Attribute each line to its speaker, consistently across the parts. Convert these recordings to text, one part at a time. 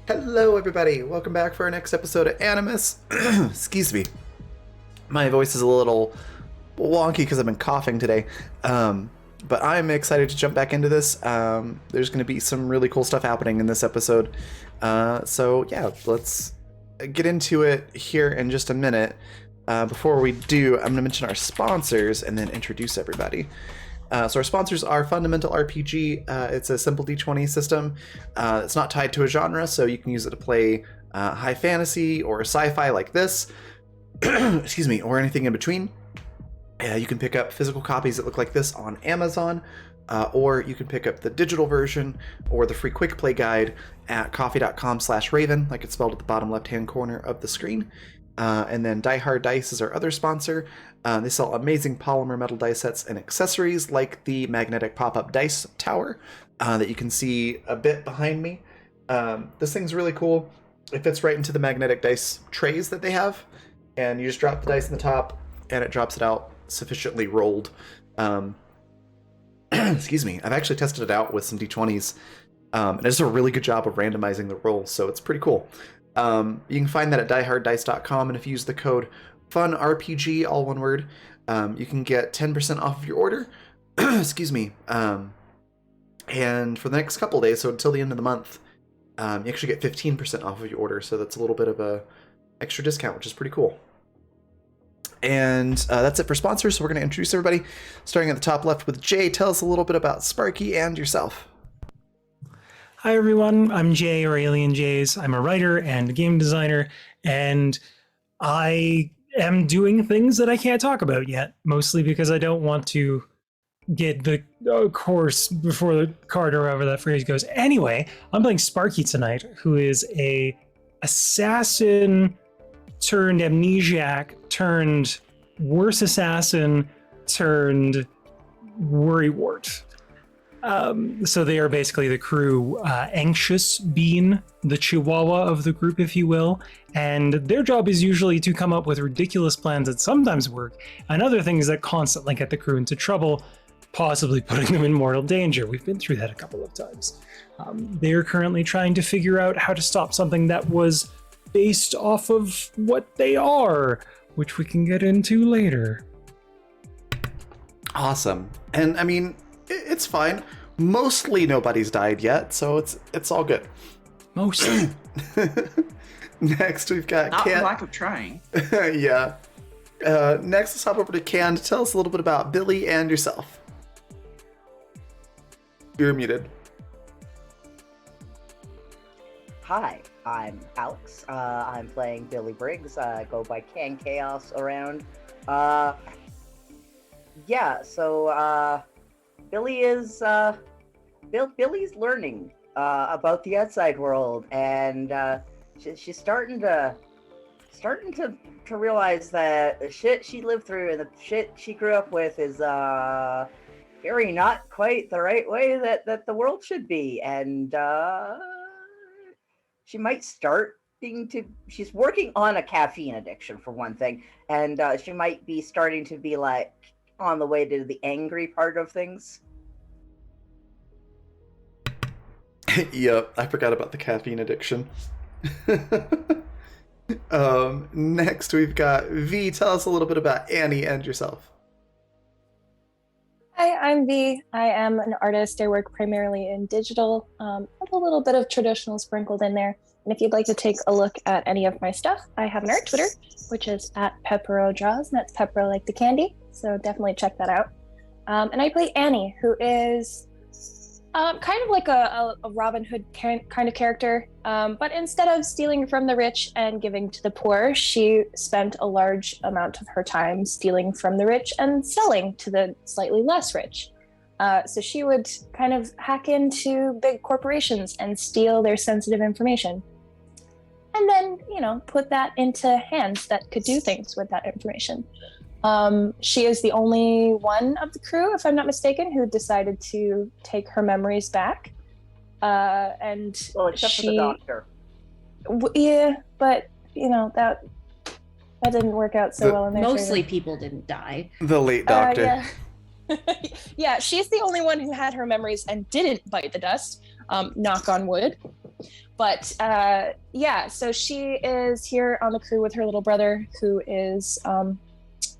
Speaker 1: Hello, everybody. Welcome back for our next episode of Animus. Excuse me. My voice is a little wonky because I've been coughing today. But I'm excited to jump back into this. There's going to be some really cool stuff happening in this episode. So, yeah, let's get into it here in just a minute. Before we do, I'm going to mention our sponsors and then introduce everybody. So our sponsors are Fundamental RPG. It's a simple D20 system. It's not tied to a genre, so you can use it to play high fantasy or sci-fi like this, excuse me, or anything in between. You can pick up physical copies that look like this on Amazon, or you can pick up the digital version or the free quick play guide at coffee.com/raven, like it's spelled at the bottom left-hand corner of the screen. And then Die Hard Dice is our other sponsor. They sell amazing polymer metal dice sets and accessories like the magnetic pop-up dice tower that you can see a bit behind me. This thing's really cool. It fits right into the magnetic dice trays that they have, and you just drop the dice in the top and it drops it out sufficiently rolled. Excuse me. I've actually tested it out with some D20s, and it does a really good job of randomizing the rolls, so it's pretty cool. You can find that at dieharddice.com, and if you use the code FUNRPG, all one word, you can get 10% off of your order. Excuse me. And for the next couple days, so until the end of the month, you actually get 15% off of your order, so that's a little bit of a extra discount, which is pretty cool. And that's it for sponsors, so we're going to introduce everybody, starting at the top left with Jay. Tell us a little bit about Sparky and yourself.
Speaker 2: Hi everyone, I'm Jay, or Alien Jays. I'm a writer and a game designer, and I am doing things that I can't talk about yet, mostly because I don't want to get the horse before the cart, or however that phrase goes. Anyway, I'm playing Sparky tonight, who is a assassin turned amnesiac turned worse assassin turned worrywart. So they are basically the crew, Anxious Bean, the chihuahua of the group, if you will, and their job is usually to come up with ridiculous plans that sometimes work, and other things that constantly get the crew into trouble, possibly putting them in mortal danger. We've been through that a couple of times. They are currently trying to figure out how to stop something that was based off of what they are, which we can get into later.
Speaker 1: Awesome. And I mean, it's fine. Mostly nobody's died yet, so it's all good.
Speaker 2: Mostly.
Speaker 1: Next, we've got
Speaker 3: Not
Speaker 1: Can.
Speaker 3: for lack of trying.
Speaker 1: Yeah. Next, let's hop over to Can to tell us a little bit about Billy and yourself. You're muted.
Speaker 4: Hi, I'm Alex. I'm playing Billy Briggs. I go by Can Chaos around. Billy is Billy's learning about the outside world, and she's starting to realize that the shit she lived through and the shit she grew up with is very not quite the right way that the world should be, and she might she's working on a caffeine addiction, for one thing, and she might be starting to be like on the way to the angry part of things.
Speaker 1: Yep, I forgot about the caffeine addiction. Next, we've got V. Tell us a little bit about Annie and yourself.
Speaker 5: Hi, I'm V. I am an artist. I work primarily in digital, with a little bit of traditional sprinkled in there. And if you'd like to take a look at any of my stuff, I have an art Twitter, which is @PepperoDraws, and that's Peppero like the candy. So definitely check that out. And I play Annie, who is kind of like a Robin Hood kind of character. But instead of stealing from the rich and giving to the poor, she spent a large amount of her time stealing from the rich and selling to the slightly less rich. So she would kind of hack into big corporations and steal their sensitive information. And then, put that into hands that could do things with that information. She is the only one of the crew, if I'm not mistaken, who decided to take her memories back. Except for the doctor. Yeah, but that didn't work out so well in their
Speaker 6: Mostly
Speaker 5: favor.
Speaker 6: people didn't die.
Speaker 1: The late doctor.
Speaker 5: Yeah. Yeah, she's the only one who had her memories and didn't bite the dust. Knock on wood. But yeah, so she is here on the crew with her little brother, who is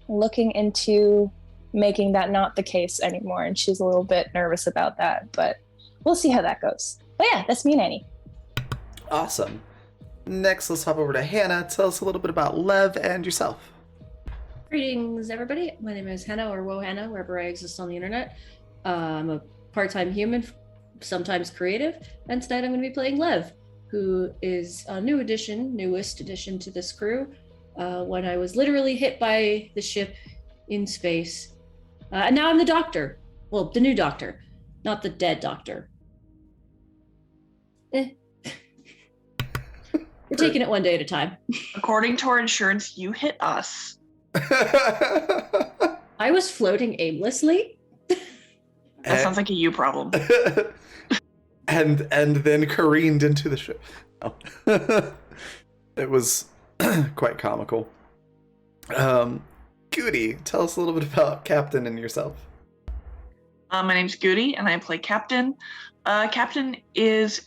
Speaker 5: looking into making that not the case anymore, and she's a little bit nervous about that, but we'll see how that goes. But yeah, that's me and Annie.
Speaker 1: Awesome. Next, let's hop over to Hannah. Tell us a little bit about Lev and yourself.
Speaker 3: Greetings, everybody. My name is Hannah, or Wohannah, wherever I exist on the internet. I'm a part-time human, sometimes creative, and tonight I'm going to be playing Lev, who is a newest addition to this crew. When I was literally hit by the ship in space. And now I'm the doctor. Well, the new doctor, not the dead doctor. We're taking it one day at a time.
Speaker 6: According to our insurance, you hit us.
Speaker 3: I was floating aimlessly.
Speaker 6: That sounds like a you problem.
Speaker 1: and then careened into the ship. Oh. It was quite comical. Goody, tell us a little bit about Captain and yourself.
Speaker 6: My name's Goody, and I play Captain. Captain is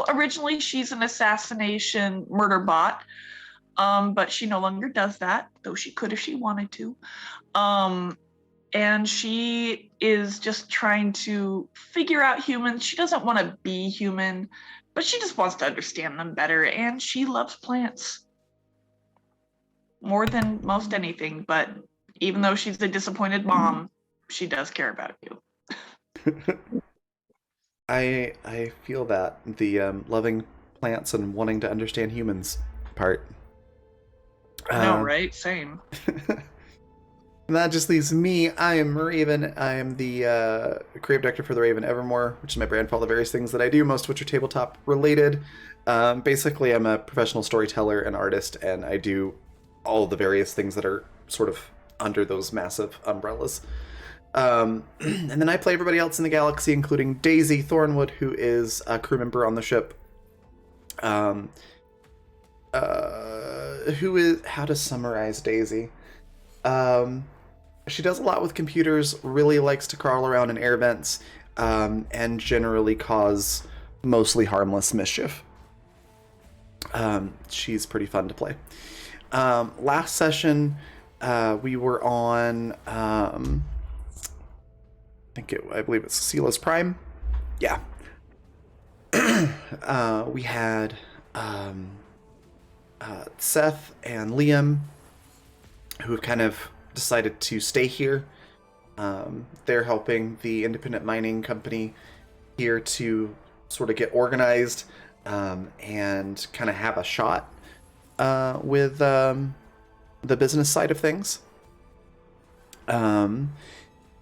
Speaker 6: originally she's an assassination murder bot, but she no longer does that, though she could if she wanted to. And she is just trying to figure out humans. She doesn't want to be human, but she just wants to understand them better, and she loves plants. More than most anything, but even though she's a disappointed mom, she does care about you.
Speaker 1: I feel that, the loving plants and wanting to understand humans part.
Speaker 6: I know, right? Same.
Speaker 1: And that just leaves me. I am Raven. I am the creative director for the Raven Evermore, which is my brand for all the various things that I do, most of which are tabletop related. Basically, I'm a professional storyteller and artist, and I do all the various things that are sort of under those massive umbrellas. And then I play everybody else in the galaxy, including Daisy Thornwood, who is a crew member on the ship. Who is, how to summarize Daisy? She does a lot with computers, really likes to crawl around in air vents, and generally cause mostly harmless mischief. She's pretty fun to play. Last session, we were on, I believe it's Sila's Prime. Yeah. We had Seth and Liam, who have kind of decided to stay here. They're helping the independent mining company here to sort of get organized and kind of have a shot with the business side of things.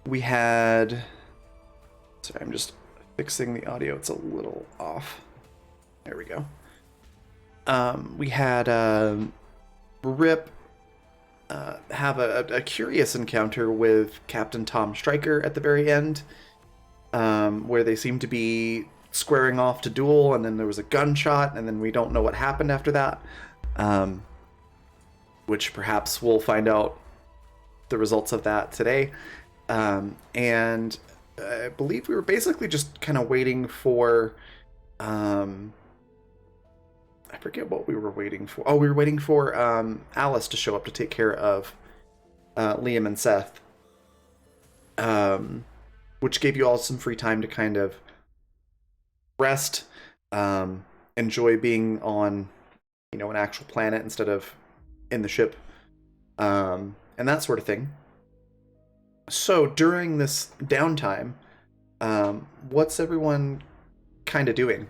Speaker 1: We had... Sorry, I'm just fixing the audio. It's a little off. There we go. We had Rip have a curious encounter with Captain Tom Stryker at the very end, where they seem to be squaring off to duel, and then there was a gunshot, and then we don't know what happened after that, which perhaps we'll find out the results of that today. And I believe we were basically just kind of waiting for... I forget what we were waiting for. Oh, we were waiting for Alice to show up to take care of Liam and Seth, which gave you all some free time to kind of rest, enjoy being on, an actual planet instead of in the ship, and that sort of thing. So during this downtime, what's everyone kind of doing?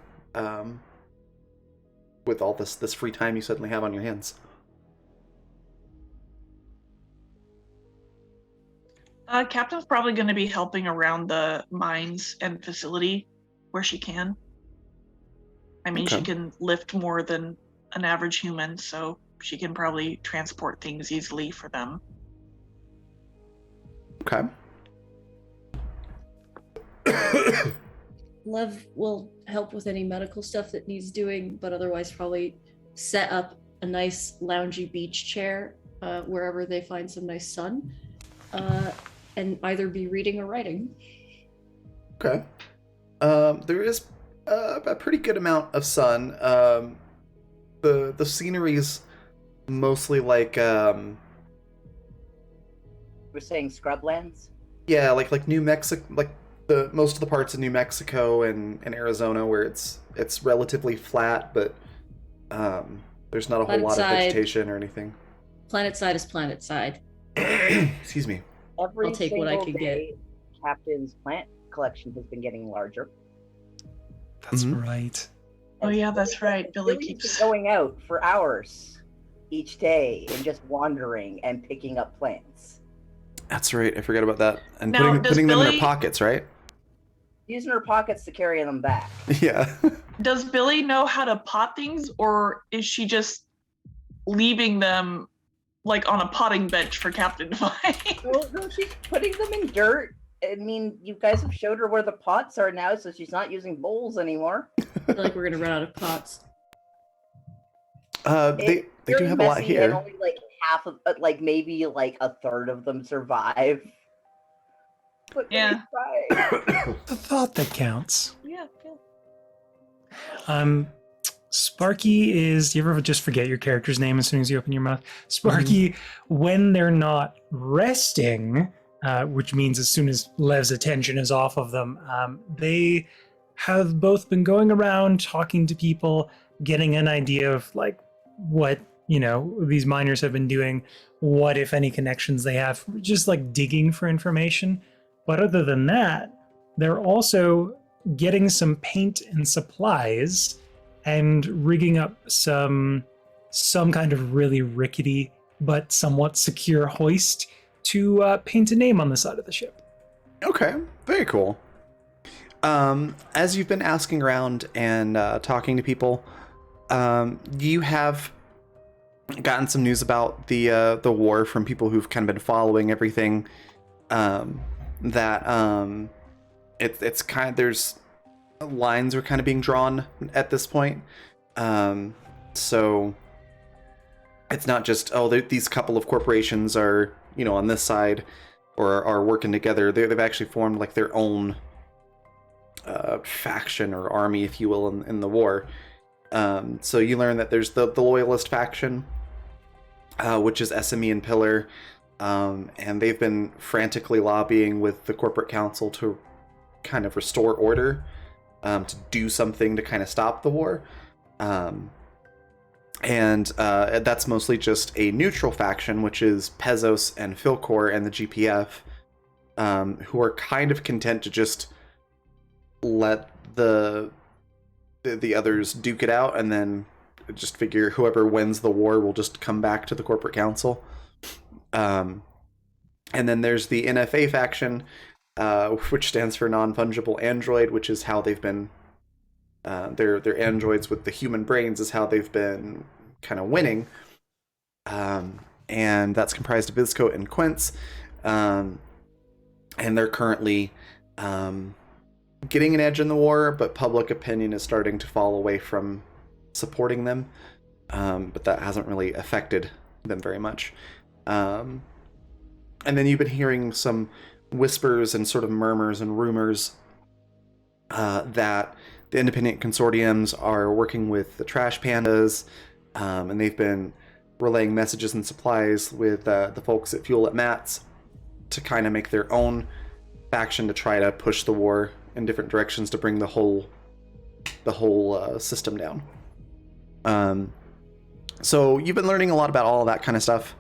Speaker 1: With all this free time you suddenly have on your hands?
Speaker 6: Captain's probably going to be helping around the mines and facility where she can. I mean,
Speaker 1: Okay.
Speaker 6: She can lift more than an average human, so she can probably transport things easily for them.
Speaker 1: Okay.
Speaker 3: Lev will help with any medical stuff that needs doing, but otherwise probably set up a nice loungy beach chair wherever they find some nice sun, and either be reading or writing.
Speaker 1: Okay. There is a pretty good amount of sun. The scenery's mostly like
Speaker 4: We're saying scrublands.
Speaker 1: yeah, like New Mexico, like the most of the parts of New Mexico and Arizona where it's relatively flat, but there's not a whole lot of
Speaker 3: Planet side.
Speaker 1: vegetation or anything.
Speaker 3: Planet side is planet side.
Speaker 1: Excuse me.
Speaker 4: Every
Speaker 3: I'll take what I
Speaker 4: single
Speaker 3: can
Speaker 4: day, Captain's plant collection has been getting larger.
Speaker 2: That's
Speaker 1: Mhm.
Speaker 2: right.
Speaker 6: Oh yeah, that's right. Billy
Speaker 4: Billy's
Speaker 6: keeps
Speaker 4: been going out for hours each day and just wandering and picking up plants.
Speaker 1: That's right. I forgot about that. And
Speaker 6: Now,
Speaker 1: putting
Speaker 6: does
Speaker 1: putting them in
Speaker 6: Billy-
Speaker 1: her pockets, right?
Speaker 4: Using her pockets to carry them back.
Speaker 1: Yeah.
Speaker 6: Does Billy know how to pot things, or is she just leaving them like on a potting bench for Captain to find?
Speaker 4: Well, no, she's putting them in dirt. I mean, you guys have showed her where the pots are now, so she's not using bowls anymore.
Speaker 3: I feel like we're gonna run out of pots.
Speaker 1: They do
Speaker 4: Very
Speaker 1: have a lot
Speaker 4: messy, and
Speaker 1: here.
Speaker 4: only like half of, like maybe like a third of them survive. But
Speaker 6: Yeah.
Speaker 4: try.
Speaker 2: The thought that counts.
Speaker 6: Yeah.
Speaker 2: Sparky is. You ever just forget your character's name as soon as you open your mouth? Sparky, when they're not resting, which means as soon as Lev's attention is off of them, they have both been going around talking to people, getting an idea of like what these miners have been doing, what if any connections they have, just like digging for information. But other than that, they're also getting some paint and supplies and rigging up some kind of really rickety but somewhat secure hoist to paint a name on the side of the ship.
Speaker 1: Okay, very cool. As you've been asking around and talking to people, you have gotten some news about the war from people who've kind of been following everything. It's kind of, there's lines are kind of being drawn at this point. So it's not just these couple of corporations are on this side or are working together. They've actually formed like their own faction or army, if you will, in the war. So you learn that there's the Loyalist faction, which is SME and Pillar, and they've been frantically lobbying with the corporate council to kind of restore order, to do something to kind of stop the war. And that's mostly just a neutral faction, which is Pezos and Philcor and the GPF, who are kind of content to just let the others duke it out, and then just figure whoever wins the war will just come back to the corporate council. And then there's the NFA faction, which stands for non-fungible android, which is how they've been their androids with the human brains is how they've been kind of winning. And that's comprised of Vizcoat and Quince, and they're currently getting an edge in the war, but public opinion is starting to fall away from supporting them. But that hasn't really affected them very much. And then you've been hearing some whispers and sort of murmurs and rumors that the independent consortiums are working with the Trash Pandas, and they've been relaying messages and supplies with the folks at Fuel at Mats to kind of make their own faction to try to push the war in different directions to bring the whole system down. So you've been learning a lot about all of that kind of stuff,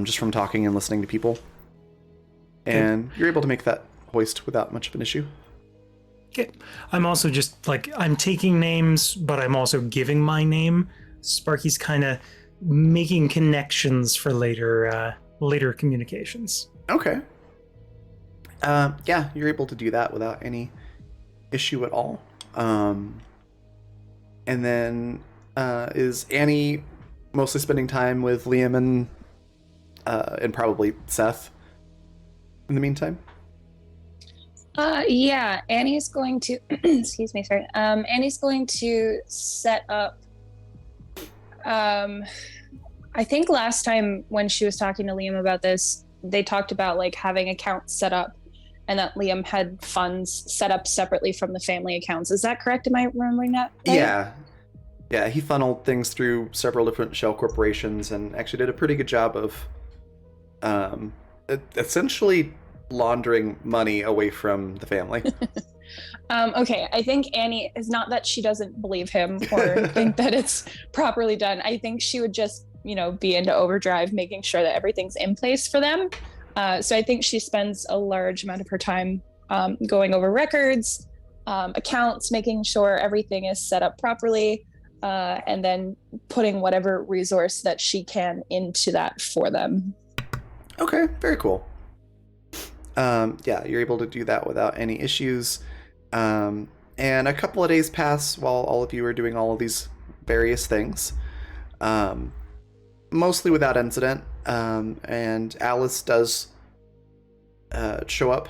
Speaker 1: just from talking and listening to people, and you're able to make that hoist without much of an issue.
Speaker 2: Okay. I'm also just like, I'm taking names, but I'm also giving my name. Sparky's kind of making connections for later communications.
Speaker 1: Okay. Yeah, you're able to do that without any issue at all. And then is Annie mostly spending time with Liam and probably Seth in the meantime?
Speaker 5: Yeah, Annie's going to excuse me, sorry. Annie's going to set up I think last time when she was talking to Liam about this, they talked about like having accounts set up and that Liam had funds set up separately from the family accounts. Is that correct? Am I remembering that right?
Speaker 1: Yeah, he funneled things through several different shell corporations and actually did a pretty good job of essentially laundering money away from the family.
Speaker 5: Okay, I think Annie is not that she doesn't believe him or think that it's properly done. I think she would just, be into overdrive, making sure that everything's in place for them. So I think she spends a large amount of her time going over records, accounts, making sure everything is set up properly, and then putting whatever resource that she can into that for them.
Speaker 1: Okay, very cool. Yeah, you're able to do that without any issues. And a couple of days pass while all of you are doing all of these various things. Mostly without incident. And Alice does show up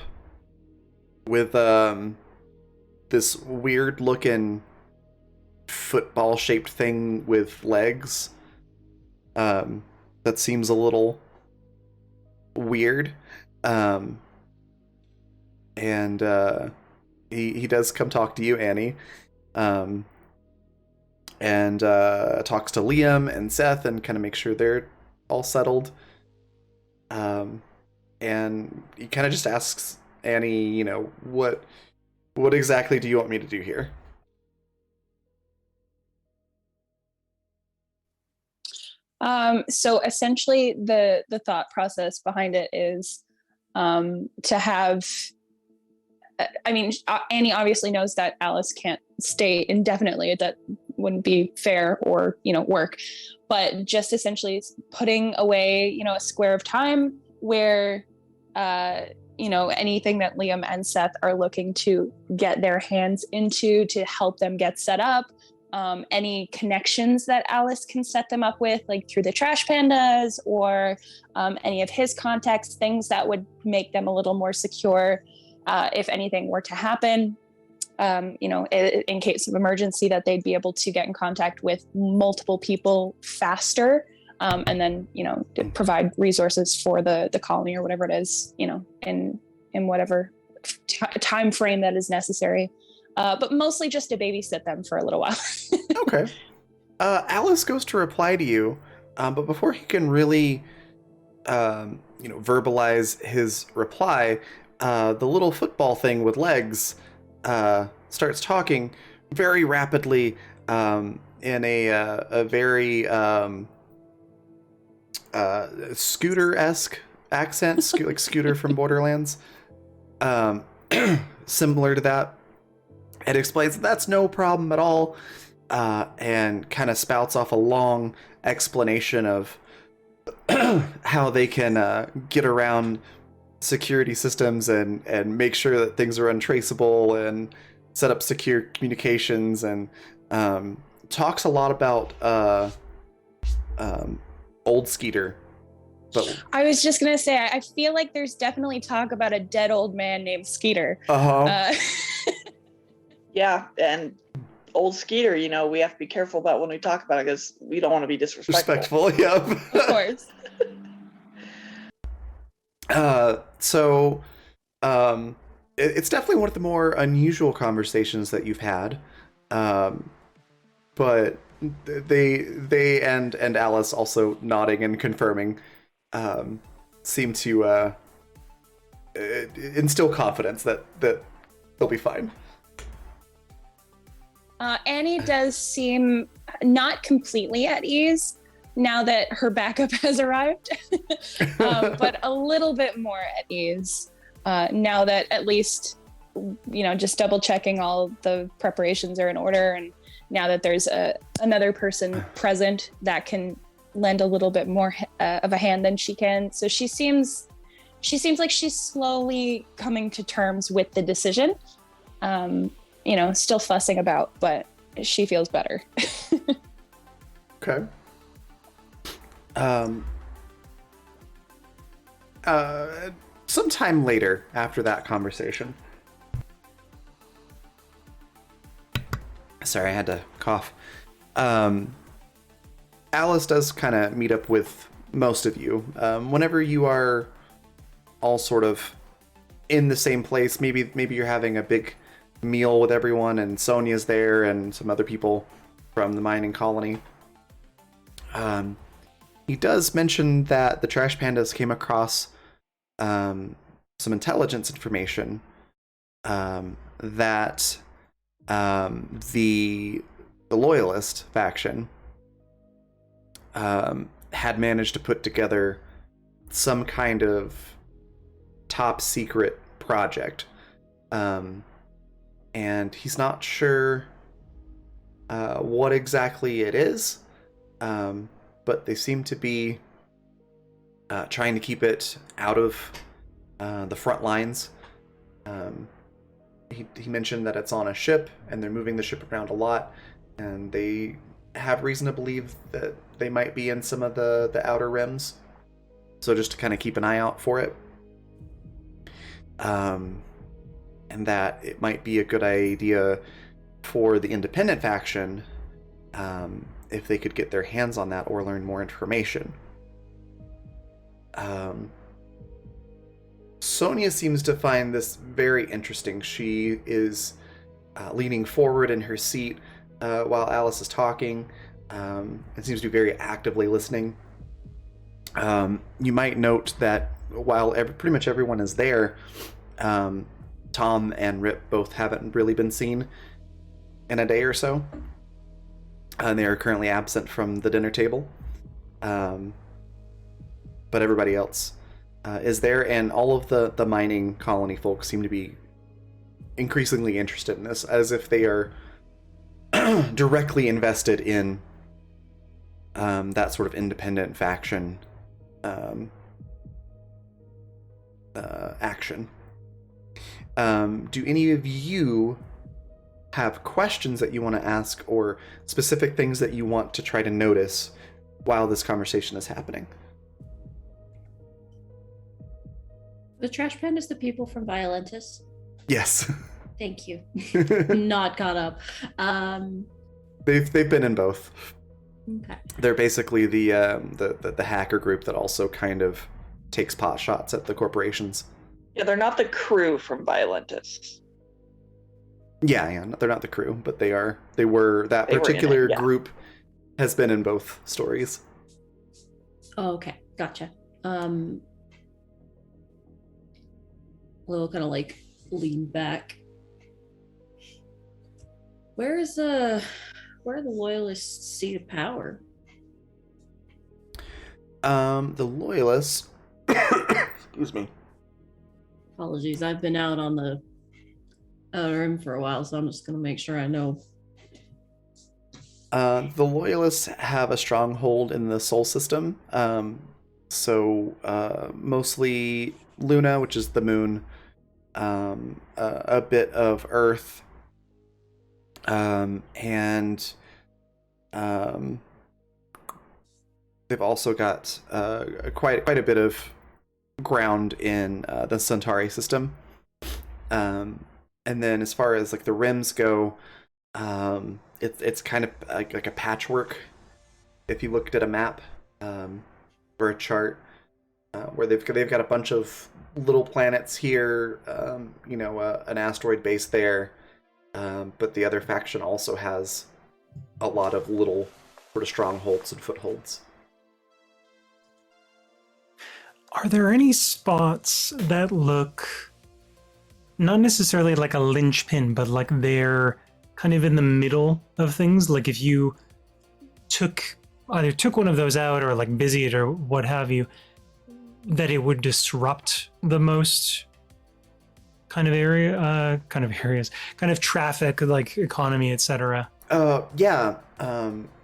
Speaker 1: with this weird looking football shaped thing with legs. That seems a little weird. And he does come talk to you, Annie. And talks to Liam and Seth and kind of make sure they're all settled. And he kind of just asks Annie, what exactly do you want me to do here?
Speaker 5: So essentially the thought process behind it is to have, Annie obviously knows that Alice can't stay indefinitely. That wouldn't be fair or, work, but just essentially putting away, a square of time where, anything that Liam and Seth are looking to get their hands into to help them get set up, any connections that Alice can set them up with, like through the Trash Pandas or any of his contacts, things that would make them a little more secure if anything were to happen. In case of emergency, that they'd be able to get in contact with multiple people faster, and then, to provide resources for the colony or whatever it is, in whatever time frame that is necessary. But mostly just to babysit them for a little while.
Speaker 1: Okay. Alice goes to reply to you, but before he can really, verbalize his reply, the little football thing with legs starts talking very rapidly in a very Scooter-esque accent, like Scooter from Borderlands. Similar to that. It explains that's no problem at all, and kind of spouts off a long explanation of how they can get around security systems and make sure that things are untraceable and set up secure communications, and talks a lot about old Skeeter. But
Speaker 5: I was just gonna say, I feel like there's definitely talk about a dead old man named Skeeter.
Speaker 6: Yeah, and old Skeeter, we have to be careful about when we talk about it because we don't want to be disrespectful.
Speaker 1: Yep.
Speaker 5: Of course.
Speaker 1: It's definitely one of the more unusual conversations that you've had. But they and Alice also nodding and confirming seem to instill confidence that they'll be fine.
Speaker 5: Annie does seem not completely at ease now that her backup has arrived, but a little bit more at ease now that at least, just double checking all the preparations are in order, and now that there's another person present that can lend a little bit more of a hand than she can. So she seems like she's slowly coming to terms with the decision. Still fussing about, but she feels better.
Speaker 1: Okay. Sometime later after that conversation. Sorry, I had to cough. Alice does kind of meet up with most of you. Whenever you are all sort of in the same place. Maybe you're having a big meal with everyone, and Sonia's there, and some other people from the mining colony. He does mention that the Trash Pandas came across some intelligence information that the Loyalist faction had managed to put together some kind of top secret project. And he's not sure what exactly it is, but they seem to be trying to keep it out of the front lines. He mentioned that it's on a ship, and they're moving the ship around a lot, and they have reason to believe that they might be in some of the outer rims. So just to kind of keep an eye out for it. And that it might be a good idea for the independent faction if they could get their hands on that or learn more information. Sonia seems to find this very interesting. She is leaning forward in her seat while Alice is talking, and seems to be very actively listening. You might note that while pretty much everyone is there, Tom and Rip both haven't really been seen in a day or so. And they are currently absent from the dinner table. But everybody else is there, and all of the mining colony folks seem to be increasingly interested in this, as if they are directly invested in that sort of independent faction action. Do any of you have questions that you want to ask, or specific things that you want to try to notice while this conversation is happening?
Speaker 3: The Trash Pandas, the people from Violentis?
Speaker 1: Yes.
Speaker 3: Thank you. Not caught up.
Speaker 1: They've been in both.
Speaker 3: Okay.
Speaker 1: They're basically the hacker group that also kind of takes pot shots at the corporations.
Speaker 7: Yeah, they're not the crew from Violentis.
Speaker 1: Yeah, they're not the crew, but they were that
Speaker 7: They were in
Speaker 1: particular
Speaker 7: it, yeah.
Speaker 1: group has been in both stories.
Speaker 3: Oh, okay. Gotcha. We'll kind of like lean back. Where are the Loyalists' seat of power?
Speaker 1: The Loyalists excuse me.
Speaker 3: Apologies, I've been out on the outer rim for a while, so I'm just gonna make sure I know.
Speaker 1: The Loyalists have a stronghold in the Sol system. Mostly Luna, which is the moon, a bit of Earth, and they've also got quite a bit of ground in the Centauri system. And then as far as like the rims go, it's kind of like a patchwork. If you looked at a map or a chart, where they've got a bunch of little planets here, an asteroid base there, but the other faction also has a lot of little sort of strongholds and footholds.
Speaker 2: Are there any spots that look not necessarily like a linchpin, but like they're kind of in the middle of things? Like if you either took one of those out or like busy it or what have you, that it would disrupt the most kind of areas, kind of traffic, like economy, etc.
Speaker 1: Yeah.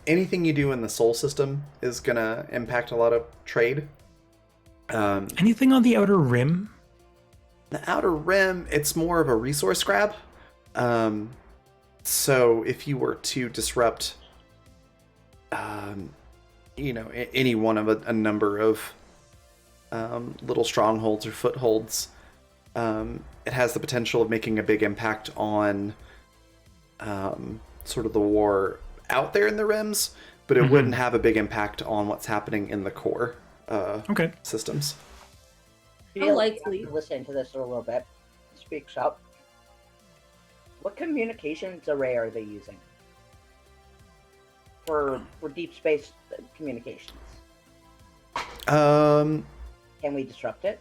Speaker 1: Anything you do in the Sol system is gonna impact a lot of trade.
Speaker 2: Anything on the outer rim?
Speaker 1: The outer rim, it's more of a resource grab. So if you were to disrupt, any one of a number of little strongholds or footholds, it has the potential of making a big impact on sort of the war out there in the rims, but it wouldn't have a big impact on what's happening in the core systems.
Speaker 3: How likely?
Speaker 4: After listening to this for a little bit, speaks up. What communications array are they using for deep space communications?
Speaker 1: Um,
Speaker 4: Can we disrupt it?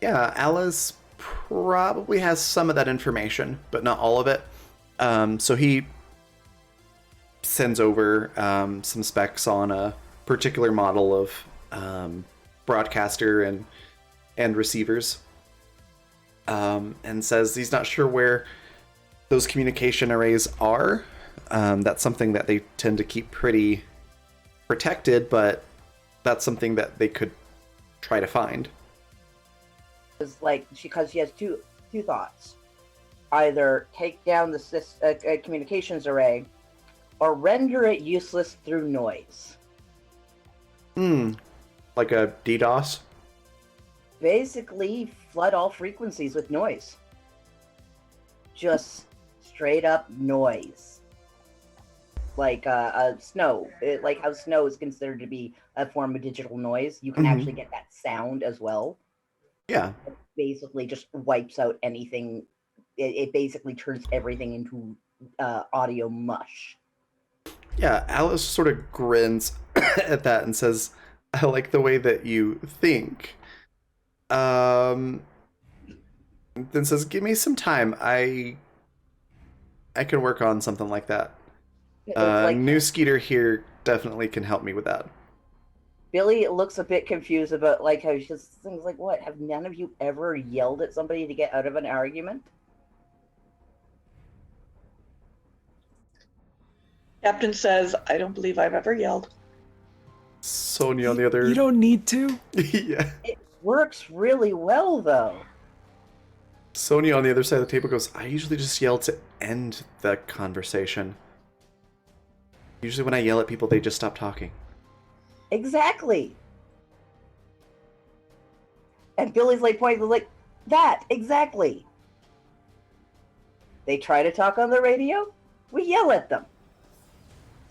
Speaker 1: yeah, Alice probably has some of that information, but not all of it. So he sends over some specs on a particular model of broadcaster and receivers, and says he's not sure where those communication arrays are. That's something that they tend to keep pretty protected, but that's something that they could try to find.
Speaker 4: Because she has two thoughts: either take down the communications array, or render it useless through noise.
Speaker 1: Like a DDoS?
Speaker 4: Basically, flood all frequencies with noise. Just straight up noise. Like snow. Like how snow is considered to be a form of digital noise. You can actually get that sound as well.
Speaker 1: Yeah.
Speaker 4: It basically just wipes out anything. It basically turns everything into audio mush.
Speaker 1: Yeah, Alice sort of grins at that and says, I like the way that you think. Then says, give me some time. I can work on something like that. New Skeeter here definitely can help me with that.
Speaker 4: Billy looks a bit confused about how she says things like, what? Have none of you ever yelled at somebody to get out of an argument?
Speaker 7: Captain says, I don't believe I've ever yelled.
Speaker 1: Sonia on the other...
Speaker 2: You don't need to.
Speaker 1: Yeah.
Speaker 4: It works really well, though.
Speaker 1: Sonia on the other side of the table goes, I usually just yell to end the conversation. Usually when I yell at people, they just stop talking.
Speaker 4: Exactly. And Billy's pointing that, exactly. They try to talk on the radio, we yell at them.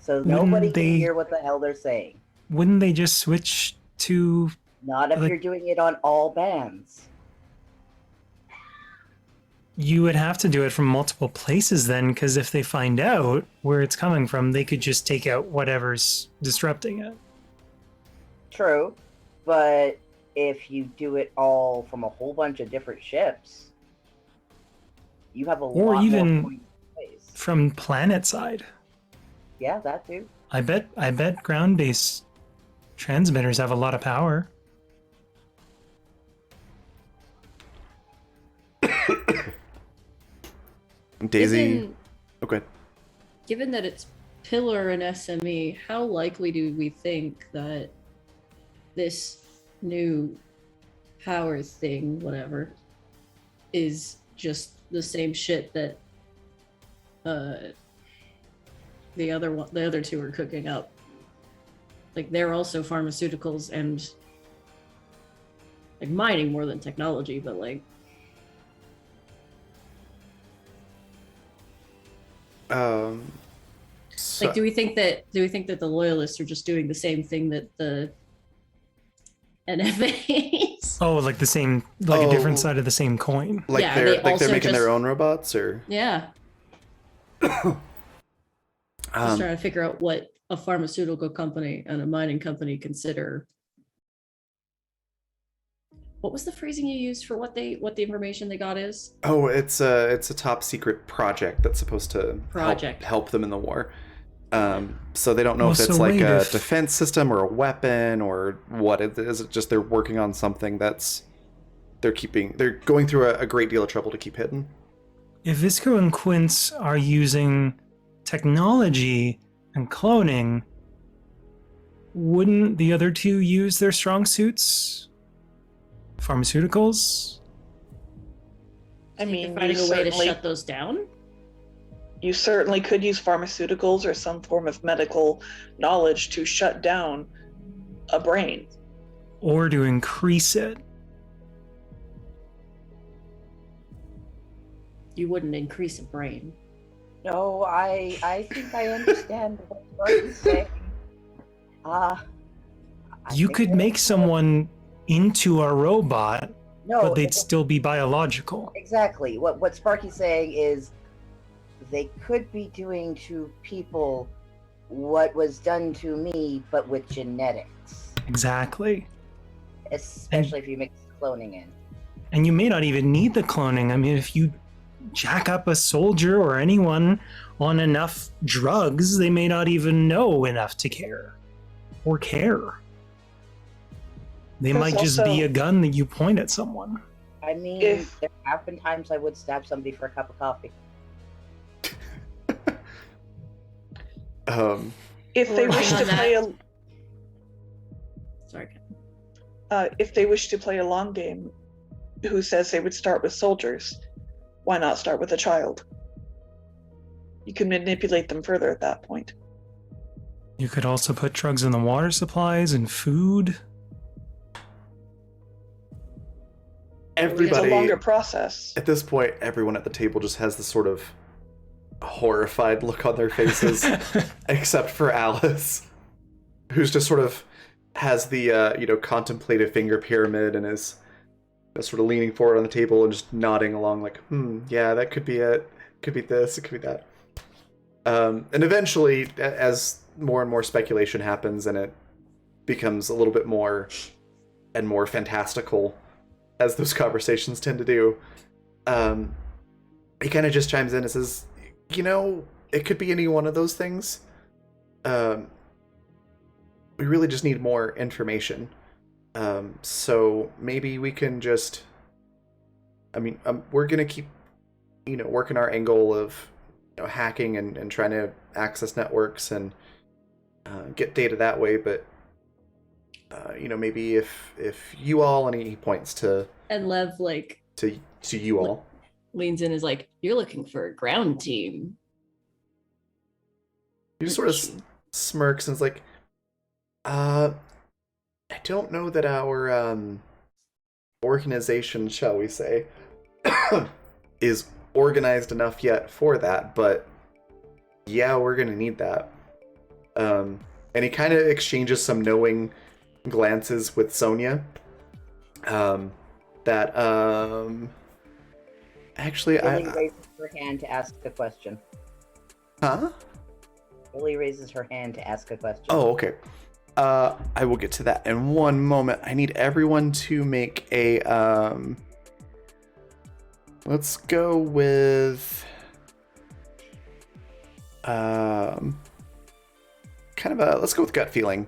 Speaker 4: So nobody can hear what the hell they're saying.
Speaker 2: Wouldn't they just switch to...
Speaker 4: Not if you're doing it on all bands.
Speaker 2: You would have to do it from multiple places then, because if they find out where it's coming from, they could just take out whatever's disrupting it.
Speaker 4: True, but if you do it all from a whole bunch of different ships, you have a lot more point space.
Speaker 2: From planet side.
Speaker 4: Yeah, that too.
Speaker 2: I bet ground-based transmitters have a lot of power.
Speaker 1: Daisy... Okay.
Speaker 3: Given that it's Pillar and SME, how likely do we think that this new power thing, whatever, is just the same shit that the other two are cooking up? They're also pharmaceuticals and mining more than technology, but
Speaker 1: so,
Speaker 3: do we think that the loyalists are just doing the same thing that the NFAs?
Speaker 2: Oh, the same, a different side of the same coin.
Speaker 3: Yeah,
Speaker 1: they're making their own robots, or
Speaker 3: yeah. Just trying to figure out what a pharmaceutical company and a mining company consider. What was the phrasing you used for what the information they got is?
Speaker 1: Oh, it's a top secret project that's supposed to help them in the war. So they don't know if it's a defense system or a weapon or what it is. It's just they're working on something that's they're going through a great deal of trouble to keep hidden.
Speaker 2: If Visco and Quince are using technology and cloning, wouldn't the other two use their strong suits? Pharmaceuticals?
Speaker 7: I mean,
Speaker 3: finding a way to shut those down?
Speaker 7: You certainly could use pharmaceuticals or some form of medical knowledge to shut down a brain.
Speaker 2: Or to increase it.
Speaker 3: You wouldn't increase a brain.
Speaker 4: No, I think I understand what you're saying.
Speaker 2: You could make someone into a robot,
Speaker 4: No,
Speaker 2: but they'd still be biological.
Speaker 4: exactly. What Sparky's saying is they could be doing to people what was done to me, but with genetics.
Speaker 2: Exactly.
Speaker 4: Especially if you mix cloning in.
Speaker 2: And you may not even need the cloning. I mean, if you jack up a soldier or anyone on enough drugs, they may not even know enough to care. Or care. They
Speaker 7: There's
Speaker 2: might just be
Speaker 7: also-
Speaker 2: a gun that you point at someone.
Speaker 4: I mean,
Speaker 7: If-
Speaker 4: there have been times I would stab somebody for a cup of coffee.
Speaker 7: If they
Speaker 3: Or
Speaker 7: wish to
Speaker 3: on
Speaker 7: play
Speaker 3: that-
Speaker 7: a
Speaker 3: Sorry.
Speaker 7: if they wish to play a long game, who says they would start with soldiers? Why not start with a child? You can manipulate them further at that point.
Speaker 2: You could also put drugs in the water supplies and food.
Speaker 7: It's a
Speaker 1: Everybody
Speaker 7: longer process.
Speaker 1: at this point, everyone at the table just has this sort of horrified look on their faces, except for Alice, who's just sort of has the contemplative finger pyramid and is sort of leaning forward on the table and just nodding along like, yeah, that could be it. Could be this, it could be that. And eventually, as more and more speculation happens and it becomes a little bit more and more fantastical, as those conversations tend to do, he kind of just chimes in and says, it could be any one of those things. We really just need more information. So maybe we can just, we're going to keep, working our angle of hacking and trying to access networks and get data that way. But, maybe if you all, and he points to
Speaker 3: And Lev
Speaker 1: to you all.
Speaker 3: leans in, is like, "You're looking for a ground team."
Speaker 1: He just sort of smirks and is like, I don't know that our organization, shall we say, is organized enough yet for that, but yeah, we're gonna need that. And he kind of exchanges some knowing glances with Sonia. Actually,
Speaker 4: Billy raises her hand to ask a question.
Speaker 1: Huh?
Speaker 4: Billy raises her hand to ask a question.
Speaker 1: Oh, okay. I will get to that in one moment. I need everyone to make a, let's go with, let's go with gut feeling.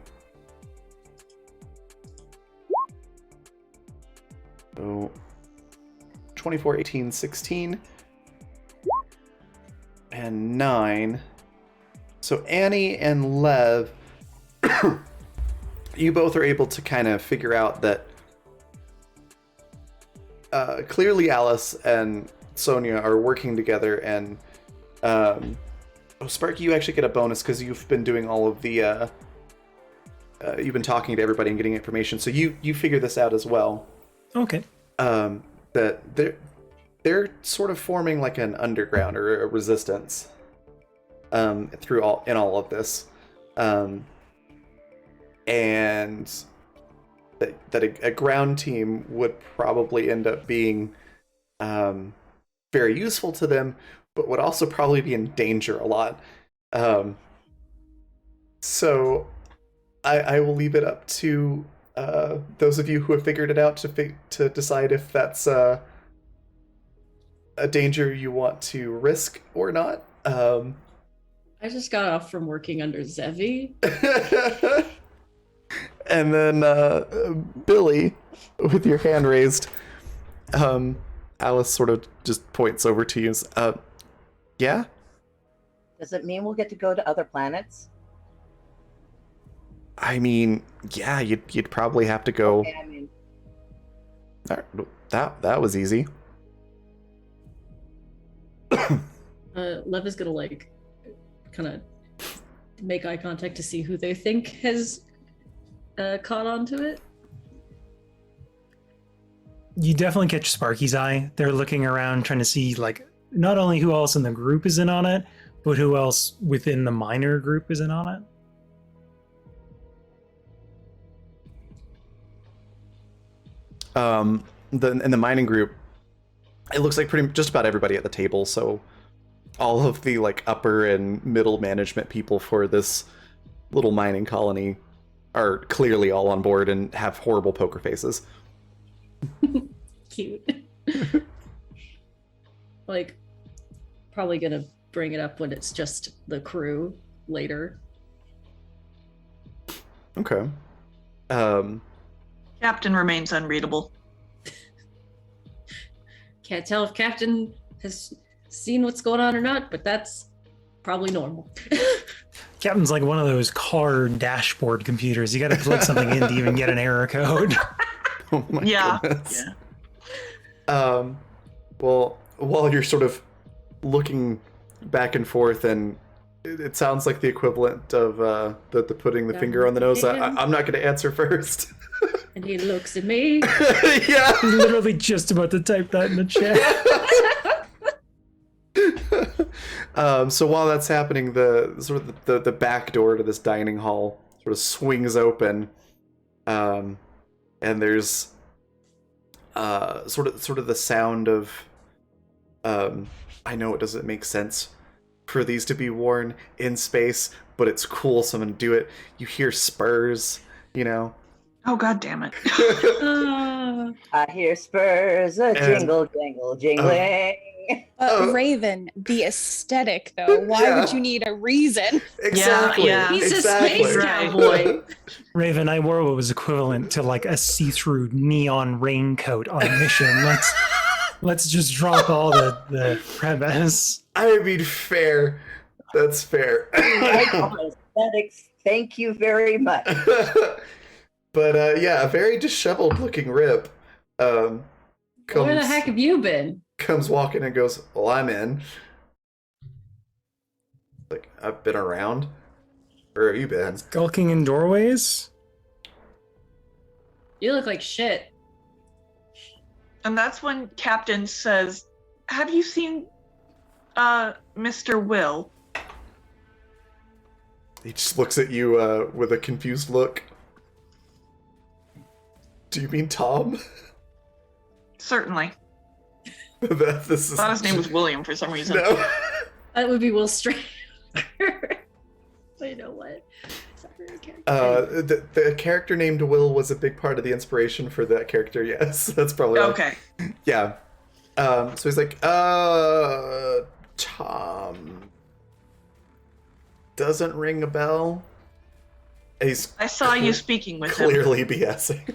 Speaker 1: So, 24, 18, 16, and 9. So Annie and Lev, you both are able to kind of figure out that clearly Alice and Sonia are working together, and Sparky, you actually get a bonus because you've been doing all of the you've been talking to everybody and getting information, so you figure this out as well.
Speaker 2: Okay.
Speaker 1: That they're sort of forming like an underground or a resistance through all of this, and that a ground team would probably end up being very useful to them, but would also probably be in danger a lot. So I will leave it up to those of you who have figured it out to decide if that's a danger you want to risk or not.
Speaker 3: I just got off from working under Zevi.
Speaker 1: And then Billy, with your hand raised, Alice sort of just points over to you. Yeah?
Speaker 4: Does it mean we'll get to go to other planets?
Speaker 1: I mean, yeah, you'd probably have to go.
Speaker 4: Okay, I mean,
Speaker 1: That was easy.
Speaker 3: Lev is gonna kind of make eye contact to see who they think has caught on to it.
Speaker 2: You definitely catch Sparky's eye. They're looking around trying to see not only who else in the group is in on it, but who else within the minor group is in on it.
Speaker 1: in the mining group, it looks like just about everybody at the table. So all of the like upper and middle management people for this little mining colony are clearly all on board and have horrible poker faces.
Speaker 3: Cute. Like, probably gonna bring it up when it's just the crew later.
Speaker 1: Okay.
Speaker 6: Captain remains unreadable.
Speaker 3: Can't tell if Captain has seen what's going on or not, but that's probably normal.
Speaker 2: Captain's like one of those car dashboard computers. You got to plug something in to even get an error code.
Speaker 1: Oh my
Speaker 6: Yeah.
Speaker 1: goodness. Well, while you're sort of looking back and forth, and it sounds like the equivalent of the putting the finger on the nose. I'm not going to answer first.
Speaker 3: And he looks at me.
Speaker 1: Yeah.
Speaker 2: He's literally just about to type that in the chat.
Speaker 1: So while that's happening, the back door to this dining hall sort of swings open, and there's sort of the sound of I know it doesn't make sense for these to be worn in space, but it's cool, so I'm gonna do it. You hear spurs, you know.
Speaker 6: Oh, God damn it.
Speaker 4: I hear spurs jingle, jangle, jingling.
Speaker 5: Raven, the aesthetic, though. Why would you need a reason?
Speaker 1: Exactly.
Speaker 6: Yeah.
Speaker 3: He's
Speaker 1: exactly.
Speaker 3: a space cowboy.
Speaker 2: Raven, I wore what was equivalent to like a see-through neon raincoat on a mission. Let's just drop all the premise.
Speaker 1: I mean, fair. That's fair.
Speaker 4: Aesthetics, thank you very much.
Speaker 1: But yeah, a very disheveled looking Rip
Speaker 3: Where the heck have you been?
Speaker 1: comes walking and goes, "Well, I'm in." Like, I've been around. Where have you been?
Speaker 2: Skulking in doorways?
Speaker 3: You look like shit.
Speaker 6: And that's when Captain says, "Have you seen Mr. Will?"
Speaker 1: He just looks at you with a confused look. Do you mean Tom?
Speaker 6: Certainly.
Speaker 1: This is...
Speaker 6: I thought his name was William for some reason.
Speaker 1: No.
Speaker 3: That would be Will Strader. Wait, no, what?
Speaker 1: The character named Will was a big part of the inspiration for that character, yes. That's probably right.
Speaker 6: Okay.
Speaker 1: Yeah. So he's like, Tom. Doesn't ring a bell. He's
Speaker 6: I saw you speaking with him.
Speaker 1: clearly BSing.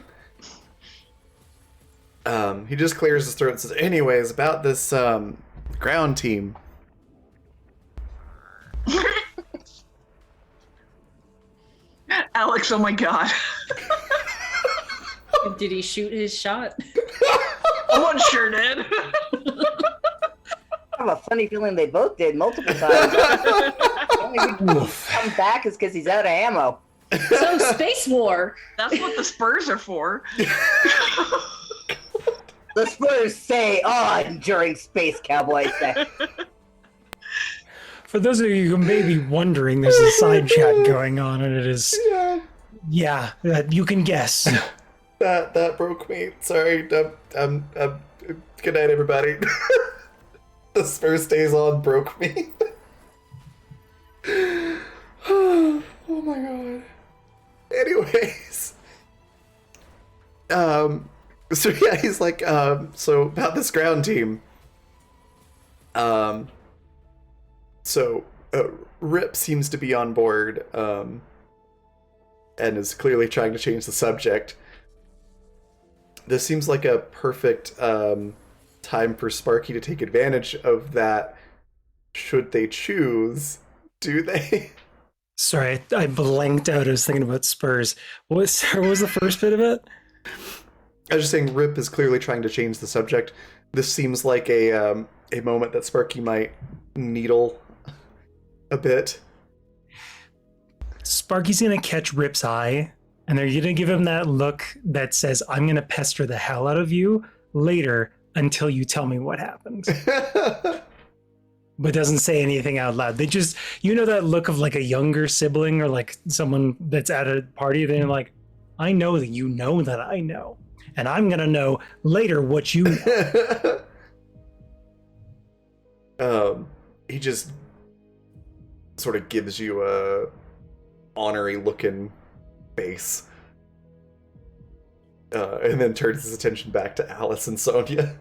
Speaker 1: He just clears his throat and says, anyways, about this ground team.
Speaker 6: Alex, oh my god.
Speaker 3: Did he shoot his shot?
Speaker 6: One sure did.
Speaker 4: I have a funny feeling they both did multiple times. The only reason he comes back is because he's out of ammo.
Speaker 3: So, Space War.
Speaker 6: That's what the Spurs are for.
Speaker 4: The Spurs say on during Space Cowboy Set.
Speaker 2: For those of you who may be wondering, there's a side chat going on, and it is... Yeah, you can guess.
Speaker 1: That broke me. Sorry. Good night, everybody. The Spurs stays on broke me. Oh my god. Anyways. So yeah, he's like, so about this ground team. So Rip seems to be on board, and is clearly trying to change the subject. This seems like a perfect time for Sparky to take advantage of that, should they choose. Do they?
Speaker 2: Sorry, I blanked out. I was thinking about Spurs. What was the first bit of it?
Speaker 1: I was just saying Rip is clearly trying to change the subject. This seems like a moment that Sparky might needle a bit.
Speaker 2: Sparky's gonna catch Rip's eye, and they're gonna give him that look that says, I'm gonna pester the hell out of you later until you tell me what happened. But doesn't say anything out loud. They just, that look of like a younger sibling or like someone that's at a party, they're like, I know that you know that I know. and I'm gonna know later what you know.
Speaker 1: He just sort of gives you a honorary looking face. And then turns his attention back to Alice and Sonia.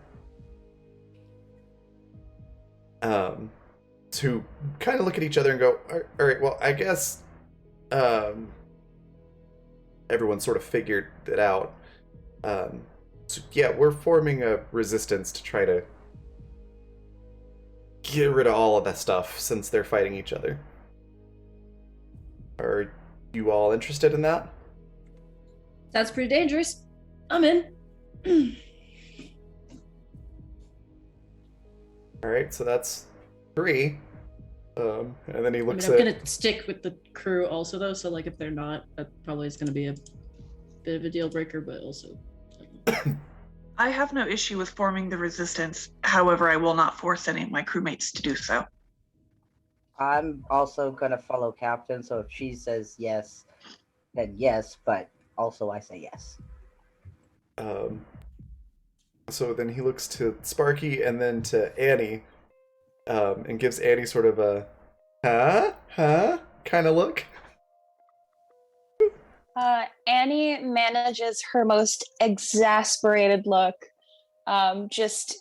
Speaker 1: To kind of look at each other and go, all right, well, I guess everyone sort of figured it out. So yeah, we're forming a resistance to try to get rid of all of that stuff since they're fighting each other. Are you all interested in that?
Speaker 3: That's pretty dangerous. I'm in.
Speaker 1: All right, so that's 3. And then he looks
Speaker 3: I'm gonna stick with the crew also, though. So, like, if they're not, that probably is gonna be a bit of a deal breaker. But also,
Speaker 6: I have no issue with forming the resistance. However, I will not force any of my crewmates to do so.
Speaker 4: I'm also gonna follow Captain, so if she says yes, then yes, but also I say yes.
Speaker 1: So then he looks to Sparky and then to Annie, and gives Annie sort of a huh kind of look.
Speaker 5: Annie manages her most exasperated look. Just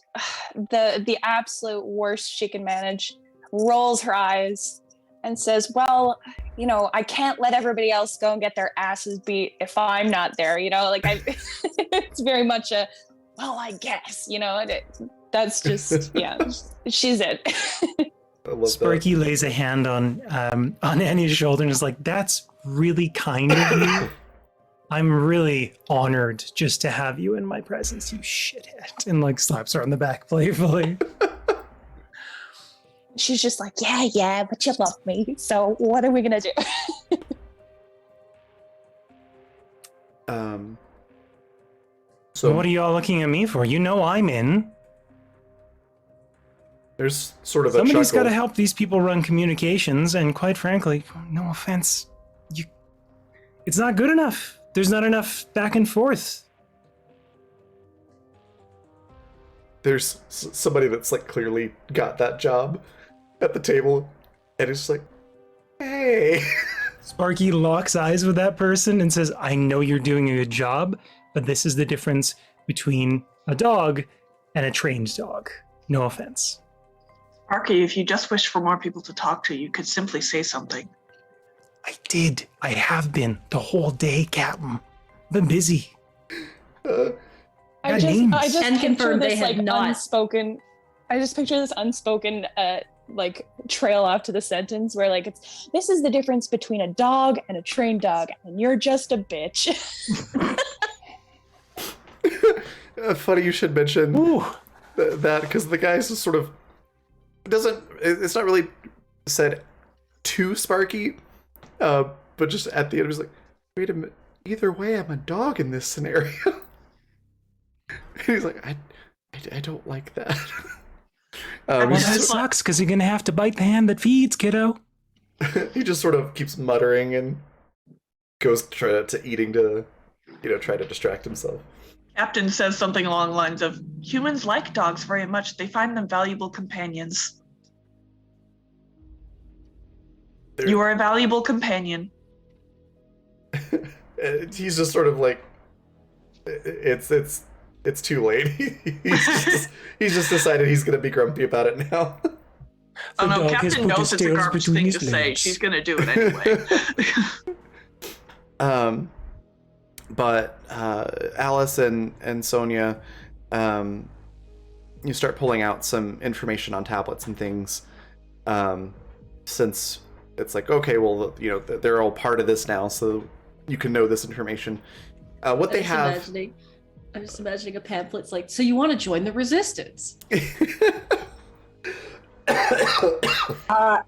Speaker 5: the absolute worst she can manage. Rolls her eyes and says, well, you know, I can't let everybody else go and get their asses beat if I'm not there, you know, like it's very much a, well, I guess, you know, that's just, yeah, she's it.
Speaker 1: I love
Speaker 2: Sparky lays a hand on Annie's shoulder and is like, that's really kind of you. I'm really honored just to have you in my presence, you shithead. And like slaps her on the back playfully.
Speaker 5: She's just like, yeah, but you love me. So what are we gonna do?
Speaker 2: So what are y'all looking at me for? You know I'm in.
Speaker 1: There's sort of
Speaker 2: Somebody's
Speaker 1: a chuckle.
Speaker 2: got to help these people run communications, and quite frankly, no offense, it's not good enough. There's not enough back and forth.
Speaker 1: There's somebody that's like clearly got that job at the table, and it's like, hey.
Speaker 2: Sparky locks eyes with that person and says, I know you're doing a good job, but this is the difference between a dog and a trained dog. No offense.
Speaker 6: Sparky, if you just wish for more people to talk to, you could simply say something.
Speaker 2: I did. I have been the whole day, Captain. I've been busy.
Speaker 5: I just
Speaker 3: Can
Speaker 5: picture
Speaker 3: confirm they
Speaker 5: this
Speaker 3: have
Speaker 5: like
Speaker 3: not.
Speaker 5: unspoken. I just picture this unspoken like trail off to the sentence where like this is the difference between a dog and a trained dog, and you're just a bitch.
Speaker 1: Funny you should mention that, because the guy's just sort of it's not really said to Sparky, but just at the end, he's like, wait a minute, either way, I'm a dog in this scenario. And he's like, I don't like that.
Speaker 2: Well, that sucks, because you're going to have to bite the hand that feeds, kiddo.
Speaker 1: He just sort of keeps muttering and goes to eating to, try to distract himself.
Speaker 6: Captain says something along the lines of, humans like dogs very much. They find them valuable companions. You are a valuable companion.
Speaker 1: He's just sort of like, it's too late. he's just decided he's going to be grumpy about it now.
Speaker 6: Oh no, Captain knows it's a garbage thing to say. She's going to do it anyway.
Speaker 1: But Alice and Sonia, you start pulling out some information on tablets and things, since it's like, okay, well, they're all part of this now, so you can know this information. What they have.
Speaker 3: I'm just imagining a pamphlet's like, so you want to join the resistance?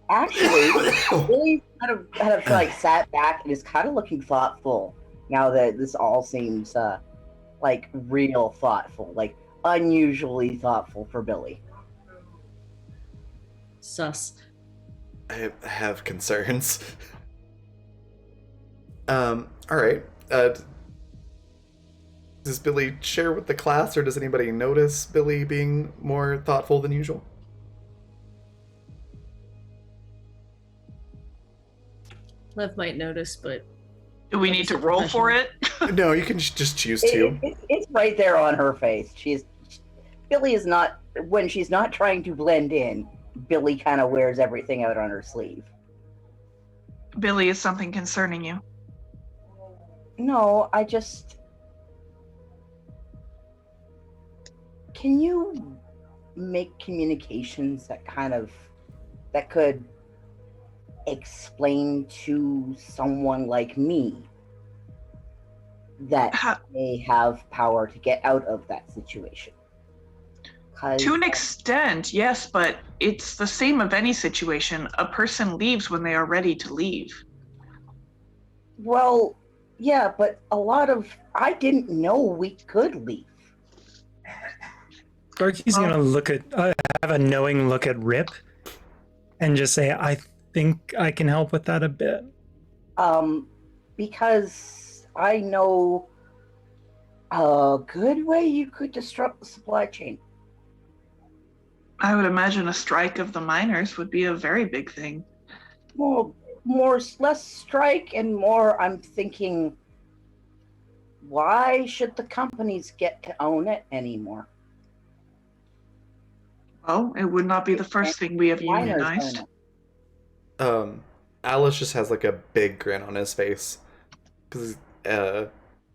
Speaker 4: Actually, really kind of like sat back and is kind of looking thoughtful now that this all seems like real thoughtful, like unusually thoughtful for Billy.
Speaker 3: Sus.
Speaker 1: I have concerns. All right. Does Billy share with the class, or does anybody notice Billy being more thoughtful than usual?
Speaker 3: Lev might notice, but
Speaker 6: Do we need to roll for it?
Speaker 1: No, you can just choose to.
Speaker 4: It's right there on her face. Billy is not, when she's not trying to blend in, Billy kind of wears everything out on her sleeve.
Speaker 6: Billy, is something concerning you?
Speaker 4: No, I just... Can you make communications that could explain to someone like me that may have power to get out of that situation?
Speaker 6: To an extent, yes, but it's the same of any situation. A person leaves when they are ready to leave.
Speaker 4: Well, yeah, but I didn't know we could leave.
Speaker 2: Sparky's gonna have a knowing look at Rip, and just say, "I think I can help with that a bit."
Speaker 4: Because I know a good way you could disrupt the supply chain.
Speaker 6: I would imagine a strike of the miners would be a very big thing.
Speaker 4: Less strike and more, I'm thinking, why should the companies get to own it anymore?
Speaker 6: Well, it would not be the first thing we have unionized.
Speaker 1: Alice just has like a big grin on his face, because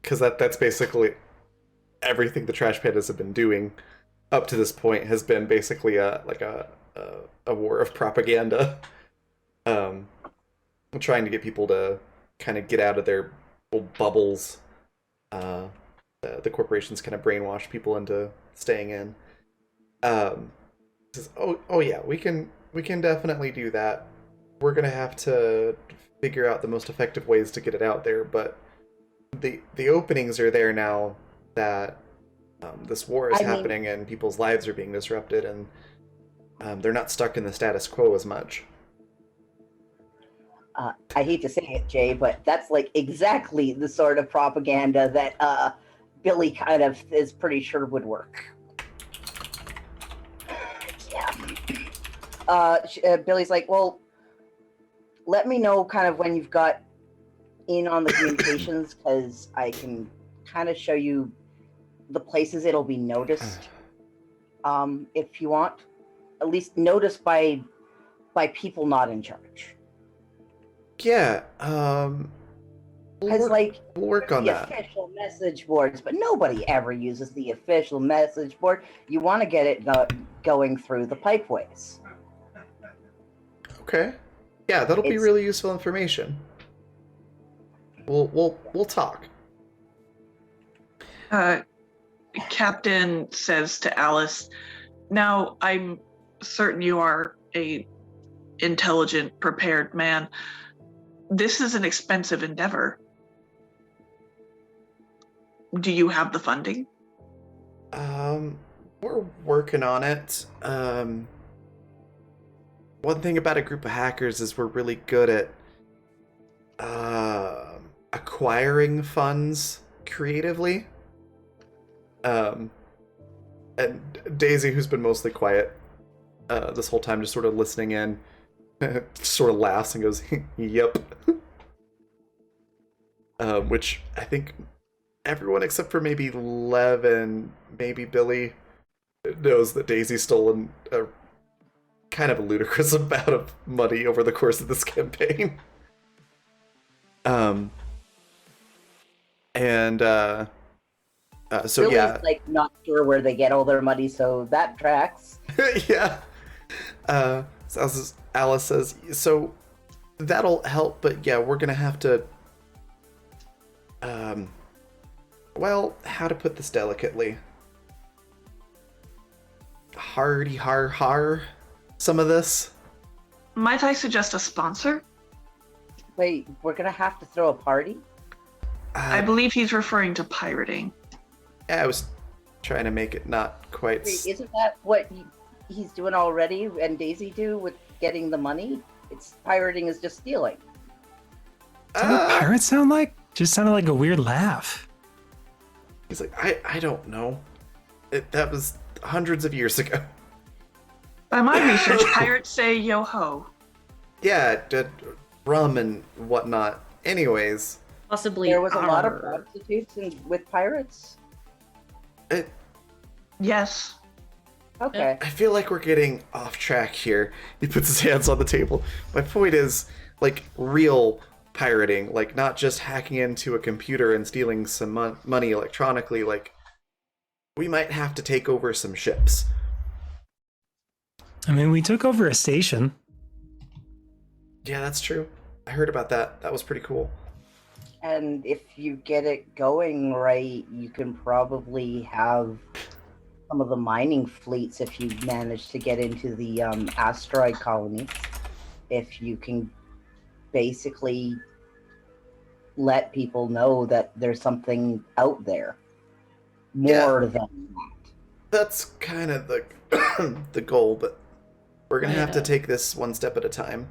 Speaker 1: that's basically everything the Trash Pandas have been doing up to this point has been basically a war of propaganda, trying to get people to kind of get out of their little bubbles. The corporations kind of brainwash people into staying in. Says, oh yeah, we can definitely do that. We're gonna have to figure out the most effective ways to get it out there, but the openings are there now that this war is happening and people's lives are being disrupted, and they're not stuck in the status quo as much.
Speaker 4: I hate to say it, Jay, but that's like exactly the sort of propaganda that Billy kind of is pretty sure would work. Yeah. Billy's like, well, let me know kind of when you've got in on the communications, because I can kind of show you the places it'll be noticed. If you want, at least noticed by people not in charge.
Speaker 1: Yeah.
Speaker 4: Because
Speaker 1: we'll work on that.
Speaker 4: The official message boards, but nobody ever uses the official message board. You want to get it going through the pipeways.
Speaker 1: Okay. Yeah, that'll be really useful information. We'll talk.
Speaker 6: Captain says to Alice, "Now I'm certain you are a intelligent, prepared man. This is an expensive endeavor. Do you have the funding?"
Speaker 1: We're working on it. One thing about a group of hackers is we're really good at acquiring funds creatively. And Daisy, who's been mostly quiet this whole time, just sort of listening in, sort of laughs and goes, "Yep." Which I think everyone except for maybe Lev and maybe Billy knows that Daisy stole a kind of a ludicrous amount of money over the course of this campaign. So
Speaker 4: Billy's
Speaker 1: yeah,
Speaker 4: like not sure where they get all their money, so that tracks.
Speaker 1: yeah. So Alice says, so that'll help, but yeah, we're gonna have to. Well, how to put this delicately? Hardy har some of this.
Speaker 6: Might I suggest a sponsor?
Speaker 4: Wait, we're gonna have to throw a party?
Speaker 6: I believe he's referring to pirating.
Speaker 1: Yeah, I was trying to make it not quite.
Speaker 4: Wait, isn't that what he's doing already and Daisy do with getting the money? It's pirating is just stealing.
Speaker 2: Is that what pirates sound like? Just sounded like a weird laugh.
Speaker 1: He's like, I don't know. That was hundreds of years ago.
Speaker 6: By my research, pirates say yo ho.
Speaker 1: Yeah, rum and whatnot. Anyways,
Speaker 3: Possibly.
Speaker 4: There was a lot of
Speaker 3: armor.
Speaker 4: prostitutes with pirates.
Speaker 6: Yes.
Speaker 4: Okay.
Speaker 1: I feel like we're getting off track here. He puts his hands on the table. My point is, like, real pirating, like not just hacking into a computer and stealing some money electronically. Like, we might have to take over some ships.
Speaker 2: I mean, we took over a station.
Speaker 1: Yeah, that's true. I heard about that. That was pretty cool.
Speaker 4: And if you get it going right, you can probably have some of the mining fleets if you manage to get into the asteroid colony. If you can basically let people know that there's something out there more than that.
Speaker 1: That's kind of the the goal, but we're gonna have to
Speaker 3: Yeah.
Speaker 1: take this one step at a time.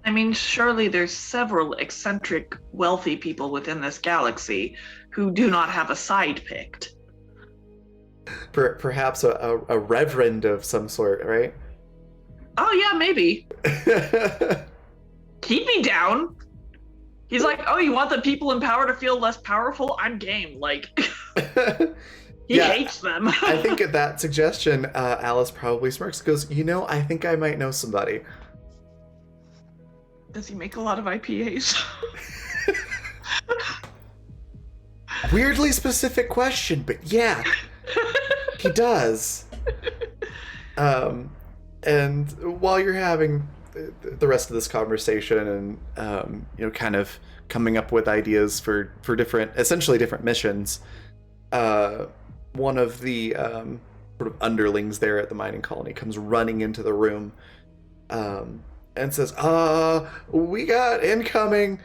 Speaker 6: I mean, surely there's several eccentric, wealthy people within this galaxy who do not have a side picked.
Speaker 1: Perhaps a reverend of some sort, right?
Speaker 6: Oh yeah, maybe. Keep me down. He's like, oh, you want the people in power to feel less powerful? I'm game. Like, he
Speaker 1: Yeah.
Speaker 6: hates them.
Speaker 1: I think at that suggestion, Alice probably smirks, goes, I think I might know somebody.
Speaker 6: Does he make a lot of IPAs?
Speaker 1: Weirdly specific question, but yeah, he does. And while you're having the rest of this conversation and, kind of coming up with ideas for essentially different missions, one of the sort of underlings there at the mining colony comes running into the room and says, we got incoming.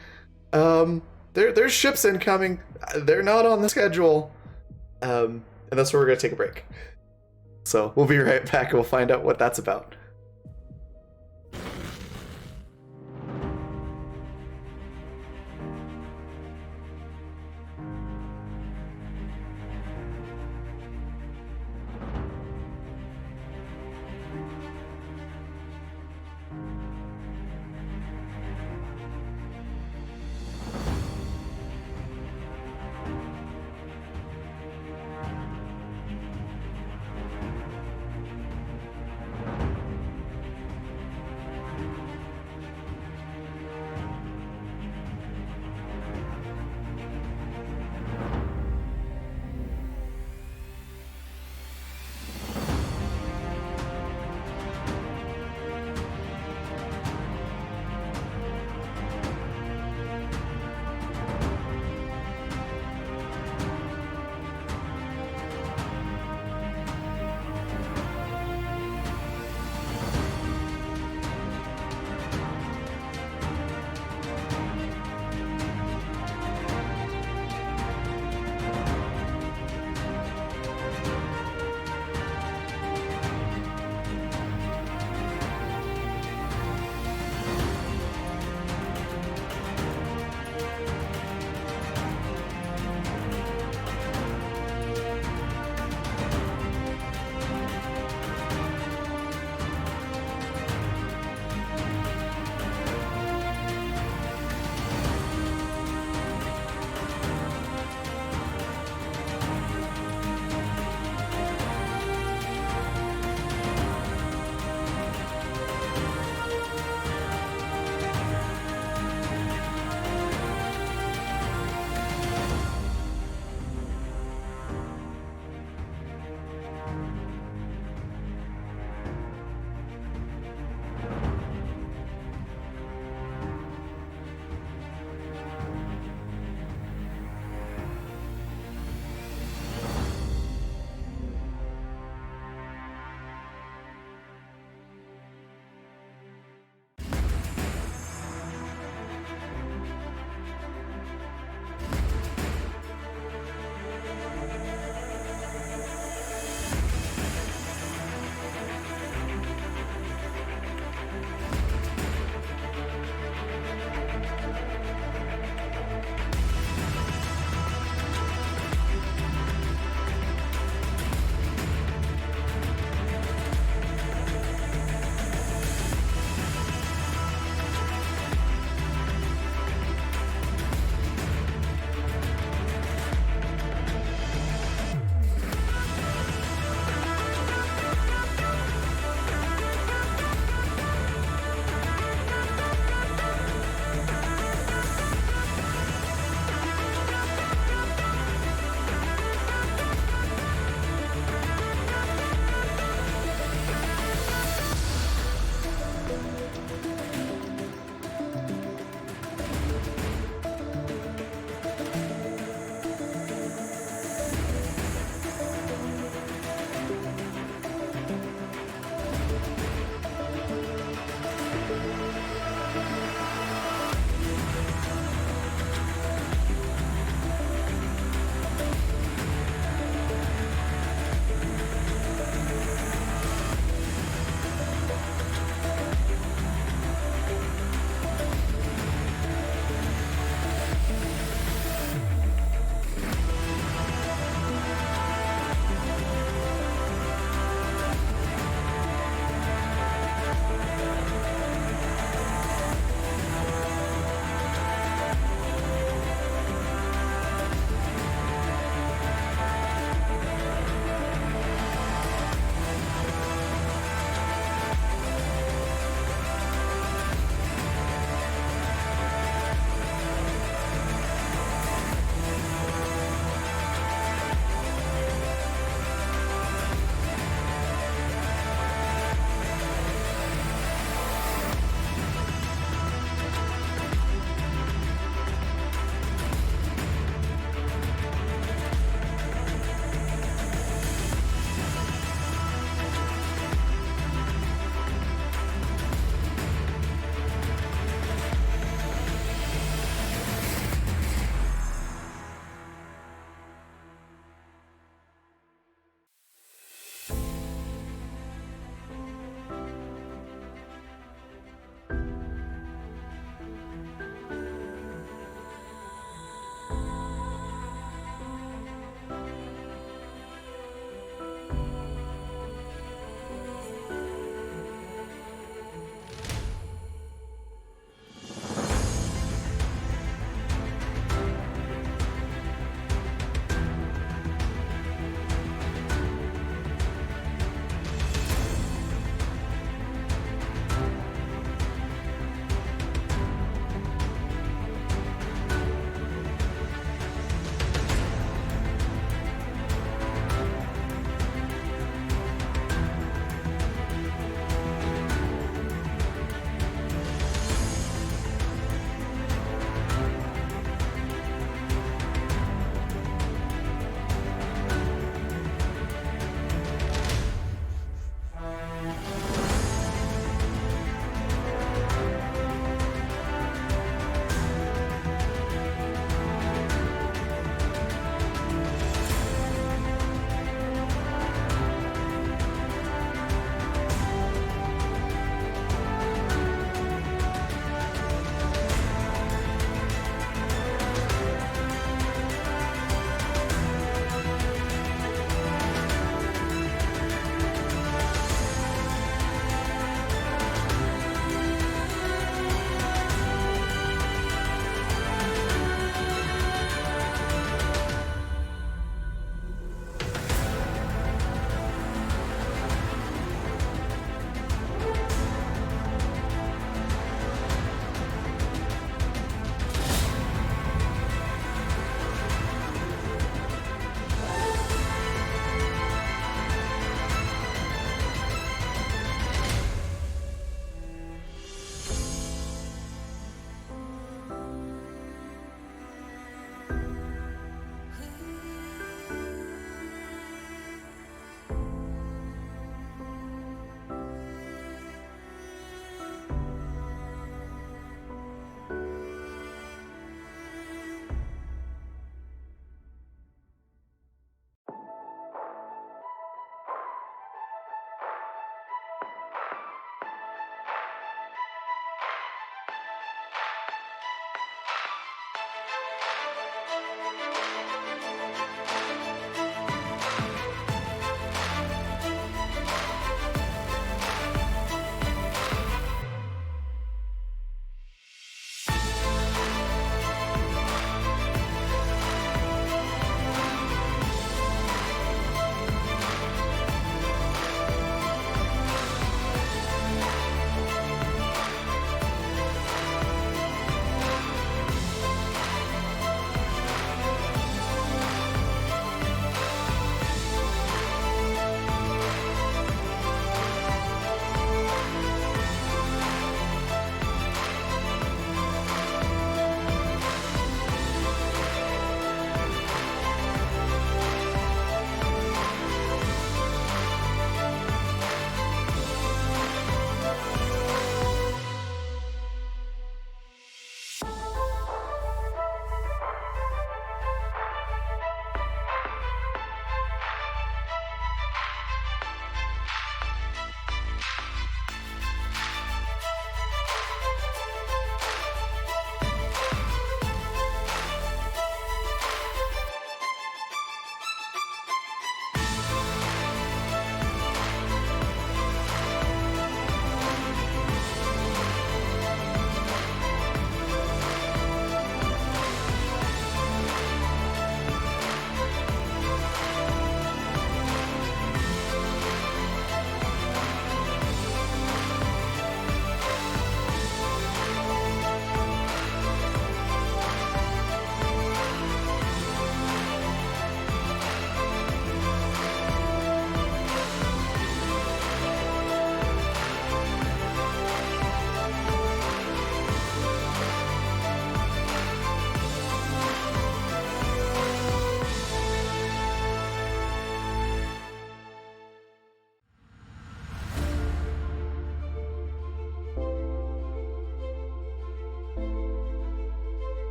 Speaker 1: There's ships incoming. They're not on the schedule. And that's where we're going to take a break. So we'll be right back and we'll find out what that's about.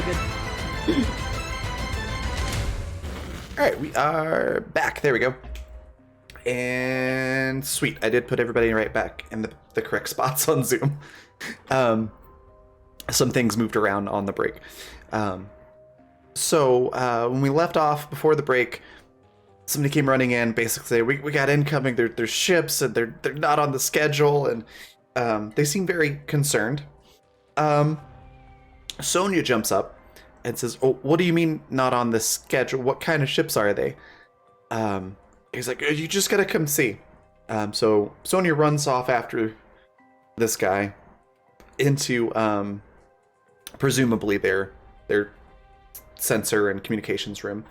Speaker 3: good.
Speaker 1: All right, we are back. There we go. And sweet, I did put everybody right back in the correct spots on Zoom. Some things moved around on the break. So when we left off before the break, somebody came running in, basically saying, we got incoming, there's ships, and they're not on the schedule, and they seem very concerned. Sonia jumps up and says, oh, what do you mean not on the schedule? What kind of ships are they? He's like, you just gotta come see. So Sonia runs off after this guy into presumably their sensor and communications room.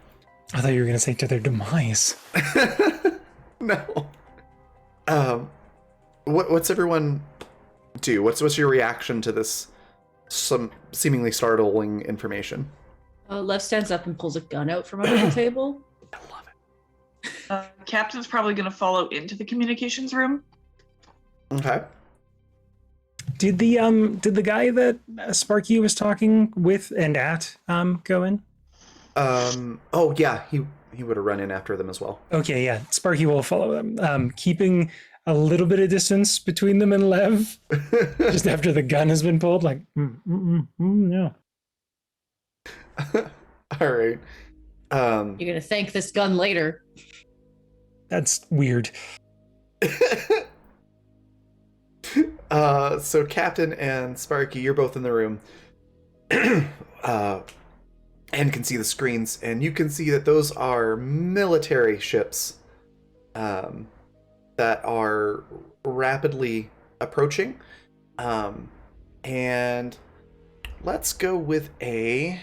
Speaker 2: I thought you were going to say to their demise.
Speaker 1: No. What's everyone do? What's your reaction to this some seemingly startling information?
Speaker 3: Lev stands up and pulls a gun out from under the table.
Speaker 1: I love it.
Speaker 6: Captain's probably going to follow into the communications room.
Speaker 1: Okay.
Speaker 2: Did the guy that Sparky was talking with and at go in?
Speaker 1: Oh yeah, he would have run in after them as well.
Speaker 2: Okay, yeah. Sparky will follow them, keeping a little bit of distance between them and Lev, just after the gun has been pulled. Like, no.
Speaker 1: All right.
Speaker 3: You're gonna thank this gun later.
Speaker 2: That's weird.
Speaker 1: So Captain and Sparky, you're both in the room. And can see the screens, and you can see that those are military ships that are rapidly approaching. And let's go with I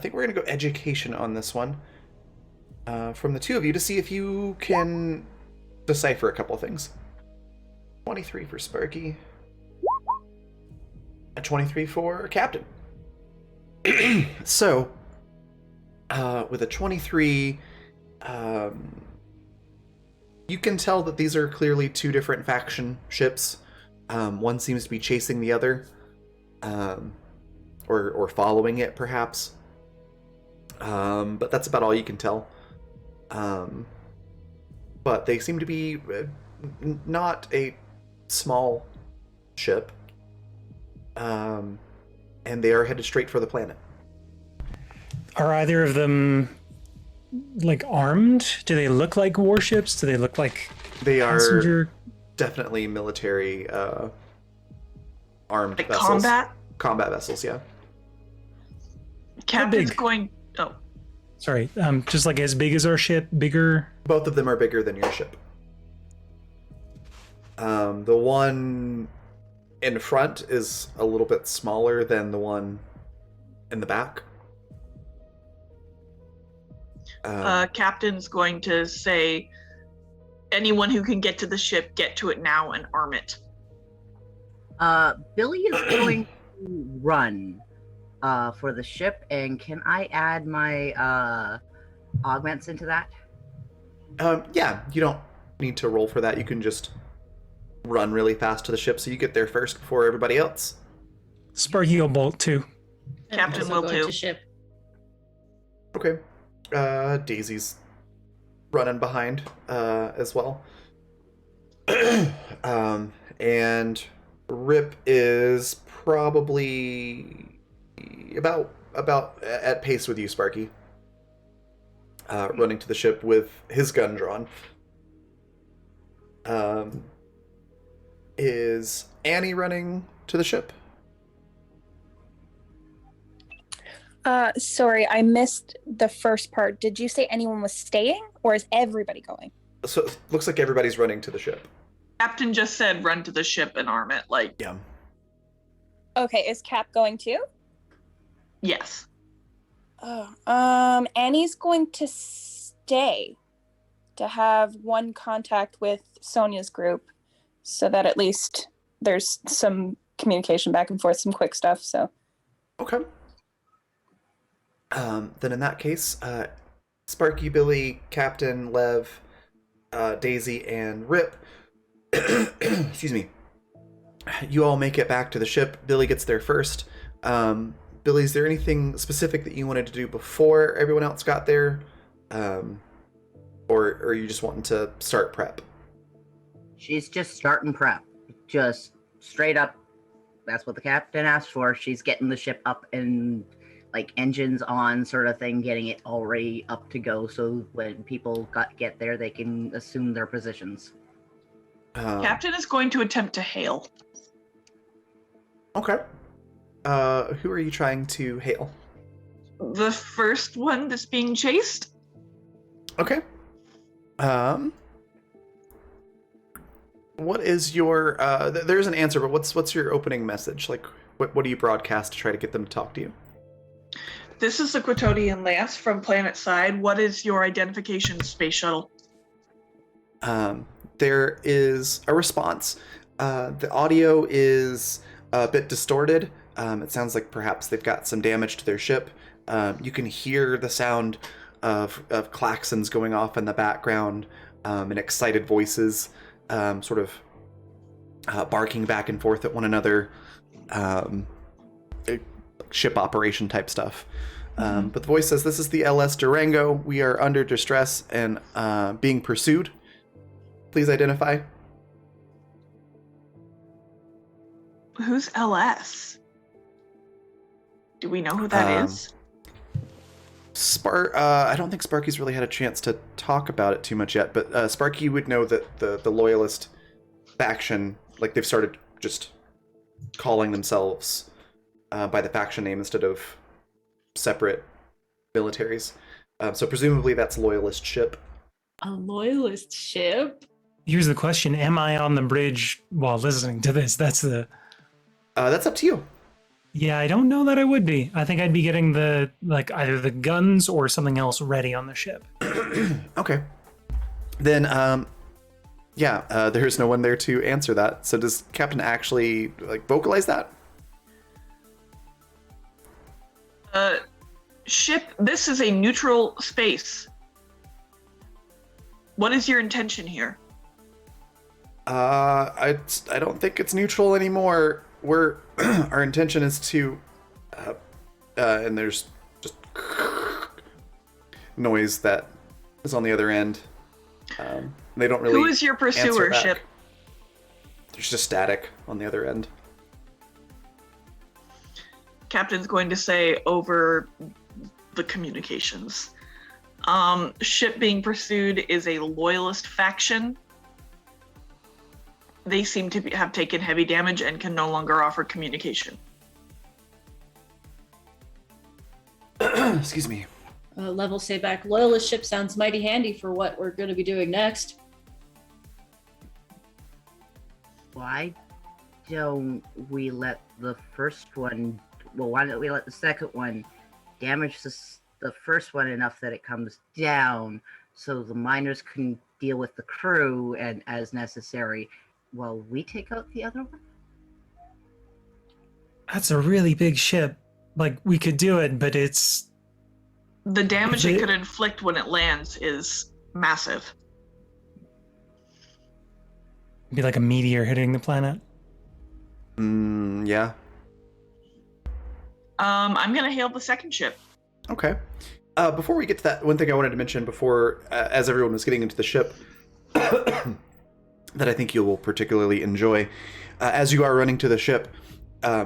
Speaker 1: think we're going to go education on this one from the two of you to see if you can decipher a couple of things. 23 for Sparky. A 23 for Captain. So, with a 23, you can tell that these are clearly two different faction ships. One seems to be chasing the other, or following it, perhaps. But that's about all you can tell. But they seem to be not a small ship. And they are headed straight for the planet.
Speaker 2: Are either of them like armed? Do they look like warships? Do they look like
Speaker 1: They are
Speaker 2: passenger?
Speaker 1: definitely military armed
Speaker 6: Like
Speaker 1: vessels.
Speaker 6: combat?
Speaker 1: Vessels, yeah.
Speaker 6: Captain's
Speaker 2: big?
Speaker 6: going. Oh,
Speaker 2: Sorry, just like as big as our ship, bigger.
Speaker 1: Both of them are bigger than your ship. The one in front is a little bit smaller than the one in the back.
Speaker 6: Captain's going to say, anyone who can get to the ship, get to it now and arm it.
Speaker 4: Billy is going to run for the ship, and can I add my augments into that?
Speaker 1: Yeah, you don't need to roll for that. You can just run really fast to the ship so you get there first before everybody else.
Speaker 2: Sparky will bolt too.
Speaker 3: And
Speaker 6: Captain
Speaker 3: also
Speaker 6: will
Speaker 3: going
Speaker 6: too.
Speaker 3: to ship.
Speaker 1: Okay. Daisy's running behind as well. And Rip is probably about at pace with you, Sparky. Running to the ship with his gun drawn. Is Annie running to the ship?
Speaker 5: Sorry, I missed the first part. Did you say anyone was staying, or is everybody going?
Speaker 1: So it looks like everybody's running to the ship.
Speaker 6: Captain just said run to the ship and arm it. Like,
Speaker 1: Yeah.
Speaker 5: Okay, is Cap going too?
Speaker 6: yes.
Speaker 5: Oh, Annie's going to stay to have one contact with Sonia's group, so that at least there's some communication back and forth, some quick stuff. So.
Speaker 1: Okay. Then in that case, Sparky, Billy, Captain, Lev, Daisy, and Rip, excuse me, you all make it back to the ship. Billy gets there first. Billy, is there anything specific that you wanted to do before everyone else got there? Or are you just wanting to start prep?
Speaker 4: She's just starting prep. Just straight up. That's what the captain asked for. She's getting the ship up and like engines on sort of thing, getting it already up to go so when people get there, they can assume their positions.
Speaker 6: Captain is going to attempt to hail.
Speaker 1: Okay. Who are you trying to hail?
Speaker 6: The first one that's being chased?
Speaker 1: Okay. What is your there's an answer, but what's your opening message? Like what do you broadcast to try to get them to talk to you?
Speaker 6: This is the Quitodian Lance from Planet Side. What is your identification, Space Shuttle?
Speaker 1: There is a response. The audio is a bit distorted. It sounds like perhaps they've got some damage to their ship. You can hear the sound of klaxons going off in the background, and excited voices sort of barking back and forth at one another, ship operation type stuff. But the voice says, "This is the LS Durango. We are under distress and being pursued. Please identify."
Speaker 6: Who's LS? Do we know who that is?
Speaker 1: I don't think Sparky's really had a chance to talk about it too much yet, but Sparky would know that the Loyalist faction, like they've started just calling themselves by the faction name instead of separate militaries. So presumably that's Loyalist ship.
Speaker 3: A loyalist ship?
Speaker 2: Here's the question: am I on the bridge while listening to this? That's
Speaker 1: up to you.
Speaker 2: Yeah, I don't know that I would be. I think I'd be getting either the guns or something else ready on the ship.
Speaker 1: Okay. Then, there's no one there to answer that. So does Captain actually vocalize that?
Speaker 6: Ship, this is a neutral space. What is your intention here?
Speaker 1: I don't think it's neutral anymore. Our intention is to, and there's just noise that is on the other end. They don't really.
Speaker 6: Who is your pursuer ship?
Speaker 1: There's just static on the other end.
Speaker 6: Captain's going to say over the communications. Ship being pursued is a loyalist faction. They seem to have taken heavy damage and can no longer offer communication.
Speaker 1: Excuse me.
Speaker 3: Level say back. Loyalist ship sounds mighty handy for what we're going to be doing next.
Speaker 4: Why don't we let the first one... Well, why don't we let the second one damage the first one enough that it comes down so the miners can deal with the crew and as necessary while we take out the other one?
Speaker 2: That's a really big ship. We could do it, but it's...
Speaker 6: The damage it could inflict when it lands is massive.
Speaker 2: It'd be like a meteor hitting the planet.
Speaker 1: Yeah.
Speaker 6: I'm going to hail the second ship.
Speaker 1: Okay. Before we get to that, one thing I wanted to mention before, as everyone was getting into the ship, that I think you will particularly enjoy. As you are running to the ship,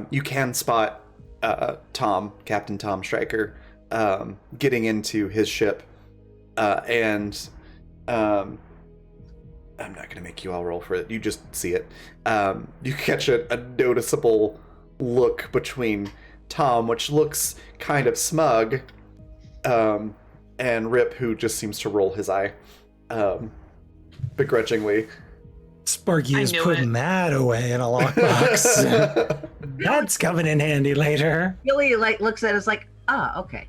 Speaker 1: you can spot Captain Tom Stryker, getting into his ship, and I'm not going to make you all roll for it. You just see it. You catch a noticeable look between Tom, which looks kind of smug, and Rip, who just seems to roll his eye begrudgingly.
Speaker 2: Sparky is putting that away in a lockbox. That's coming in handy later.
Speaker 4: Billy looks at us like, okay.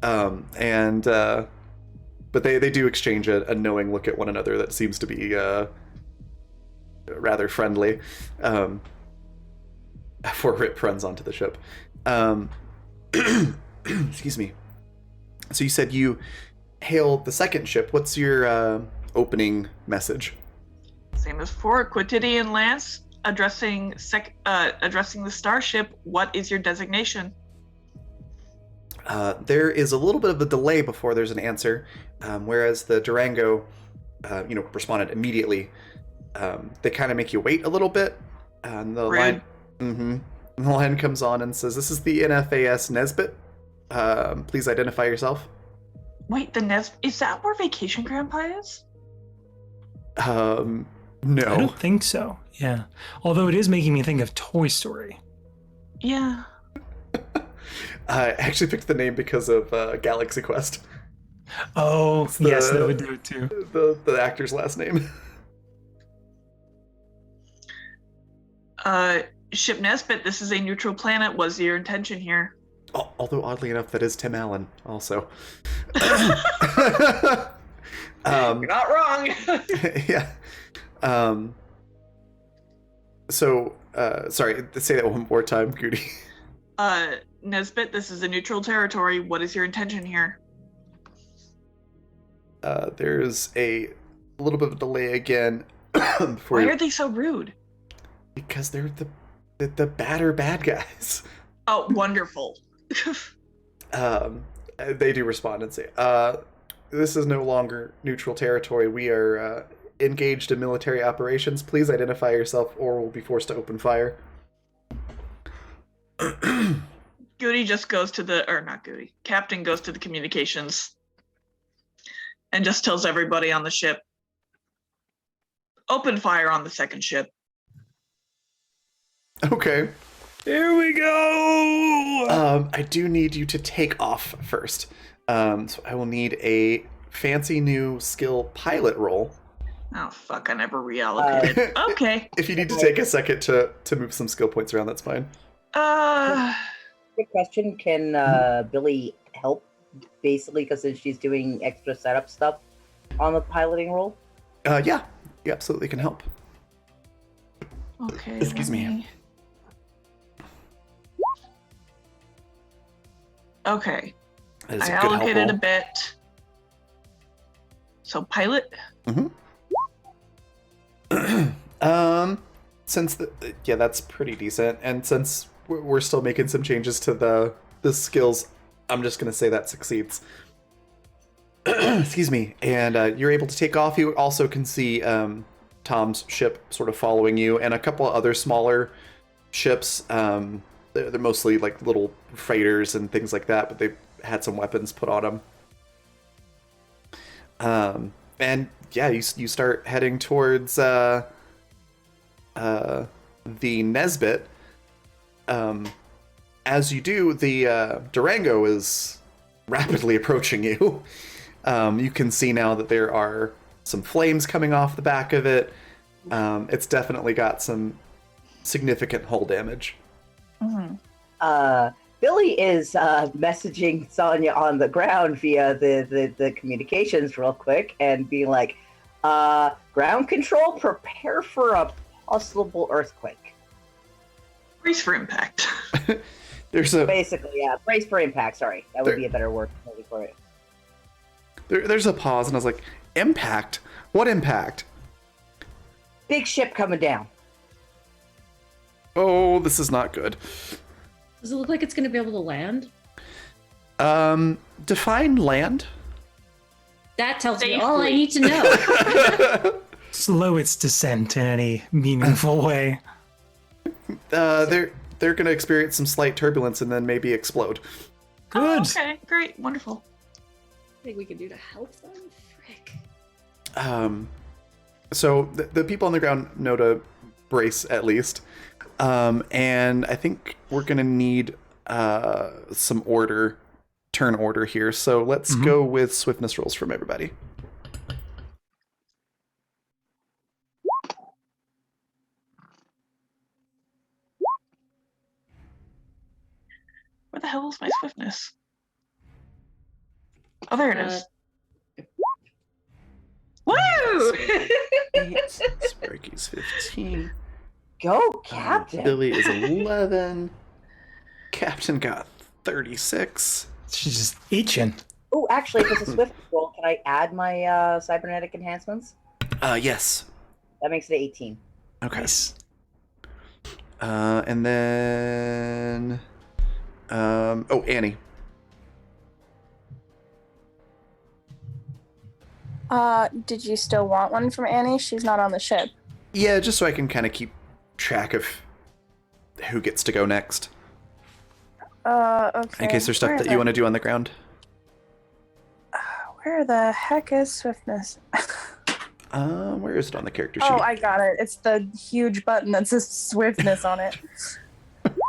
Speaker 1: But they do exchange a knowing look at one another that seems to be rather friendly. Before Rip runs onto the ship. Excuse me. So you said you hailed the second ship. What's your opening message?
Speaker 6: Same as before, Quotidian Lance. addressing the starship, what is your designation?
Speaker 1: There is a little bit of a delay before there's an answer, whereas the Durango, responded immediately. They kind of make you wait a little bit, and the
Speaker 6: Rude.
Speaker 1: line, the line comes on and says, "This is the NFAS Nesbit. Please identify yourself."
Speaker 6: Wait, is that where Vacation Grandpa is?
Speaker 1: No.
Speaker 2: I don't think so. Yeah. Although it is making me think of Toy Story.
Speaker 6: Yeah.
Speaker 1: I actually picked the name because of Galaxy Quest.
Speaker 2: Oh,
Speaker 1: It's the-
Speaker 2: yes, that would do it too.
Speaker 1: The actor's last name.
Speaker 6: Ship Nesbit, this is a neutral planet. What's your intention here?
Speaker 1: Although oddly enough, that is Tim Allen also.
Speaker 7: You're not wrong.
Speaker 1: Yeah. Sorry, say that one more time, Goody.
Speaker 6: Nesbit, this is a neutral territory. What is your intention here?
Speaker 1: There's a little bit of a delay again.
Speaker 6: Why are they so rude?
Speaker 1: Because they're the bad guys.
Speaker 6: Oh, wonderful.
Speaker 1: They do respond and say, "This is no longer neutral territory. We are engaged in military operations. Please identify yourself, or we'll be forced to open fire."
Speaker 6: Goody just goes to not Goody. Captain goes to the communications and just tells everybody on the ship, open fire on the second ship.
Speaker 1: Okay.
Speaker 2: There we go.
Speaker 1: I do need you to take off first. So I will need a fancy new skill pilot roll.
Speaker 6: Oh, fuck, I never reallocated. Okay.
Speaker 1: If you need to take a second to move some skill points around, that's fine.
Speaker 4: Quick question: can Billy help, basically, because she's doing extra setup stuff on the piloting role?
Speaker 1: Yeah, you absolutely can help.
Speaker 6: Okay.
Speaker 1: Excuse me.
Speaker 6: Okay.
Speaker 1: That is
Speaker 6: I
Speaker 1: a good help
Speaker 6: allocated a
Speaker 1: roll.
Speaker 6: bit. So pilot?
Speaker 1: Since that's pretty decent, and since we're still making some changes to the skills, I'm just gonna say that succeeds. Excuse me. And you're able to take off. You also can see Tom's ship sort of following you, and a couple of other smaller ships. They're mostly like little freighters and things like that, but they've had some weapons put on them. And yeah, you start heading towards the Nesbit. As you do, the Durango is rapidly approaching you. You can see now that there are some flames coming off the back of it. It's definitely got some significant hull damage.
Speaker 4: Billy is messaging Sonya on the ground via the communications real quick and being like, ground control, prepare for a possible earthquake.
Speaker 6: Brace for impact.
Speaker 4: Basically, yeah, brace for impact. Sorry, that would
Speaker 1: There-
Speaker 4: be a better word for it.
Speaker 1: There's a pause, and I was like, impact? What impact?
Speaker 4: Big ship coming down.
Speaker 1: Oh, this is not good.
Speaker 3: Does it look like it's going to be able to land?
Speaker 1: Define land.
Speaker 3: That tells me all I need to know.
Speaker 2: Slow its descent in any meaningful way.
Speaker 1: They're going to experience some slight turbulence and then maybe explode.
Speaker 2: Good.
Speaker 6: Oh, okay, great, wonderful.
Speaker 3: I think we can do to help them? Frick.
Speaker 1: So the people on the ground know to brace at least. And I think we're going to need some turn order here. So let's go with swiftness rolls from everybody.
Speaker 6: Where the hell is my swiftness? Oh, there it is. Woo!
Speaker 1: Sparky's 15.
Speaker 4: Go, Captain.
Speaker 1: Billy is 11. Captain got 36.
Speaker 2: She's just itching.
Speaker 4: Oh, actually, if it's a swift roll, can I add my cybernetic enhancements?
Speaker 1: Yes.
Speaker 4: That makes it 18.
Speaker 1: Okay.
Speaker 2: Nice.
Speaker 1: And then, Annie.
Speaker 5: Did you still want one from Annie? She's not on the ship.
Speaker 1: Yeah, just so I can kind of keep track of who gets to go next.
Speaker 5: Okay.
Speaker 1: In case there's stuff that you want to do on the ground.
Speaker 5: Where the heck is swiftness?
Speaker 1: Where is it on the character sheet?
Speaker 5: Oh, I got it. It's the huge button that says swiftness on it.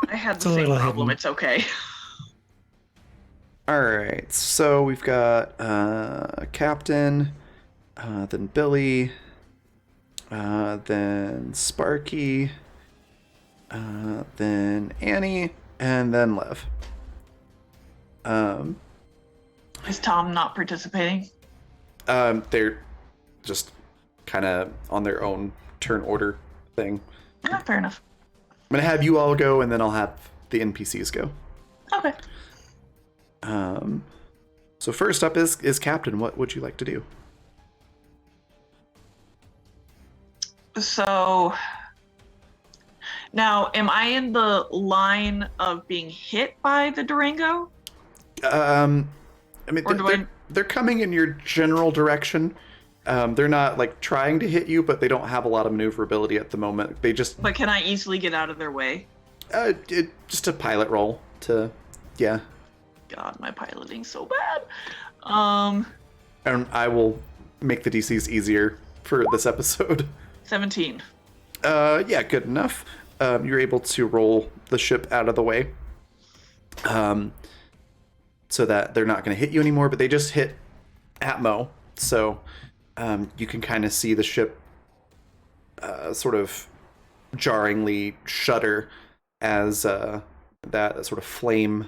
Speaker 6: I had
Speaker 2: It's
Speaker 6: the
Speaker 2: a
Speaker 6: same
Speaker 2: little
Speaker 6: problem.
Speaker 2: hidden.
Speaker 6: It's okay.
Speaker 1: All right, so we've got Captain, then Billy, then Sparky, then Annie, and then Lev.
Speaker 6: Is Tom not participating?
Speaker 1: They're just kind of on their own turn order thing.
Speaker 6: Fair enough.
Speaker 1: I'm gonna have you all go, and then I'll have the NPCs go.
Speaker 6: Okay.
Speaker 1: So first up is Captain. What would you like to do?
Speaker 6: So now, am I in the line of being hit by the Durango?
Speaker 1: I mean,
Speaker 6: Or do
Speaker 1: they're coming in your general direction. They're not like trying to hit you, but they don't have a lot of maneuverability at the moment. They just
Speaker 6: But can I easily get out of their way?
Speaker 1: just a pilot roll to, yeah.
Speaker 6: God, my piloting's so bad.
Speaker 1: And I will make the DCs easier for this episode.
Speaker 6: 17.
Speaker 1: Yeah, good enough. You're able to roll the ship out of the way, so that they're not going to hit you anymore. But they just hit Atmo, so you can kind of see the ship sort of jarringly shudder as that sort of flame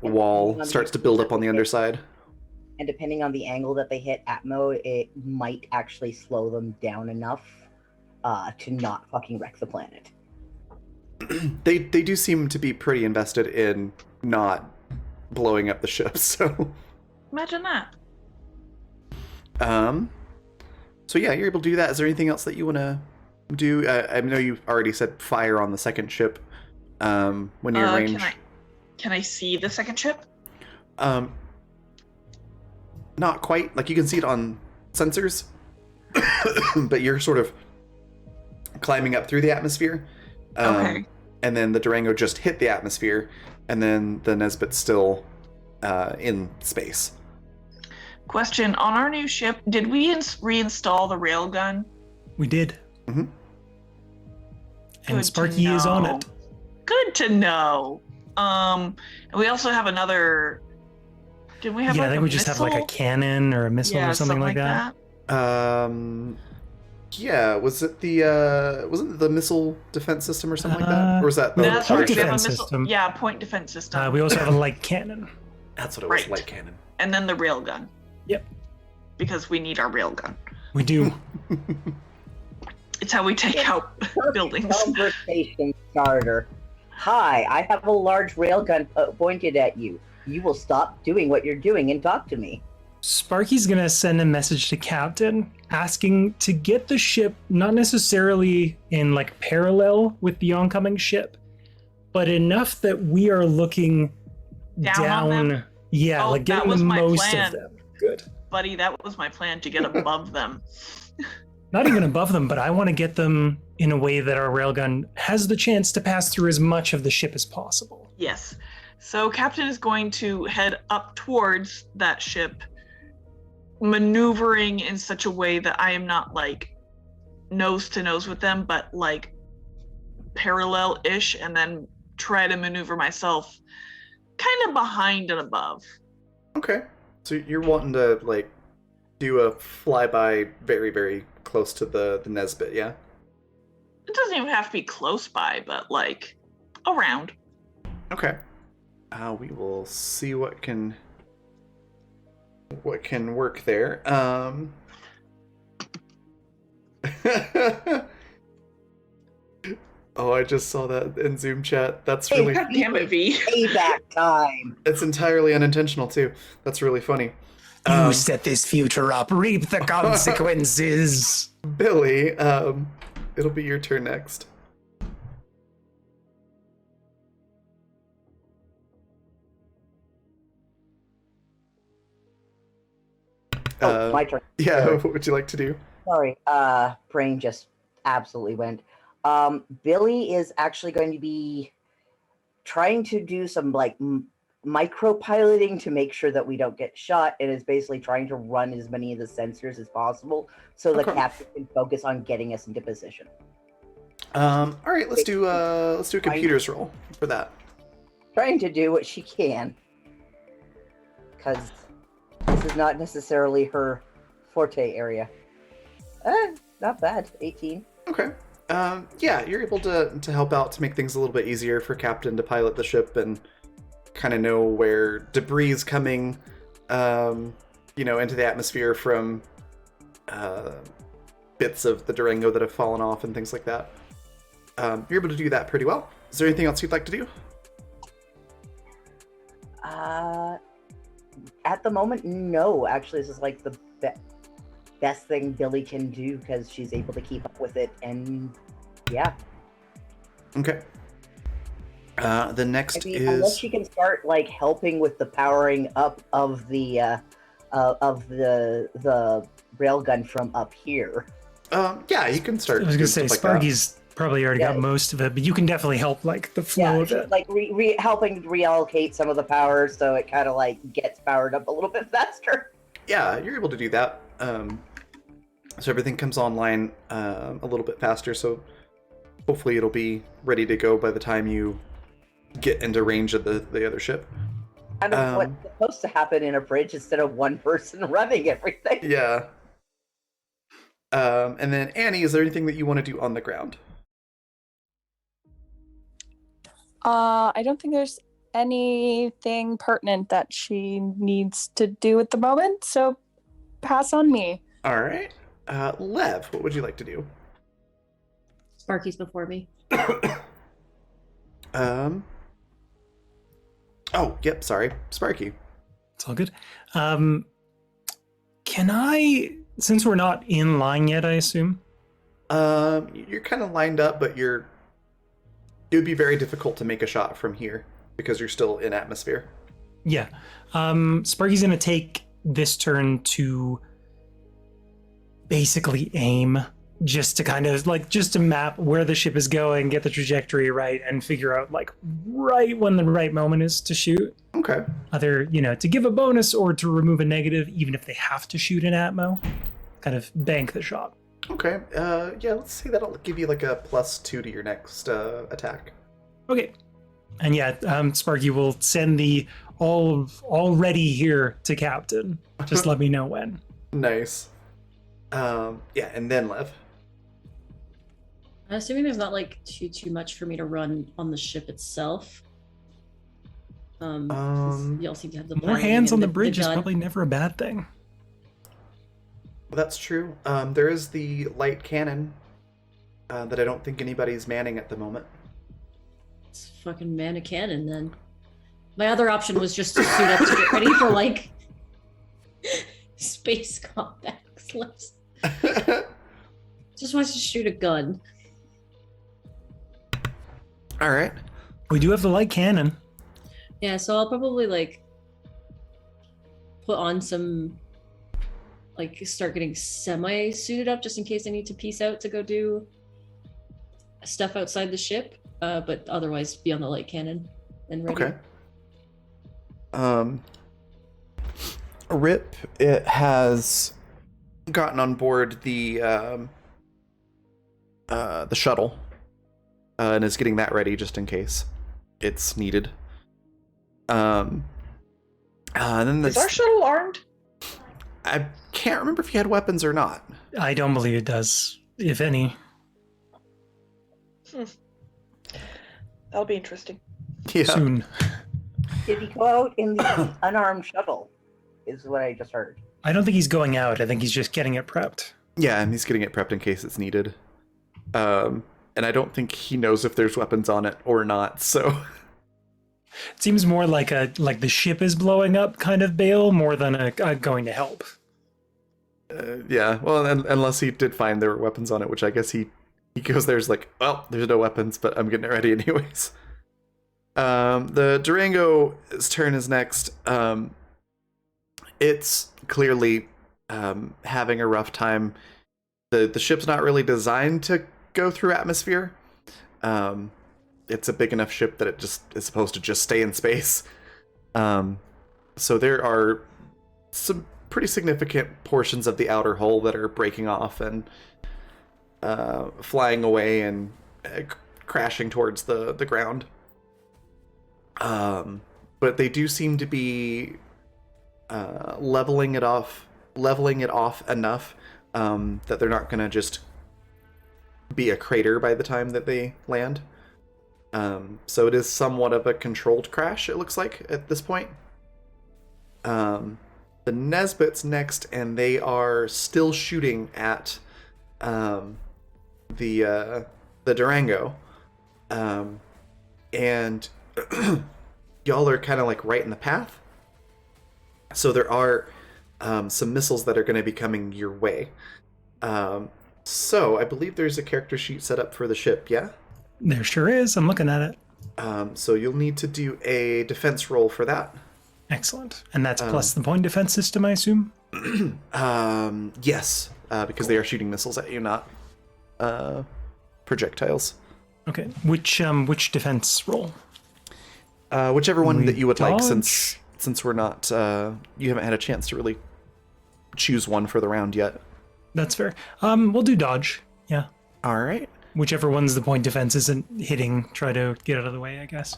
Speaker 1: wall starts to build up on the underside.
Speaker 4: And depending on the angle that they hit Atmo, it might actually slow them down enough to not fucking wreck the planet.
Speaker 1: They do seem to be pretty invested in not blowing up the ship, so...
Speaker 6: Imagine that.
Speaker 1: So yeah, you're able to do that. Is there anything else that you want to do? I know you already said fire on the second ship when you're in range.
Speaker 6: Can I see the second ship?
Speaker 1: Not quite. Like, you can see it on sensors, but you're sort of climbing up through the atmosphere.
Speaker 6: Okay.
Speaker 1: And then the Durango just hit the atmosphere, and then the Nesbit's still in space.
Speaker 6: Question, on our new ship, did we reinstall the railgun?
Speaker 2: We did.
Speaker 1: Mm-hmm.
Speaker 2: And
Speaker 6: Good to
Speaker 2: Sparky is on
Speaker 6: know.
Speaker 2: it.
Speaker 6: Good to know. And we also have another... Did we have
Speaker 2: Yeah,
Speaker 6: like
Speaker 2: I think
Speaker 6: a
Speaker 2: we just have like a
Speaker 6: missile?
Speaker 2: cannon or a missile
Speaker 6: Yeah,
Speaker 2: or something like that.
Speaker 1: Yeah, was it wasn't it the missile defense system or something like that? Or was that the
Speaker 6: That's
Speaker 2: point
Speaker 6: right. We have a
Speaker 2: defense
Speaker 6: missile.
Speaker 2: system.
Speaker 6: Yeah, point defense system.
Speaker 2: We also have a light cannon.
Speaker 1: That's what it was,
Speaker 6: Right.
Speaker 1: light cannon.
Speaker 6: And then the railgun.
Speaker 2: Yep.
Speaker 6: Because we need our railgun.
Speaker 2: We do.
Speaker 6: It's how we take out buildings.
Speaker 4: Conversation starter. Hi, I have a large railgun pointed at you. You will stop doing what you're doing and talk to me.
Speaker 2: Sparky's gonna send a message to Captain asking to get the ship not necessarily in like parallel with the oncoming ship, but enough that we are looking
Speaker 6: Down on them?
Speaker 2: Yeah,
Speaker 6: Oh,
Speaker 2: like
Speaker 6: that
Speaker 2: getting
Speaker 6: was
Speaker 2: the
Speaker 6: my
Speaker 2: most
Speaker 6: plan.
Speaker 2: of them. Good.
Speaker 6: Buddy, that was my plan, to get above them.
Speaker 2: Not even above them, but I want to get them in a way that our railgun has the chance to pass through as much of the ship as possible.
Speaker 6: Yes. So Captain is going to head up towards that ship, maneuvering in such a way that I am not like nose to nose with them, but like parallel-ish, and then try to maneuver myself kind of behind and above.
Speaker 1: Okay. So you're wanting to like do a flyby very, very close to the Nesbit, yeah?
Speaker 6: It doesn't even have to be close by, but like around.
Speaker 1: Okay. We will see what can work there. Oh, I just saw that in Zoom chat. That's really...
Speaker 6: God damn it, V.
Speaker 4: Payback time.
Speaker 1: It's entirely unintentional, too. That's really funny.
Speaker 2: You set this future up. Reap the consequences.
Speaker 1: Billy, it'll be your turn next.
Speaker 4: My turn.
Speaker 1: Yeah,
Speaker 4: Sorry.
Speaker 1: what would you like to do?
Speaker 4: Sorry, brain just absolutely went. Billy is actually going to be trying to do some like micro piloting to make sure that we don't get shot, and is basically trying to run as many of the sensors as possible so the
Speaker 1: Okay.
Speaker 4: captain can focus on getting us into position.
Speaker 1: All right, let's do a computers roll for that.
Speaker 4: Trying to do what she can, because this is not necessarily her forte area. Not bad. 18.
Speaker 1: Okay. Yeah, you're able to help out to make things a little bit easier for Captain to pilot the ship and kind of know where debris is coming, into the atmosphere from bits of the Durango that have fallen off and things like that. You're able to do that pretty well. Is there anything else you'd like to do?
Speaker 4: At the moment, no. Actually, this is like the best thing Billy can do because she's able to keep up with it, and yeah.
Speaker 1: Okay. The next is
Speaker 4: unless she can start like helping with the powering up of the railgun from up here.
Speaker 1: Yeah, you can start.
Speaker 2: I was gonna say
Speaker 1: stuff like that.
Speaker 2: Sparky's probably already got most of it, but you can definitely help like the flow of it.
Speaker 4: Like helping reallocate some of the power so it kind of like gets powered up a little bit faster.
Speaker 1: Yeah, you're able to do that. So everything comes online a little bit faster. So hopefully it'll be ready to go by the time you get into range of the other ship.
Speaker 4: Kind of what's supposed to happen in a bridge instead of one person running everything.
Speaker 1: Yeah. And then Annie, is there anything that you want to do on the ground?
Speaker 5: I don't think there's anything pertinent that she needs to do at the moment, so pass on me.
Speaker 1: All right. Lev, what would you like to do?
Speaker 3: Sparky's before me.
Speaker 1: Oh, yep, sorry. Sparky.
Speaker 2: It's all good. Can I, since we're not in line yet, I assume?
Speaker 1: You're kind of lined up, but it would be very difficult to make a shot from here because you're still in atmosphere.
Speaker 2: Yeah. Sparky's gonna take this turn to basically aim, just to kind of just to map where the ship is going, get the trajectory right, and figure out like right when the right moment is to shoot.
Speaker 1: Okay.
Speaker 2: Either, to give a bonus or to remove a negative, even if they have to shoot an atmo. Kind of bank the shot.
Speaker 1: Okay. Yeah, let's see. That'll give you like a +2 to your next attack.
Speaker 2: Okay. And yeah, Sparky will send the already here to Captain. Just let me know when.
Speaker 1: Nice. Yeah, and then Lev.
Speaker 3: I'm assuming there's not like too much for me to run on the ship itself. Y'all seem to have the
Speaker 2: More
Speaker 3: piloting
Speaker 2: hands
Speaker 3: and
Speaker 2: on the bridge is
Speaker 3: gun.
Speaker 2: probably never a bad thing.
Speaker 1: That's true. There is the light cannon that I don't think anybody's manning at the moment.
Speaker 3: It's fucking man a cannon then. My other option was just to suit up to get ready for like space combat. Just wants to shoot a gun.
Speaker 1: All right.
Speaker 2: We do have the light cannon.
Speaker 3: Yeah, so I'll probably like put on some, like start getting semi-suited up just in case I need to peace out to go do stuff outside the ship, but otherwise be on the light cannon and ready.
Speaker 1: Okay. Rip, it has gotten on board the shuttle and is getting that ready just in case it's needed. And then
Speaker 7: Is our shuttle armed?
Speaker 1: I can't remember if he had weapons or not.
Speaker 2: I don't believe it does, if any.
Speaker 7: That'll be interesting.
Speaker 1: Yeah.
Speaker 2: Soon.
Speaker 4: Did he go out in the unarmed shuttle? Is what I just heard.
Speaker 2: I don't think he's going out. I think he's just getting it prepped.
Speaker 1: Yeah, and he's getting it prepped in case it's needed. And I don't think he knows if there's weapons on it or not, so...
Speaker 2: It seems more like the ship is blowing up kind of bail more than a going to help.
Speaker 1: Yeah, well, unless he did find there were weapons on it, which I guess he goes there's like, well, there's no weapons, but I'm getting it ready anyways. The Durango's turn is next. It's clearly having a rough time. The ship's not really designed to go through atmosphere. It's a big enough ship that it just is supposed to just stay in space. So there are some pretty significant portions of the outer hull that are breaking off and flying away and crashing towards the ground. But they do seem to be leveling it off enough that they're not going to just be a crater by the time that they land. So it is somewhat of a controlled crash, it looks like, at this point. The Nesbit's next, and they are still shooting at the Durango. And y'all are kind of like right in the path. So there are some missiles that are going to be coming your way. So I believe there's a character sheet set up for the ship, yeah?
Speaker 2: There sure is. I'm looking at it.
Speaker 1: So you'll need to do a defense roll for that.
Speaker 2: Excellent. And that's plus the point defense system, I assume?
Speaker 1: Yes, because they are shooting missiles at you, not projectiles.
Speaker 2: Okay. Which defense roll?
Speaker 1: Whichever one that you would like,
Speaker 2: Dodge?
Speaker 1: since we're not you haven't had a chance to really choose one for the round yet.
Speaker 2: That's fair. We'll do dodge. Yeah.
Speaker 1: All right.
Speaker 2: Whichever one's the point defense isn't hitting, try to get out of the way, I guess.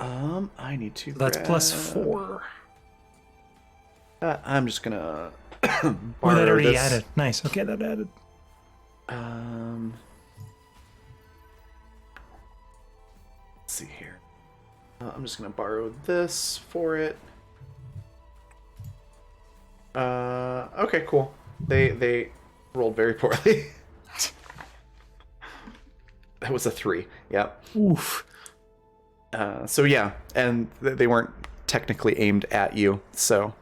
Speaker 1: I need to.
Speaker 2: So that's plus 4.
Speaker 1: I'm just gonna.
Speaker 2: Oh, that already added. Nice. Okay, that added.
Speaker 1: Let's see here. I'm just gonna borrow this for it. Okay, cool. They rolled very poorly. That was a 3. Yep.
Speaker 2: Oof.
Speaker 1: So yeah, and they weren't technically aimed at you, so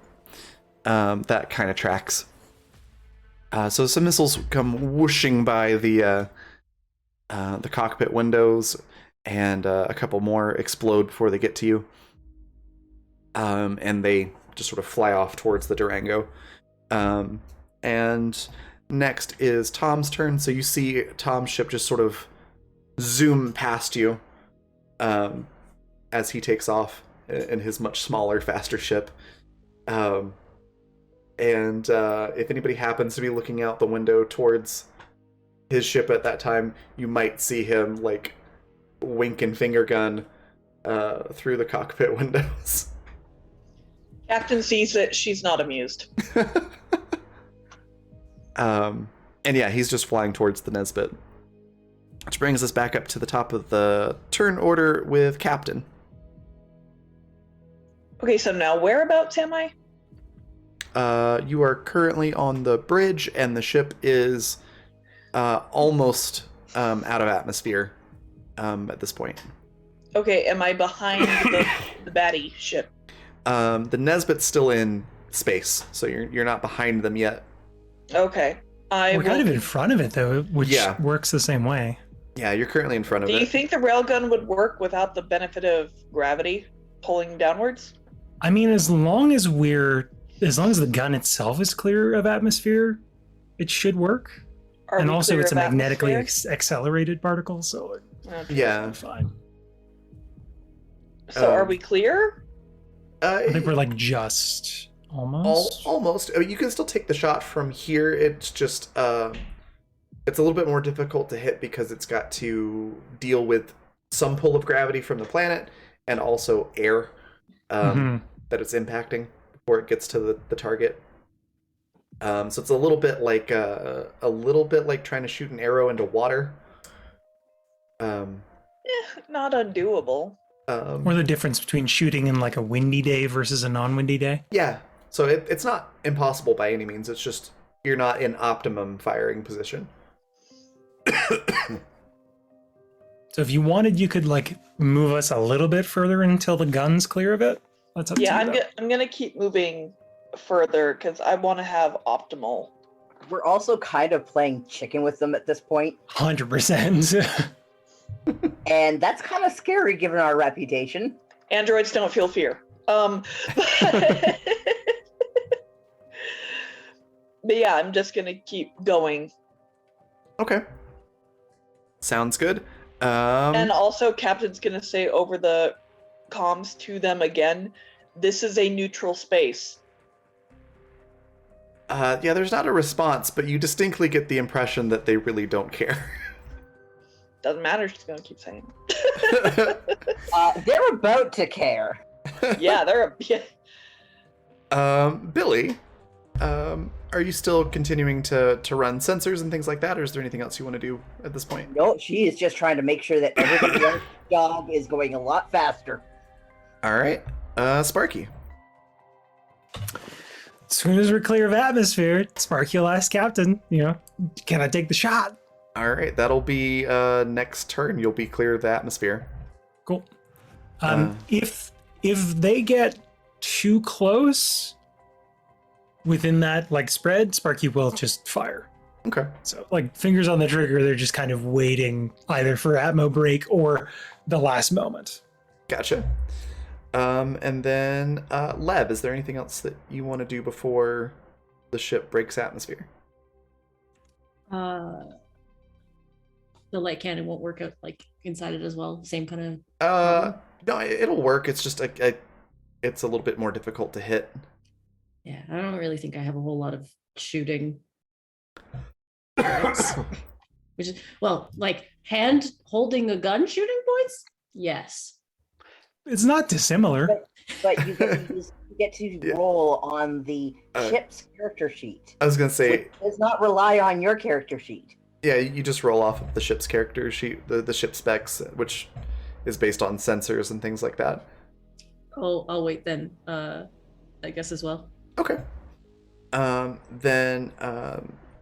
Speaker 1: that kind of tracks. So some missiles come whooshing by the cockpit windows, and a couple more explode before they get to you. And they just sort of fly off towards the Durango. And next is Tom's turn. So you see Tom's ship just sort of zoom past you as he takes off in his much smaller, faster ship. And if anybody happens to be looking out the window towards his ship at that time, you might see him like wink and finger gun through the cockpit windows.
Speaker 7: Captain sees it. She's not amused.
Speaker 1: And yeah, he's just flying towards the Nesbit. Which brings us back up to the top of the turn order with Captain.
Speaker 7: Okay, so now whereabouts am I?
Speaker 1: You are currently on the bridge, and the ship is almost out of atmosphere at this point.
Speaker 7: Okay, am I behind the baddie ship?
Speaker 1: The Nesbit's still in space, so you're not behind them yet.
Speaker 7: Okay.
Speaker 2: We're kind of in front of it, though, which works the same way.
Speaker 1: Yeah, you're currently in front of it.
Speaker 7: Do you think the railgun would work without the benefit of gravity pulling downwards?
Speaker 2: I mean, as long as the gun itself is clear of atmosphere, it should work. And also, it's a magnetically accelerated particle, so
Speaker 1: yeah,
Speaker 2: fine.
Speaker 7: So, are we clear?
Speaker 2: I think we're like just almost.
Speaker 1: Almost. I mean, you can still take the shot from here. It's just it's a little bit more difficult to hit because it's got to deal with some pull of gravity from the planet and also air that it's impacting before it gets to the target. So it's a little bit like trying to shoot an arrow into water.
Speaker 7: Not undoable.
Speaker 2: Or the difference between shooting in like a windy day versus a non-windy day.
Speaker 1: Yeah. So it's not impossible by any means. It's just you're not in optimum firing position.
Speaker 2: So if you wanted, you could like move us a little bit further until the gun's clear of it. That's up to you.
Speaker 7: I'm gonna keep moving further because I want to have optimal.
Speaker 4: We're also kind of playing chicken with them at this point.
Speaker 2: 100%.
Speaker 4: And that's kind of scary given our reputation.
Speaker 7: Androids don't feel fear. But yeah, I'm just gonna keep going.
Speaker 1: Okay. Sounds good.
Speaker 7: And also, Captain's gonna say over the comms to them again, this is a neutral space.
Speaker 1: Yeah, there's not a response, but you distinctly get the impression that they really don't care.
Speaker 7: Doesn't matter, she's gonna keep saying.
Speaker 4: They're about to care.
Speaker 7: Yeah,
Speaker 1: Billy, are you still continuing to run sensors and things like that, or is there anything else you want to do at this point?
Speaker 4: No, she is just trying to make sure that everybody else's job is going a lot faster.
Speaker 1: All right, Sparky.
Speaker 2: As soon as we're clear of atmosphere, Sparky will ask Captain, can I take the shot?
Speaker 1: All right, that'll be next turn. You'll be clear of the atmosphere.
Speaker 2: Cool. If they get too close within that spread, Sparky will just fire.
Speaker 1: Okay.
Speaker 2: So fingers on the trigger, they're just kind of waiting either for Atmo break or the last moment.
Speaker 1: Gotcha. And then Lev, is there anything else that you want to do before the ship breaks atmosphere?
Speaker 3: The light cannon won't work out inside it as well. Same kind of.
Speaker 1: No, it'll work. It's just it's a little bit more difficult to hit.
Speaker 3: Yeah, I don't really think I have a whole lot of shooting. Which is hand holding a gun shooting points. Yes.
Speaker 2: It's not dissimilar.
Speaker 4: But you get to roll on the ship's character sheet.
Speaker 1: I was gonna say,
Speaker 4: which does not rely on your character sheet.
Speaker 1: Yeah, you just roll off of the ship's character sheet, the ship specs, which is based on sensors and things like that.
Speaker 3: I'll wait then, I guess as well.
Speaker 1: Okay. Then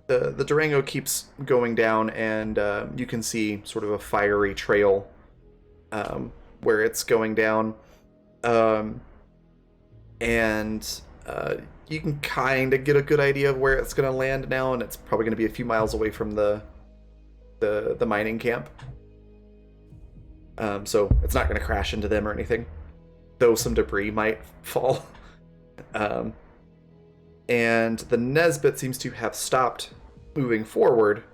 Speaker 1: the Durango keeps going down, and you can see sort of a fiery trail where it's going down. And you can kind of get a good idea of where it's going to land now, and it's probably going to be a few miles away from the mining camp. So it's not going to crash into them or anything, though some debris might fall. And the Nesbit seems to have stopped moving forward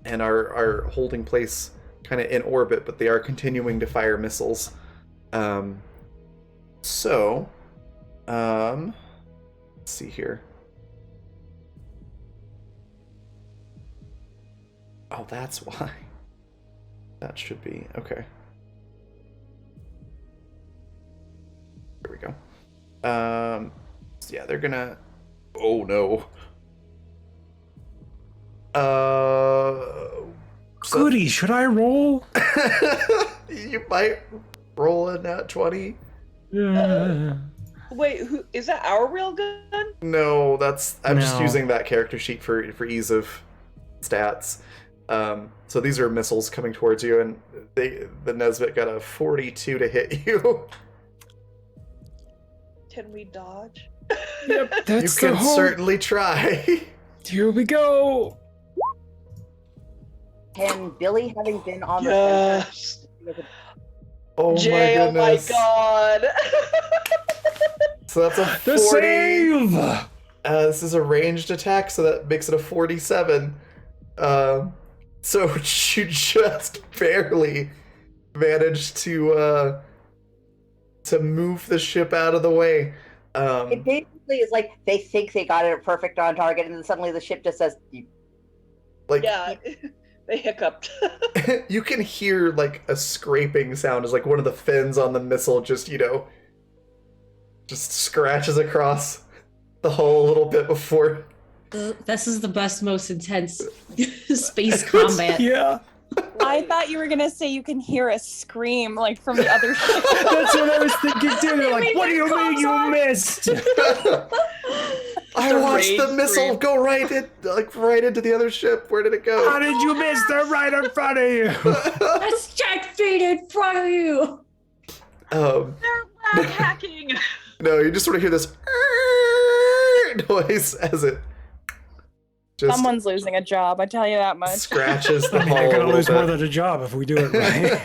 Speaker 1: and are holding place kind of in orbit, but they are continuing to fire missiles. Let's see here. Oh, that's why. That should be okay. Here we go. So yeah, they're gonna. Oh no.
Speaker 2: Goody, should I roll?
Speaker 1: You might roll in that 20.
Speaker 2: Yeah.
Speaker 7: Wait, who is that? Our real gun?
Speaker 1: No, I'm just
Speaker 2: No.
Speaker 1: using that character sheet for ease of stats. So these are missiles coming towards you, and the Nesbit got a 42 to hit you.
Speaker 7: Can we dodge?
Speaker 2: Yep, that's
Speaker 1: You
Speaker 2: the
Speaker 1: can
Speaker 2: hope.
Speaker 1: certainly try.
Speaker 2: Here we go.
Speaker 4: Can Billy, having been on the
Speaker 7: Yes.
Speaker 1: Oh
Speaker 7: Jay,
Speaker 1: my
Speaker 7: oh my
Speaker 1: goodness.
Speaker 7: god.
Speaker 1: So that's a
Speaker 2: The
Speaker 1: 40.
Speaker 2: save.
Speaker 1: This is a ranged attack, so that makes it a 47. So you just barely managed to move the ship out of the way.
Speaker 4: It basically is like they think they got it perfect on target, and then suddenly the ship just says,
Speaker 1: Like,
Speaker 7: Yeah, they hiccuped.
Speaker 1: you can hear like a scraping sound as like one of the fins on the missile just scratches across the hull a little bit before.
Speaker 3: This is the best, most intense space combat.
Speaker 2: Yeah.
Speaker 5: I thought you were gonna say you can hear a scream from the other ship.
Speaker 2: That's what I was thinking too. They're like, what do you mean you missed?
Speaker 1: I watched the
Speaker 7: rage
Speaker 1: missile
Speaker 7: scream.
Speaker 1: go right into the other ship. Where did it go?
Speaker 2: How did you miss? They're right in front of you.
Speaker 3: That's Jack feet in front of you.
Speaker 6: They're lag hacking.
Speaker 1: No, you just sort of hear this noise as it just
Speaker 5: Someone's losing a job, I tell you that much.
Speaker 1: scratches the
Speaker 2: I mean,
Speaker 1: hull
Speaker 2: they're
Speaker 1: a
Speaker 2: gonna
Speaker 1: little
Speaker 2: lose more
Speaker 1: bit.
Speaker 2: than a job if we do it right.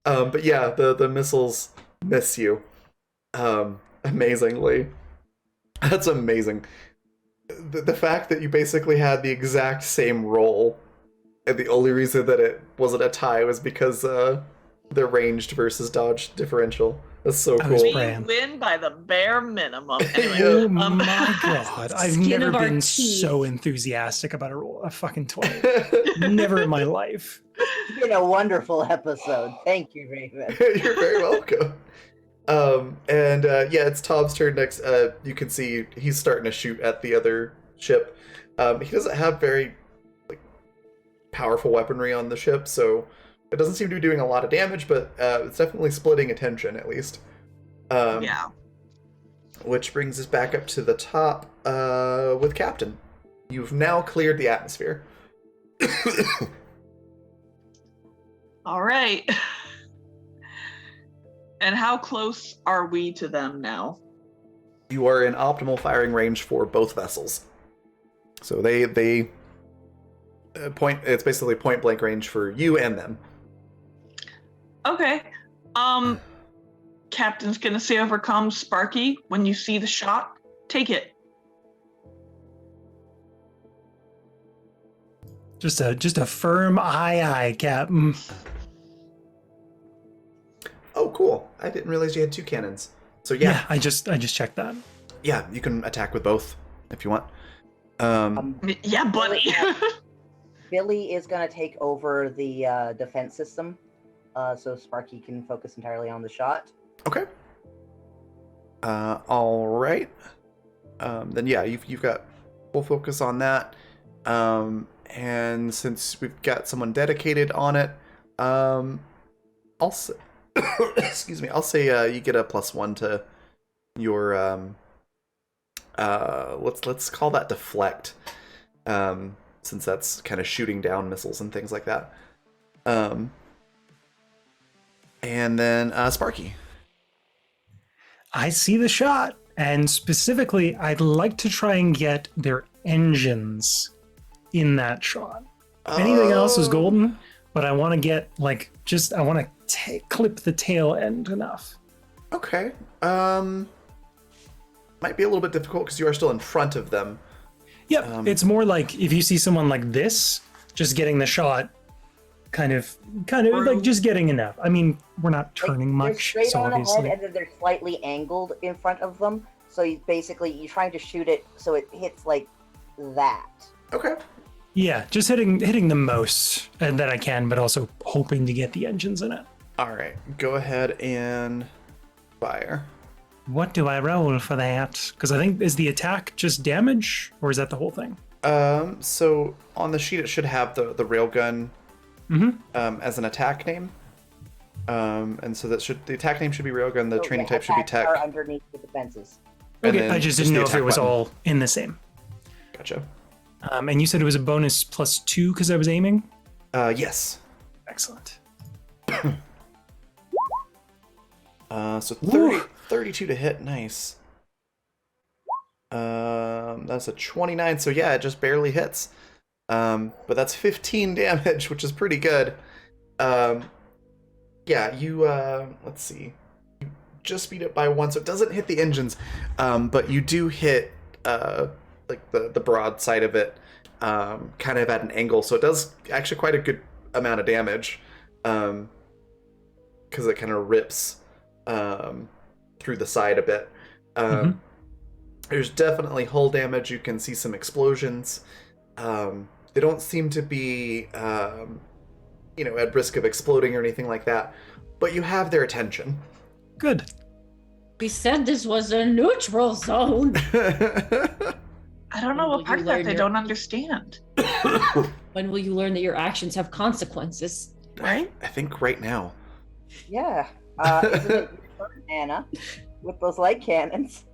Speaker 1: But yeah, the missiles miss you. Amazingly. That's amazing. the fact that you basically had the exact same roll, and the only reason that it wasn't a tie was because the ranged versus dodge differential. That's so
Speaker 2: I was
Speaker 1: cool.
Speaker 2: praying.
Speaker 6: We win by the bare minimum. Anyway,
Speaker 2: Oh my god. I've
Speaker 3: Skin
Speaker 2: never
Speaker 3: of our
Speaker 2: been
Speaker 3: teeth.
Speaker 2: so enthusiastic about a fucking 20. Never in my life.
Speaker 4: It's been a wonderful episode. Thank you, Raven.
Speaker 1: You're very welcome. Yeah, it's Tom's turn next. You can see he's starting to shoot at the other ship. He doesn't have very powerful weaponry on the ship, so it doesn't seem to be doing a lot of damage, but it's definitely splitting attention at least.
Speaker 6: yeah.
Speaker 1: Which brings us back up to the top with Captain. You've now cleared the atmosphere.
Speaker 6: All right. And how close are we to them now?
Speaker 1: You are in optimal firing range for both vessels. So they point. It's basically point blank range for you and them.
Speaker 6: Okay. Captain's gonna say over comms, Sparky, when you see the shot, take it.
Speaker 2: Just a firm aye, Captain.
Speaker 1: Oh, cool! I didn't realize you had two cannons. So yeah,
Speaker 2: I just checked that.
Speaker 1: yeah, you can attack with both if you want.
Speaker 6: Yeah, buddy.
Speaker 4: Billy is going to take over the defense system, so Sparky can focus entirely on the shot.
Speaker 1: Okay. All right. Then yeah, you've got full focus on that. And since we've got someone dedicated on it, I'll say, excuse me, I'll say you get a +1 to your let's call that deflect, since that's kind of shooting down missiles and things like that. And then Sparky.
Speaker 2: I see the shot, and specifically, I'd like to try and get their engines in that shot. Anything else is golden, but I want to get I want to clip the tail end enough.
Speaker 1: Okay. Might be a little bit difficult because you are still in front of them.
Speaker 2: Yep, it's more like if you see someone like this, just getting the shot, kind of like just getting enough. I mean, we're not turning
Speaker 4: They're
Speaker 2: much,
Speaker 4: straight
Speaker 2: so
Speaker 4: on
Speaker 2: obviously.
Speaker 4: ahead, and then they're slightly angled in front of them. So you're trying to shoot it so it hits like that.
Speaker 1: Okay.
Speaker 2: Yeah, just hitting the most that I can, but also hoping to get the engines in it.
Speaker 1: All right. Go ahead and fire.
Speaker 2: What do I roll for that? Because I think, is the attack just damage, or is that the whole thing?
Speaker 1: So on the sheet it should have the railgun as an attack name. And so the attack name should be railgun, the
Speaker 4: So
Speaker 1: training
Speaker 4: the
Speaker 1: type should be
Speaker 4: attacks
Speaker 1: tech.
Speaker 4: are underneath the defenses.
Speaker 1: And
Speaker 2: Okay,
Speaker 1: then
Speaker 2: I just
Speaker 1: the
Speaker 2: didn't know if
Speaker 1: attack
Speaker 2: it was
Speaker 1: button.
Speaker 2: all in the same.
Speaker 1: Gotcha.
Speaker 2: And you said it was a bonus +2 because I was aiming?
Speaker 1: Yes.
Speaker 2: Excellent.
Speaker 1: So
Speaker 2: Woo.
Speaker 1: 32 to hit, nice. That's a 29, so yeah, it just barely hits. But that's 15 damage, which is pretty good. Yeah, you, let's see. You just beat it by 1, so it doesn't hit the engines, but you do hit, like, the broad side of it, kind of at an angle, so it does actually quite a good amount of damage, because it kind of rips through the side a bit. There's definitely hull damage. You can see some explosions. They don't seem to be, at risk of exploding or anything like that, but you have their attention.
Speaker 2: Good.
Speaker 3: We said this was a neutral zone.
Speaker 6: I don't know
Speaker 3: Will
Speaker 6: what part
Speaker 3: you
Speaker 6: of that
Speaker 3: learn
Speaker 6: they
Speaker 3: your-
Speaker 6: don't understand.
Speaker 3: When will you learn that your actions have consequences?
Speaker 6: Right?
Speaker 1: I think right now.
Speaker 4: Yeah. Isn't it your turn, Anna? With those light cannons.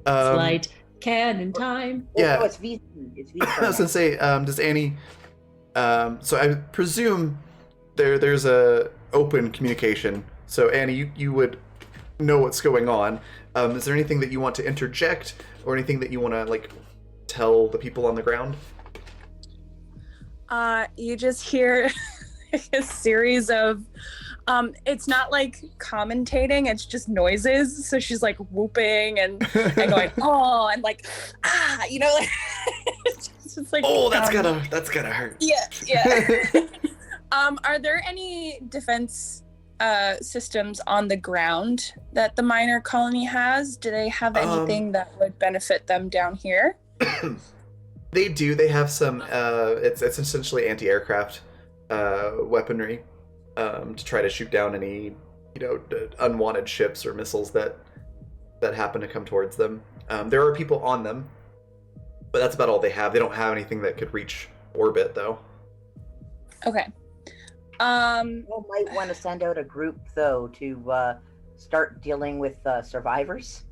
Speaker 3: Slight cannon time.
Speaker 1: Yeah.
Speaker 4: Oh, it's V. It's V.
Speaker 1: I was gonna say, does Annie? So I presume there's a open communication. So Annie, you would know what's going on. Is there anything that you want to interject, or anything that you want to tell the people on the ground?
Speaker 5: You just hear a series of
Speaker 8: It's not like commentating, it's just noises. So she's like whooping and going, oh, and like, you know, like, it's just like,
Speaker 1: Oh, that's gotta hurt.
Speaker 8: Yeah. Are there any defense systems on the ground that the minor colony has? Do they have anything that would benefit them down here?
Speaker 1: They do. They have some. It's essentially anti-aircraft weaponry to try to shoot down any unwanted ships or missiles that happen to come towards them. There are people on them, but that's about all they have. They don't have anything that could reach orbit, though.
Speaker 8: Okay.
Speaker 4: You might want to send out a group though to start dealing with survivors.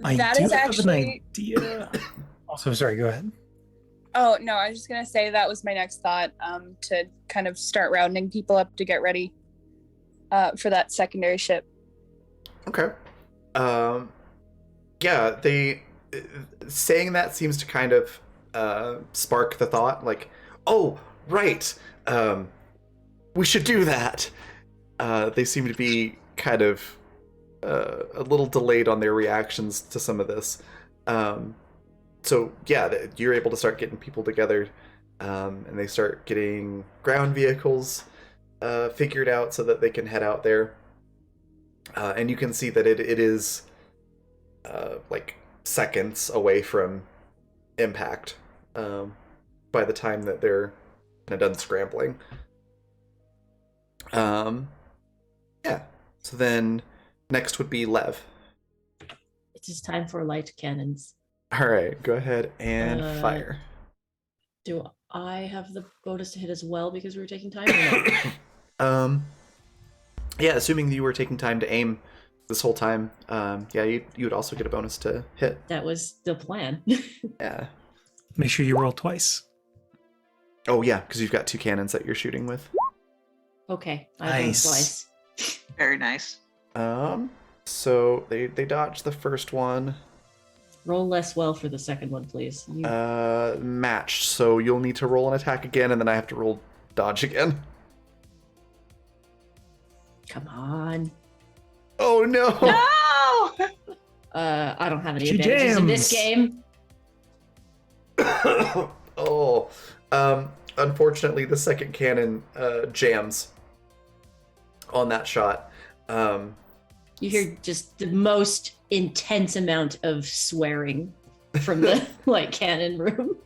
Speaker 8: That is actually
Speaker 2: an idea. Also, sorry, go ahead.
Speaker 8: Oh no, I was just gonna say that was my next thought. To kind of start rounding people up to get ready for that secondary ship.
Speaker 1: Okay. Yeah, they saying that seems to kind of spark the thought, like, oh, right, we should do that. They seem to be kind of a little delayed on their reactions to some of this. So yeah, you're able to start getting people together, and they start getting ground vehicles figured out so that they can head out there. And you can see that it is like seconds away from impact by the time that they're kind of done scrambling. Yeah. So then next would be Lev.
Speaker 3: It is time for light cannons.
Speaker 1: All right, go ahead and fire.
Speaker 3: Do I have the bonus to hit as well because we were taking time? Or no?
Speaker 1: Yeah, assuming you were taking time to aim this whole time, yeah, you would also get a bonus to hit.
Speaker 3: That was the plan.
Speaker 1: Yeah.
Speaker 2: Make sure you roll twice.
Speaker 1: Oh yeah, because you've got 2 cannons that you're shooting with.
Speaker 3: Okay, I
Speaker 2: Nice.
Speaker 3: rolled twice.
Speaker 6: Very nice.
Speaker 1: So they dodged the first one.
Speaker 3: Roll less well for the second one, please.
Speaker 1: Matched. So you'll need to roll an attack again, and then I have to roll dodge again.
Speaker 3: Come on.
Speaker 1: Oh no!
Speaker 6: No!
Speaker 3: I don't have any
Speaker 2: She
Speaker 3: advantages in this
Speaker 2: jams.
Speaker 3: game.
Speaker 1: Oh, unfortunately, the second cannon jams on that shot.
Speaker 3: You hear just the most intense amount of swearing from the light cannon room.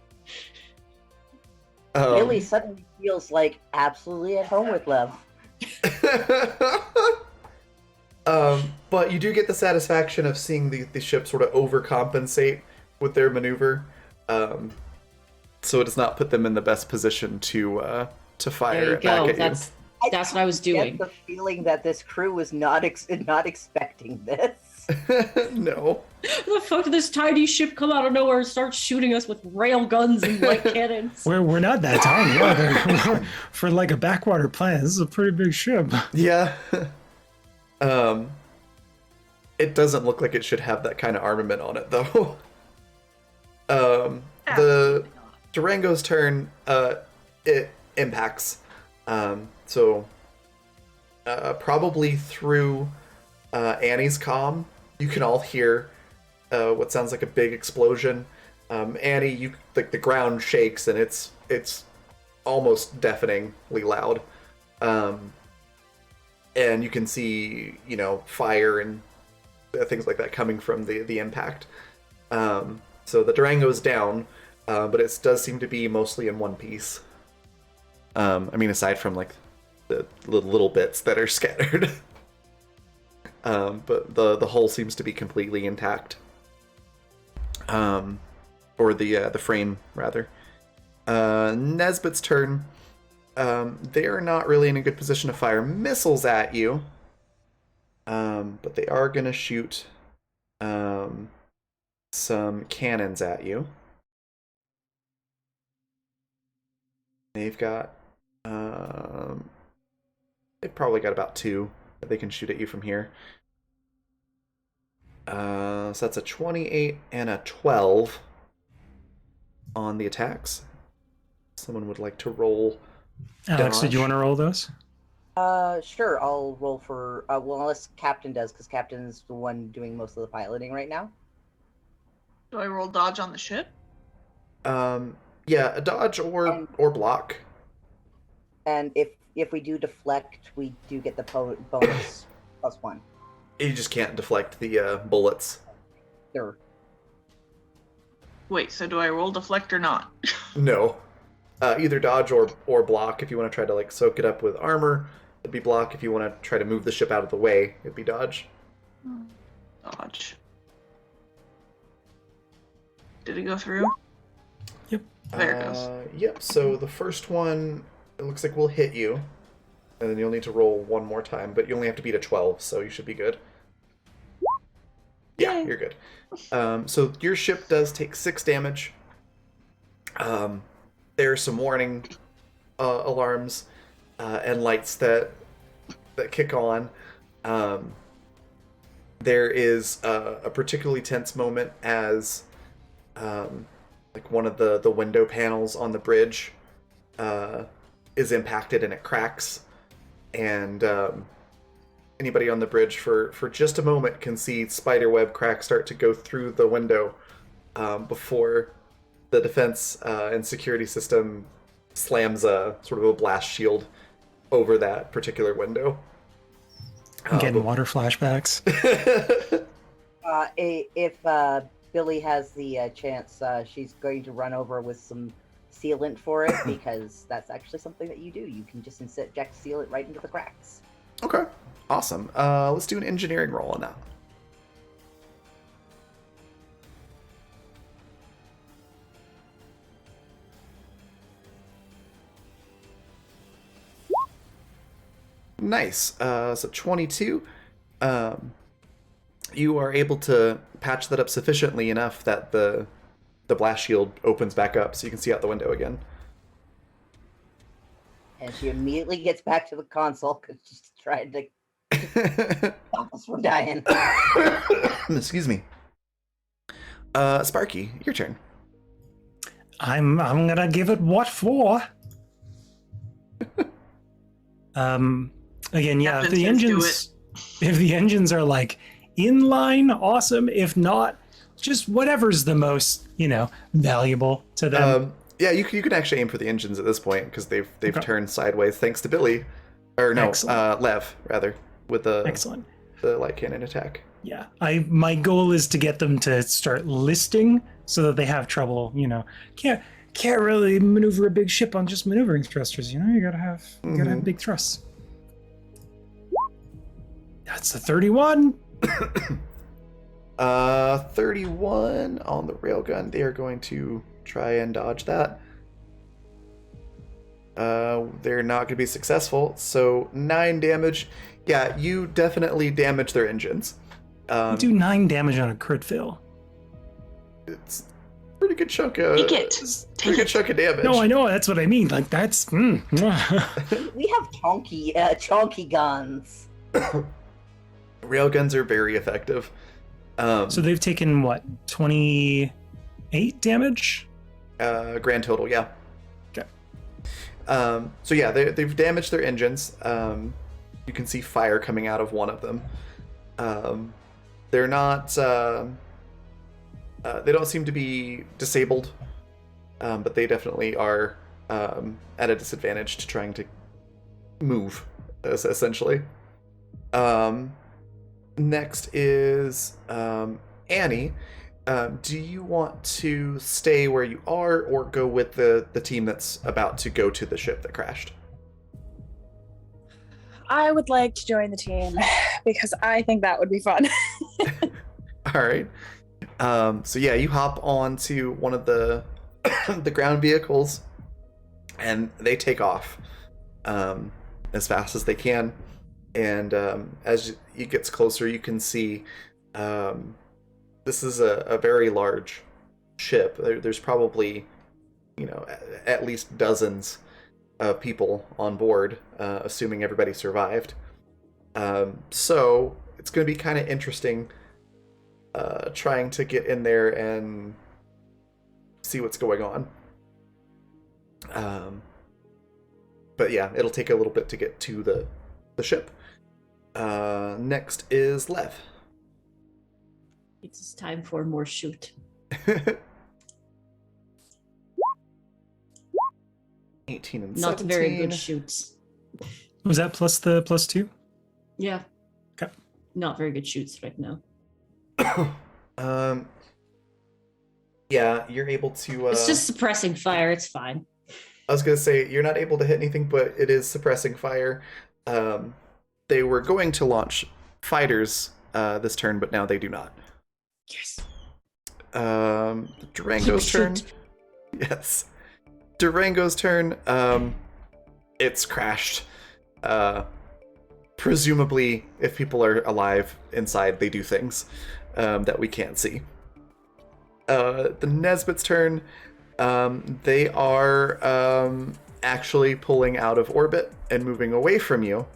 Speaker 4: Billy suddenly feels like absolutely at home with Lev.
Speaker 1: But you do get the satisfaction of seeing the ship sort of overcompensate with their maneuver, so it does not put them in the best position to fire
Speaker 3: There you
Speaker 1: it back
Speaker 3: go.
Speaker 1: at
Speaker 3: That's what I was doing.
Speaker 4: Get the feeling that this crew was not expecting this.
Speaker 1: you. No.
Speaker 3: How the fuck did this tiny ship come out of nowhere and start shooting us with rail guns and light cannons?
Speaker 2: We're not that tiny. Yeah, for like a backwater planet, this is a pretty big ship.
Speaker 1: Yeah. It doesn't look like it should have that kind of armament on it, though. The Durango's turn, it impacts. So probably through Annie's comm, you can all hear what sounds like a big explosion. Annie, the ground shakes and it's almost deafeningly loud. And you can see, fire and things like that coming from the impact. So the Durango's down, but it does seem to be mostly in one piece. Aside from like the little bits that are scattered. But the hull seems to be completely intact. Or the frame, rather. Nesbitt's turn. They're not really in a good position to fire missiles at you. But they are going to shoot some cannons at you. They've got... they've probably got about 2 that they can shoot at you from here. So that's a 28 and a 12 on the attacks. Someone would like to roll
Speaker 2: Alex, did you
Speaker 1: dodge.
Speaker 2: want to roll those?
Speaker 4: Sure. I'll roll for. Well, unless Captain does, because Captain's the one doing most of the piloting right now.
Speaker 6: Do I roll dodge on the ship?
Speaker 1: Yeah, a dodge or block.
Speaker 4: And if we do deflect, we do get the bonus +1.
Speaker 1: You just can't deflect the bullets.
Speaker 4: Sure.
Speaker 6: Wait, so do I roll deflect or not?
Speaker 1: No. Either dodge or block. If you want to try to like soak it up with armor, it'd be block. If you want to try to move the ship out of the way, it'd be dodge.
Speaker 6: Dodge. Did it go through?
Speaker 2: Yep.
Speaker 6: There it goes.
Speaker 1: Yep, so the first one, it looks like will hit you. And then you'll need to roll one more time, but you only have to beat a 12, so you should be good. Yeah, you're good. So your ship does take 6 damage. There are some warning alarms and lights that kick on. There is a particularly tense moment as like one of the window panels on the bridge is impacted and it cracks, and anybody on the bridge for just a moment can see spiderweb cracks start to go through the window before the defense and security system slams a sort of a blast shield over that particular window.
Speaker 2: I'm getting water flashbacks.
Speaker 4: If Billy has the chance, she's going to run over with some sealant for it, because that's actually something that you do. You can just inject sealant right into the cracks.
Speaker 1: Okay, awesome. Let's do an engineering roll on that. Nice. So 22. You are able to patch that up sufficiently enough that the blast shield opens back up so you can see out the window again.
Speaker 4: And she immediately gets back to the console because she's trying to stop us from dying.
Speaker 1: Excuse me. Sparky, your turn.
Speaker 2: I'm gonna give it what for. Again, yeah,
Speaker 6: Captain says
Speaker 2: if the engines are like inline, awesome. If not, just whatever's the most, valuable to them.
Speaker 1: Yeah, you can actually aim for the engines at this point because they've turned sideways thanks to Billy, or no, Lev rather, with the light cannon attack.
Speaker 2: Yeah, my goal is to get them to start listing so that they have trouble. Can't really maneuver a big ship on just maneuvering thrusters. You gotta have big thrusts. That's a 31.
Speaker 1: 31 on the railgun. They are going to try and dodge that. They're not going to be successful. So 9 damage. Yeah, you definitely damage their engines.
Speaker 2: You do 9 damage on a crit fail.
Speaker 1: It's a pretty good chunk of.
Speaker 6: Take it.
Speaker 1: Pretty good chunk of damage.
Speaker 2: No, I know. That's what I mean. Like that's.
Speaker 4: We have chonky guns.
Speaker 1: Railguns are very effective.
Speaker 2: So they've taken what, 28 damage?
Speaker 1: Grand total, yeah.
Speaker 2: Okay.
Speaker 1: So yeah, they've damaged their engines. You can see fire coming out of one of them. They're not. They don't seem to be disabled, but they definitely are at a disadvantage to trying to move, essentially. Next is Annie. Do you want to stay where you are or go with the team that's about to go to the ship that crashed?
Speaker 8: I would like to join the team because I think that would be fun.
Speaker 1: All right. So yeah, you hop onto one of the the ground vehicles and they take off as fast as they can. And as it gets closer, you can see this is a very large ship. There's probably, at least dozens of people on board, assuming everybody survived. So it's going to be kind of interesting trying to get in there and see what's going on. But yeah, it'll take a little bit to get to the ship. Next is Lev.
Speaker 3: It's time for more shoot.
Speaker 1: 18 and
Speaker 3: Not
Speaker 1: 17.
Speaker 3: very good shoots.
Speaker 2: Was that plus the +2?
Speaker 3: Yeah.
Speaker 2: Okay.
Speaker 3: Not very good shoots right now.
Speaker 1: Yeah, you're able to.
Speaker 3: It's just suppressing fire. It's fine.
Speaker 1: I was gonna say you're not able to hit anything, but it is suppressing fire. They were going to launch fighters this turn, but now they do not.
Speaker 3: Yes.
Speaker 1: Durango's turn.
Speaker 3: Shoot.
Speaker 1: Yes. Durango's turn. It's crashed. Presumably, if people are alive inside, they do things that we can't see. The Nesbit's turn. They are actually pulling out of orbit and moving away from you.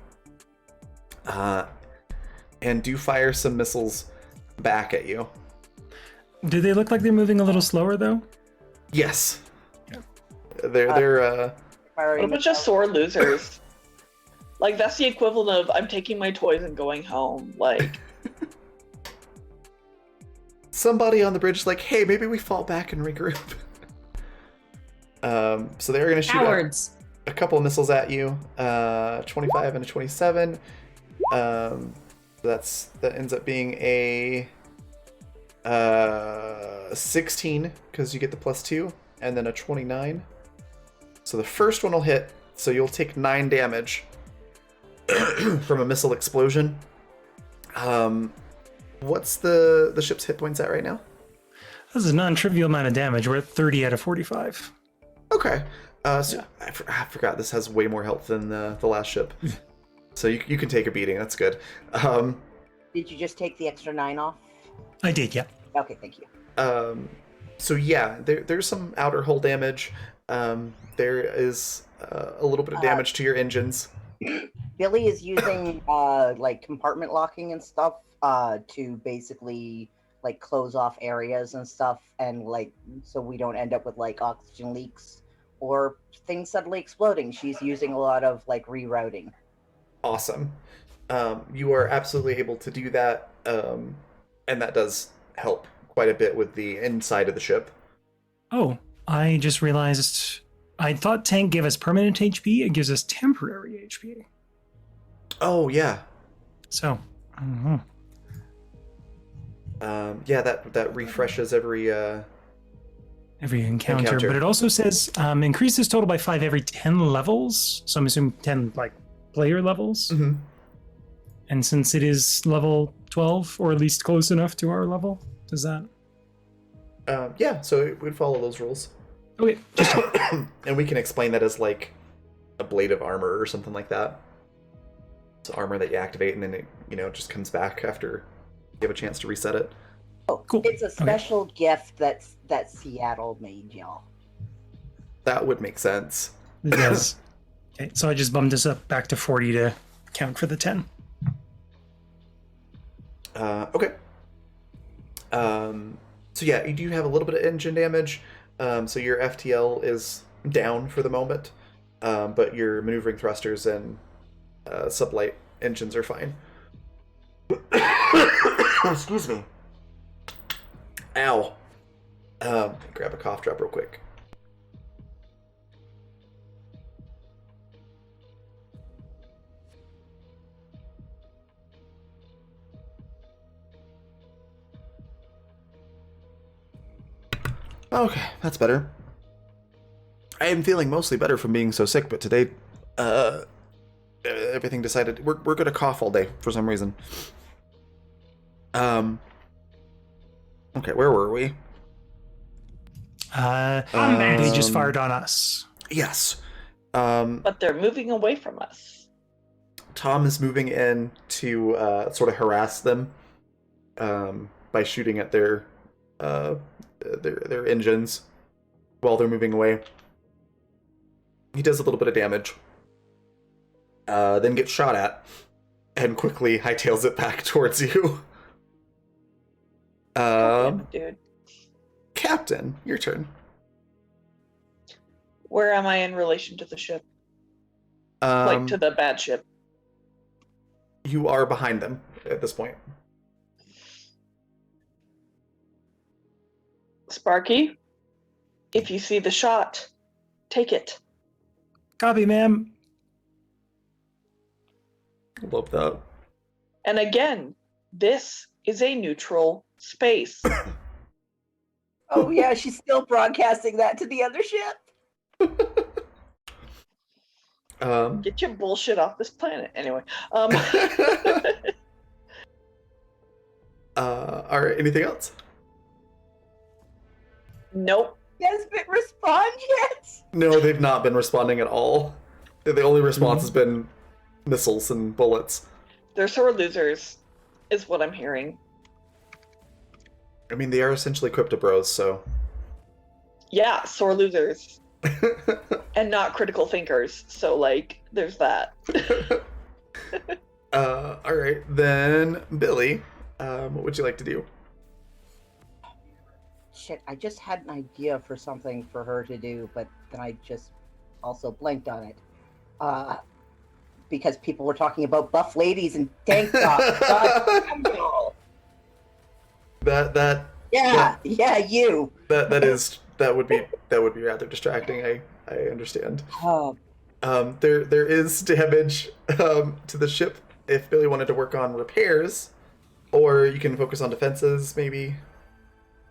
Speaker 1: And do fire some missiles back at you.
Speaker 2: Do they look like they're moving a little slower, though?
Speaker 1: Yes. They're
Speaker 7: What a bunch of sore losers. Like, that's the equivalent of I'm taking my toys and going home. Like,
Speaker 1: somebody on the bridge is like, hey, maybe we fall back and regroup. So they're going to shoot
Speaker 3: Cowards.
Speaker 1: a couple of missiles at you. 25 and a 27. That ends up being a 16 because you get the +2, and then a 29. So the first one will hit, so you'll take 9 damage from a missile explosion. What's the ship's hit points at right now?
Speaker 2: This is a non-trivial amount of damage. We're at 30 out of 45.
Speaker 1: Okay. So I forgot this has way more health than the last ship. So you can take a beating. That's good.
Speaker 4: Did you just take the extra 9 off?
Speaker 2: I did, yeah.
Speaker 4: Okay, thank you.
Speaker 1: So yeah, there's some outer hull damage. There is a little bit of damage to your engines.
Speaker 4: Billy is using like compartment locking and stuff to basically like close off areas and stuff, and like so we don't end up with like oxygen leaks or things suddenly exploding. She's using a lot of like rerouting.
Speaker 1: Awesome. You are absolutely able to do that, and that does help quite a bit with the inside of the ship.
Speaker 2: Oh, I just realized I thought tank gave us permanent HP. It gives us temporary HP.
Speaker 1: Oh, yeah.
Speaker 2: So, I don't know.
Speaker 1: Yeah, that refreshes every
Speaker 2: encounter. But it also says increases total by 5 every 10 levels. So I'm assuming 10 like player levels.
Speaker 1: Mm-hmm.
Speaker 2: And since it is level 12, or at least close enough to our level, does that?
Speaker 1: Yeah, so it would follow those rules.
Speaker 2: Okay.
Speaker 1: And we can explain that as like a blade of armor or something like that. It's armor that you activate and then it, just comes back after you have a chance to reset it.
Speaker 4: Oh,
Speaker 2: cool.
Speaker 4: It's a special gift that Seattle made, y'all.
Speaker 1: That would make sense.
Speaker 2: It does. Okay, so I just bumped this up back to 40 to count for the 10.
Speaker 1: Okay. So yeah, you do have a little bit of engine damage. So your FTL is down for the moment, but your maneuvering thrusters and sublight engines are fine. Excuse me. Ow. Grab a cough drop real quick. Okay, that's better. I am feeling mostly better from being so sick, but today, everything decided we're gonna cough all day for some reason. Okay, where were we?
Speaker 2: They just fired on us.
Speaker 1: Yes.
Speaker 7: but they're moving away from us.
Speaker 1: Tom is moving in to sort of harass them by shooting at their engines while they're moving away. He does a little bit of damage, then gets shot at, and quickly hightails it back towards you.
Speaker 7: Damn it, dude.
Speaker 1: Captain, your turn.
Speaker 7: Where am I in relation to the ship? Like to the bad ship?
Speaker 1: you are behind them at this point.
Speaker 7: Sparky, if you see the shot, take it.
Speaker 2: Copy, ma'am.
Speaker 1: Love that.
Speaker 7: And again, this is a neutral space.
Speaker 4: Oh yeah, she's still broadcasting that to the other ship.
Speaker 7: Get your bullshit off this planet. Anyway.
Speaker 1: All right. Anything else?
Speaker 7: Nope.
Speaker 4: Has been respond yet?
Speaker 1: No, they've not been responding at all. The only response has been missiles and bullets.
Speaker 7: They're sore losers, is what I'm hearing.
Speaker 1: I mean, they are essentially cryptobros, so.
Speaker 7: Yeah, sore losers. And not critical thinkers. So, like, there's that.
Speaker 1: All right, then Billy, what would you like to do?
Speaker 4: Shit, I just had an idea for something for her to do, but then I just also blanked on it. Because people were talking about buff ladies and tank tops. God damn y'all.
Speaker 1: That
Speaker 4: You.
Speaker 1: that would be rather distracting. I understand.
Speaker 4: Oh,
Speaker 1: There is damage to the ship if Billy wanted to work on repairs, or you can focus on defenses maybe.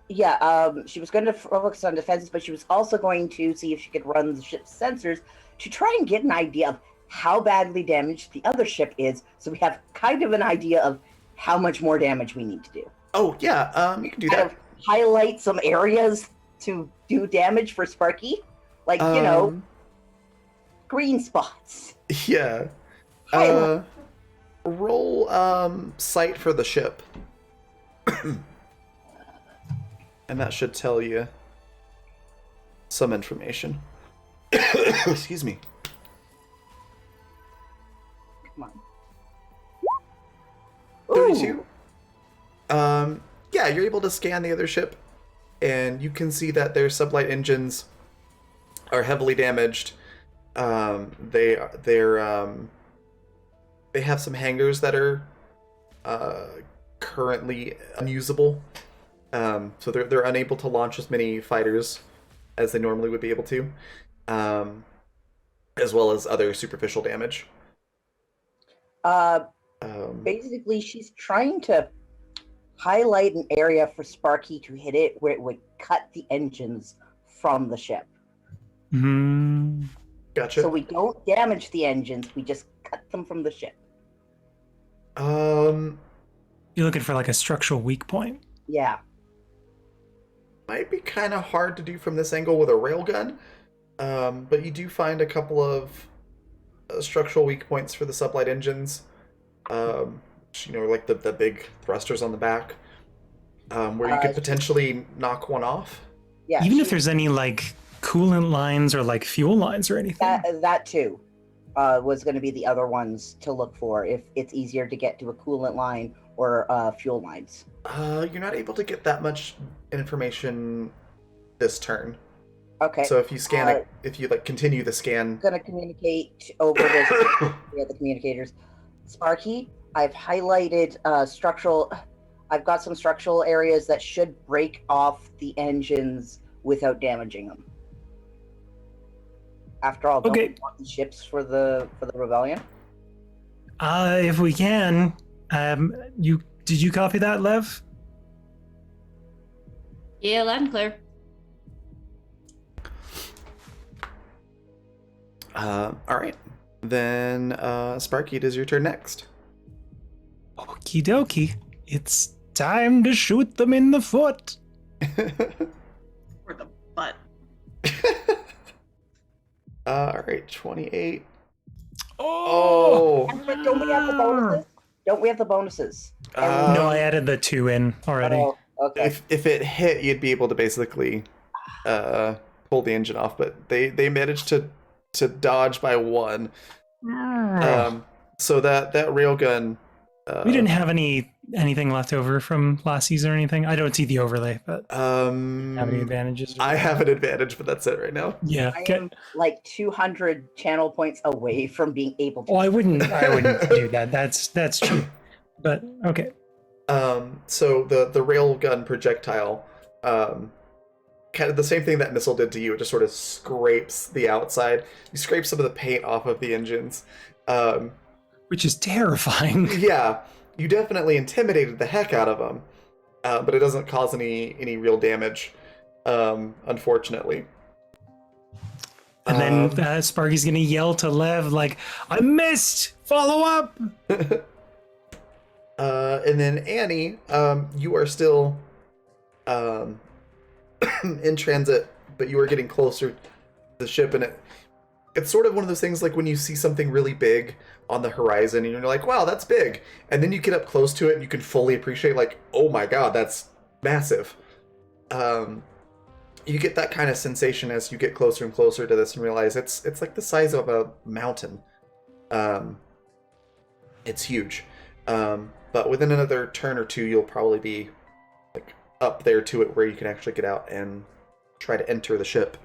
Speaker 4: yeah. She was going to focus on defenses, but she was also going to see if she could run the ship's sensors to try and get an idea of how badly damaged the other ship is, so we have kind of an idea of how much more damage we need to do.
Speaker 1: Oh yeah, you can do
Speaker 4: Kind
Speaker 1: that.
Speaker 4: of highlight some areas to do damage for Sparky, like green spots.
Speaker 1: Yeah.
Speaker 4: Highlight.
Speaker 1: Roll sight for the ship. And that should tell you some information. Excuse me.
Speaker 4: Come on.
Speaker 1: 32. Yeah, you're able to scan the other ship, and you can see that their sublight engines are heavily damaged. They have some hangars that are currently unusable. So they're unable to launch as many fighters as they normally would be able to, as well as other superficial damage.
Speaker 4: Basically, she's trying to highlight an area for Sparky to hit it where it would cut the engines from the ship.
Speaker 1: Gotcha.
Speaker 4: So we don't damage the engines, we just cut them from the ship.
Speaker 2: You're looking for like a structural weak point.
Speaker 4: Yeah.
Speaker 1: Might be kind of hard to do from this angle with a railgun, but you do find a couple of structural weak points for the sublight engines. Like the big thrusters on the back, where you could potentially knock one off.
Speaker 4: Yeah.
Speaker 2: Even if there's any like coolant lines or like fuel lines or anything.
Speaker 4: That too was going to be the other ones to look for if it's easier to get to a coolant line or fuel lines.
Speaker 1: You're not able to get that much information this turn.
Speaker 4: Okay.
Speaker 1: So if you scan it, if you continue the scan,
Speaker 4: I'm gonna communicate over this via the communicators. Sparky, I've highlighted structural. I've got some structural areas that should break off the engines without damaging them. After all, don't we want the ships for the rebellion?
Speaker 2: If we can, did you copy that, Lev?
Speaker 3: Yeah, loud and clear.
Speaker 1: all right. Then Sparky, it is your turn next.
Speaker 2: Okie dokie. It's time to shoot them in the foot.
Speaker 6: Or the butt.
Speaker 1: All right, 28.
Speaker 2: Oh!
Speaker 4: But don't we have the bonuses? Don't we have the bonuses?
Speaker 2: No, I added the 2 in already.
Speaker 4: Oh, okay.
Speaker 1: If it hit, you'd be able to basically pull the engine off, but they managed to dodge by 1. So that railgun.
Speaker 2: We didn't have any anything left over from last season or anything? I don't see the overlay, but have any advantages?
Speaker 1: I have an advantage, but that's it right now.
Speaker 2: Yeah.
Speaker 4: I
Speaker 2: Okay.
Speaker 4: am like 200 channel points away from being able to.
Speaker 2: Well, I wouldn't do that. That's true. But okay.
Speaker 1: So the railgun projectile, kind of the same thing that missile did to you. It just sort of scrapes the outside. You scrape some of the paint off of the engines.
Speaker 2: Which is terrifying.
Speaker 1: Yeah, you definitely intimidated the heck out of them, but it doesn't cause any real damage, unfortunately.
Speaker 2: And then Sparky's gonna yell to Lev like, "I missed! Follow up!"
Speaker 1: And then Annie, you are still in transit, but you are getting closer to the ship, and it's sort of one of those things like when you see something really big on the horizon and you're like, wow, that's big. And then you get up close to it and you can fully appreciate like, oh my god, that's massive. You get that kind of sensation as you get closer and closer to this and realize it's like the size of a mountain. It's huge. But within another turn or two, you'll probably be like up there to it where you can actually get out and try to enter the ship.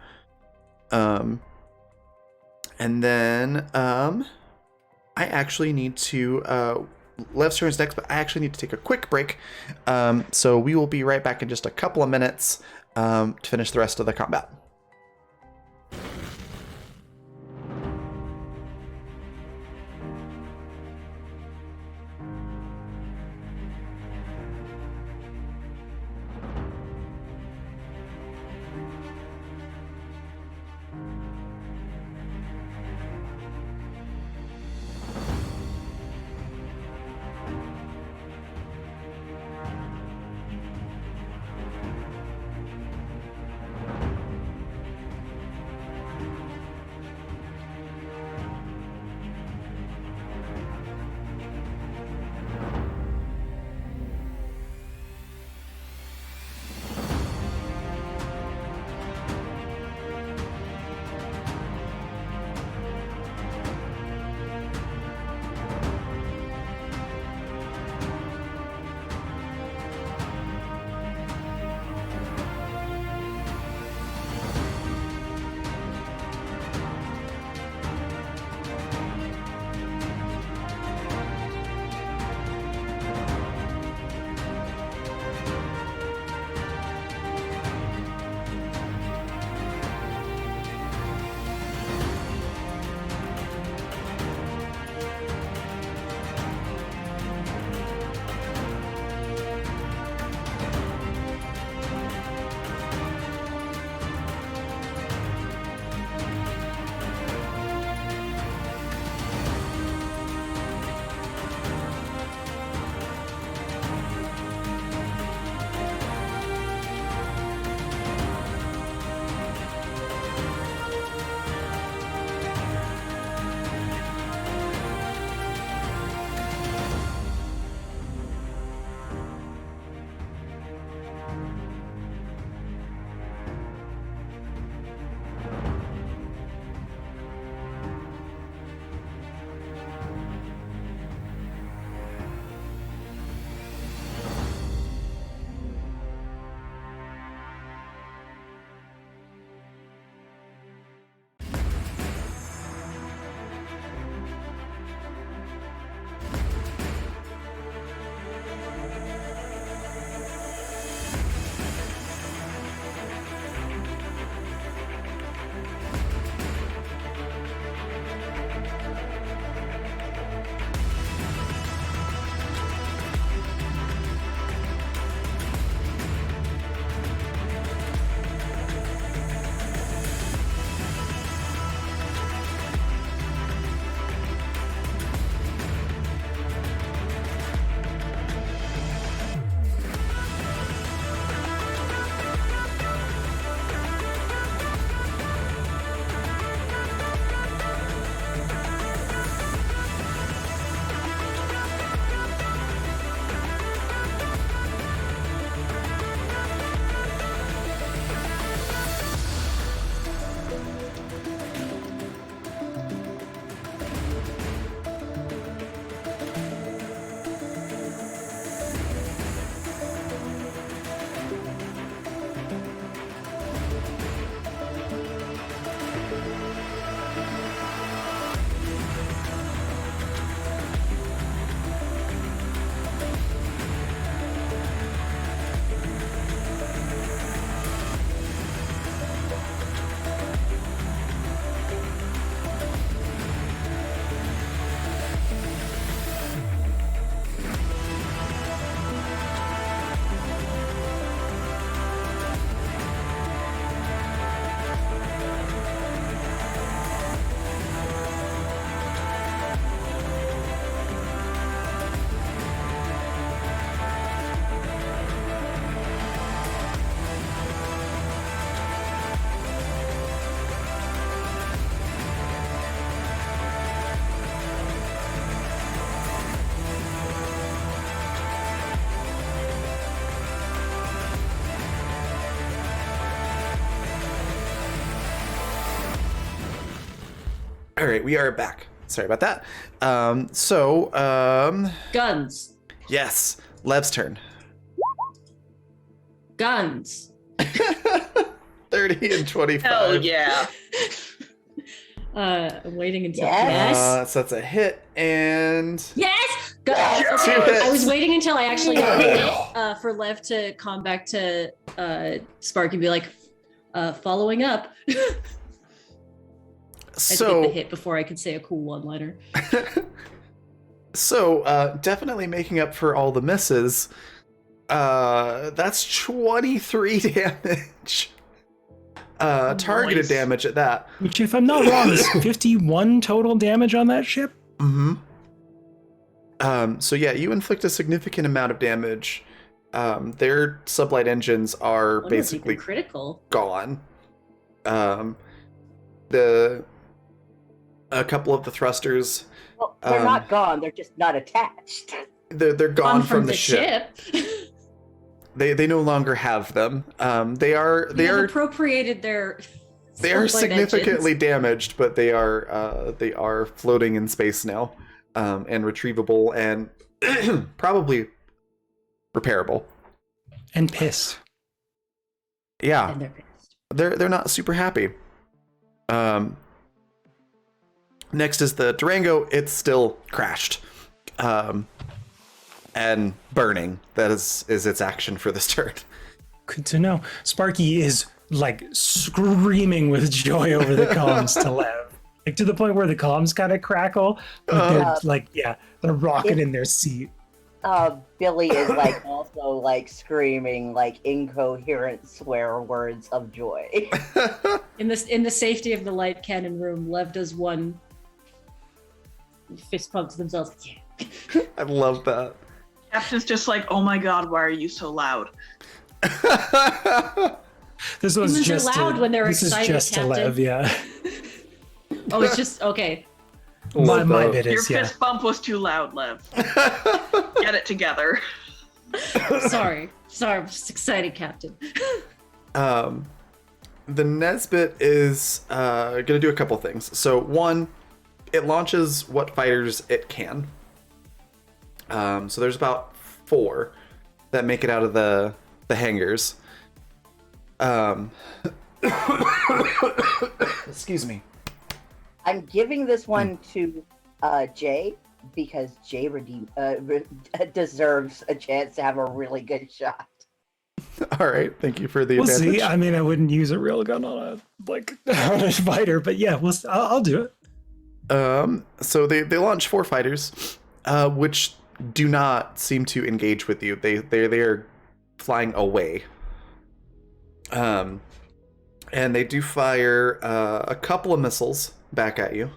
Speaker 1: And then I actually need to Lev's turn is next, but I actually need to take a quick break. So we will be right back in just a couple of minutes to finish the rest of the combat. All right, we are back. Sorry about that.
Speaker 3: Guns.
Speaker 1: Yes, Lev's turn.
Speaker 3: Guns.
Speaker 1: 30 and 25.
Speaker 6: Hell yeah.
Speaker 3: I'm waiting until
Speaker 4: Yes.
Speaker 1: So that's a hit, and
Speaker 3: Yes.
Speaker 1: Two
Speaker 3: Okay.
Speaker 1: hits.
Speaker 3: I was waiting until I actually got hit for Lev to come back to Sparky and be like, following up. I had to get the hit before I could say a cool one-liner.
Speaker 1: So definitely making up for all the misses. That's 23 damage. Targeted
Speaker 6: Nice.
Speaker 1: damage at that.
Speaker 2: Which, if I'm not wrong, is 51 total damage on that ship.
Speaker 1: Mm-hmm. So yeah, you inflict a significant amount of damage. Their sublight engines are
Speaker 3: Wonder if they
Speaker 1: basically
Speaker 3: can critical.
Speaker 1: gone. A couple of the thrusters,
Speaker 4: Well, they're not gone. They're just not attached.
Speaker 1: they're gone from the
Speaker 3: ship.
Speaker 1: They no longer have them. They are
Speaker 3: appropriated their.
Speaker 1: they are
Speaker 3: sublight
Speaker 1: significantly
Speaker 3: engines.
Speaker 1: damaged, but they are floating in space now, and retrievable and probably repairable.
Speaker 2: And pissed.
Speaker 1: Yeah,
Speaker 3: And they're pissed.
Speaker 1: they're not super happy. Next is the Durango. It's still crashed, and burning. That is its action for this turn.
Speaker 2: Good to know. Sparky is like screaming with joy over the comms to Lev. Like to the point where the comms kind of crackle, but they're like, yeah, they're rocking in their seat.
Speaker 4: Billy is like also like screaming like incoherent swear words of joy.
Speaker 3: In the safety of the light cannon room, Lev does one fist pump to themselves. Yeah.
Speaker 1: I love that.
Speaker 6: Captain's just like, oh my god, why are you so loud?
Speaker 2: This was
Speaker 3: Humans are
Speaker 2: just
Speaker 3: loud when they're
Speaker 2: this
Speaker 3: excited,
Speaker 2: is just to
Speaker 3: Captain.
Speaker 2: Lev, yeah.
Speaker 3: Oh, it's just okay.
Speaker 2: my bit
Speaker 6: Your
Speaker 2: is, yeah.
Speaker 6: fist bump was too loud, Lev. Get it together.
Speaker 3: Sorry, I'm just excited, Captain.
Speaker 1: The Nesbit is gonna do a couple things. So one, it launches what fighters it can. So there's about 4 that make it out of the hangars. Excuse me.
Speaker 4: I'm giving this one to Jay because Jay deserves a chance to have a really good shot.
Speaker 1: All right, thank you for the
Speaker 2: We'll
Speaker 1: advantage.
Speaker 2: see. I mean, I wouldn't use a real gun on a on a fighter, but yeah, I'll do it.
Speaker 1: So they launch 4 fighters, which do not seem to engage with you. They're flying away. And they do fire a couple of missiles back at you.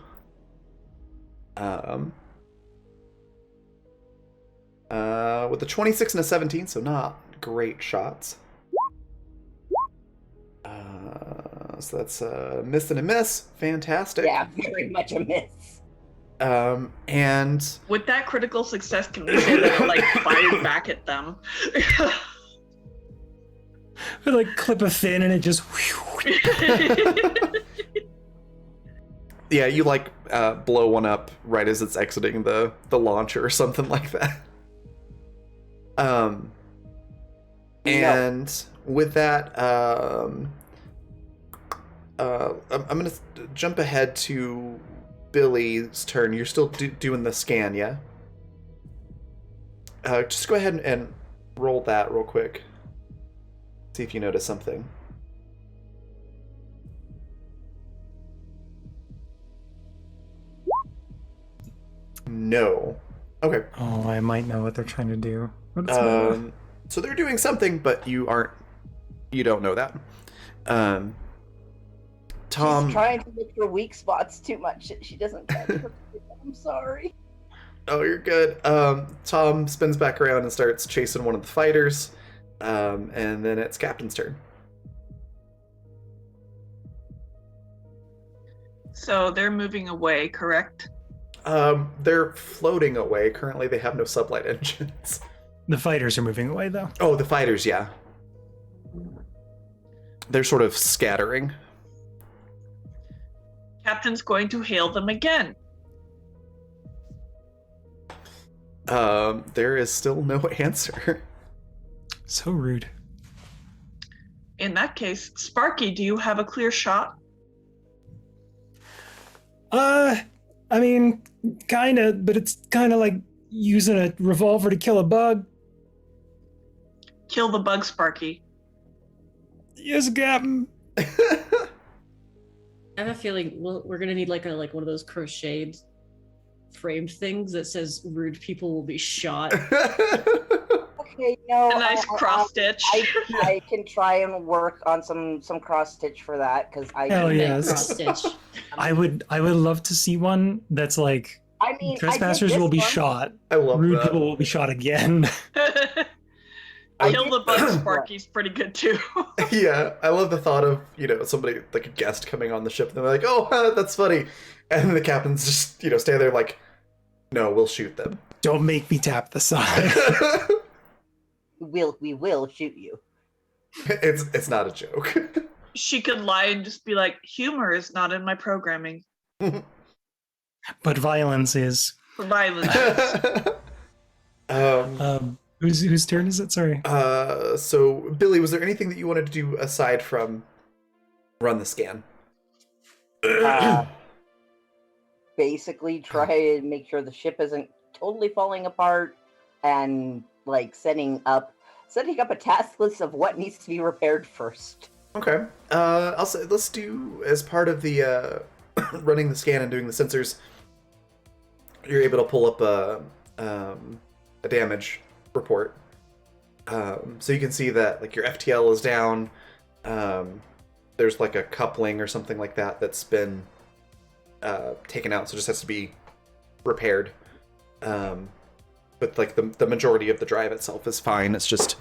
Speaker 1: With a 26 and a 17, so not great shots. So that's a miss and a miss. Fantastic.
Speaker 4: Yeah, very much a miss.
Speaker 1: And
Speaker 6: With that critical success, can we say that it like fired back at them?
Speaker 2: We like clip a fin and it just.
Speaker 1: yeah, you like blow one up right as it's exiting the launcher or something like that. And with that, I'm gonna jump ahead to Billy's turn. You're still doing the scan, yeah? Just go ahead and roll that real quick. See if you notice something. No. Okay.
Speaker 2: Oh, I might know what they're trying to do.
Speaker 1: So they're doing something, but you don't know that. Tom.
Speaker 4: She's trying to look for weak spots too much. She doesn't catch her. I'm sorry.
Speaker 1: Oh, you're good. Tom spins back around and starts chasing one of the fighters. And then it's Captain's turn.
Speaker 6: So they're moving away, correct?
Speaker 1: They're floating away. Currently, they have no sublight engines.
Speaker 2: The fighters are moving away, though.
Speaker 1: Oh, the fighters, yeah. They're sort of scattering.
Speaker 6: captain's going to hail them again.
Speaker 1: There is still no answer.
Speaker 2: So rude.
Speaker 6: In that case, Sparky, do you have a clear shot?
Speaker 2: I mean, kinda, but it's kinda like using a revolver to kill a bug.
Speaker 6: Kill the bug, Sparky.
Speaker 2: Yes, Captain.
Speaker 3: I have a feeling we're gonna need like one of those crocheted framed things that says "rude people will be shot."
Speaker 4: Okay, no.
Speaker 6: A nice cross stitch.
Speaker 4: I can try and work on some cross stitch for that because I.
Speaker 2: Hell
Speaker 4: can
Speaker 2: yeah.
Speaker 4: make
Speaker 3: Cross stitch.
Speaker 2: I would love to see one that's like
Speaker 4: I mean,
Speaker 2: trespassers will be shot.
Speaker 1: I love
Speaker 2: Rude
Speaker 1: that.
Speaker 2: people will be shot again.
Speaker 6: Kill the bug, Sparky's pretty good too.
Speaker 1: Yeah, I love the thought of, somebody, like a guest coming on the ship, and they're like, oh, that's funny. And then the captain's just, stay there like, no, we'll shoot them.
Speaker 2: Don't make me tap the side.
Speaker 4: We will shoot you.
Speaker 1: It's not a joke.
Speaker 6: She could lie and just be like, humor is not in my programming.
Speaker 2: But violence is.
Speaker 6: Violence.
Speaker 2: Whose turn is it? Sorry.
Speaker 1: So, Billy, was there anything that you wanted to do aside from run the scan?
Speaker 4: Basically, try and make sure the ship isn't totally falling apart, and like setting up a task list of what needs to be repaired first.
Speaker 1: Okay. I'll say let's do as part of the running the scan and doing the sensors. You're able to pull up a damage report, so you can see that like your FTL is down. There's like a coupling or something like that that's been taken out, so it just has to be repaired. But like the majority of the drive itself is fine. It's just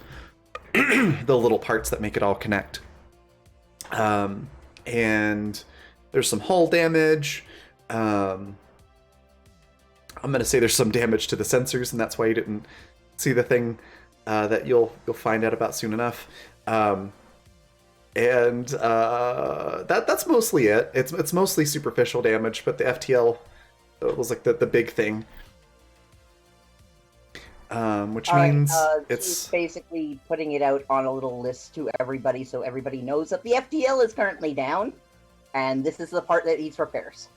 Speaker 1: the little parts that make it all connect. And there's some hull damage. I'm gonna say there's some damage to the sensors, and that's why you didn't see the thing that you'll find out about soon enough. And that's mostly it. It's mostly superficial damage, but the FTL was like the big thing. Which means it's
Speaker 4: she's basically putting it out on a little list to everybody, so everybody knows that the FTL is currently down, and this is the part that needs repairs.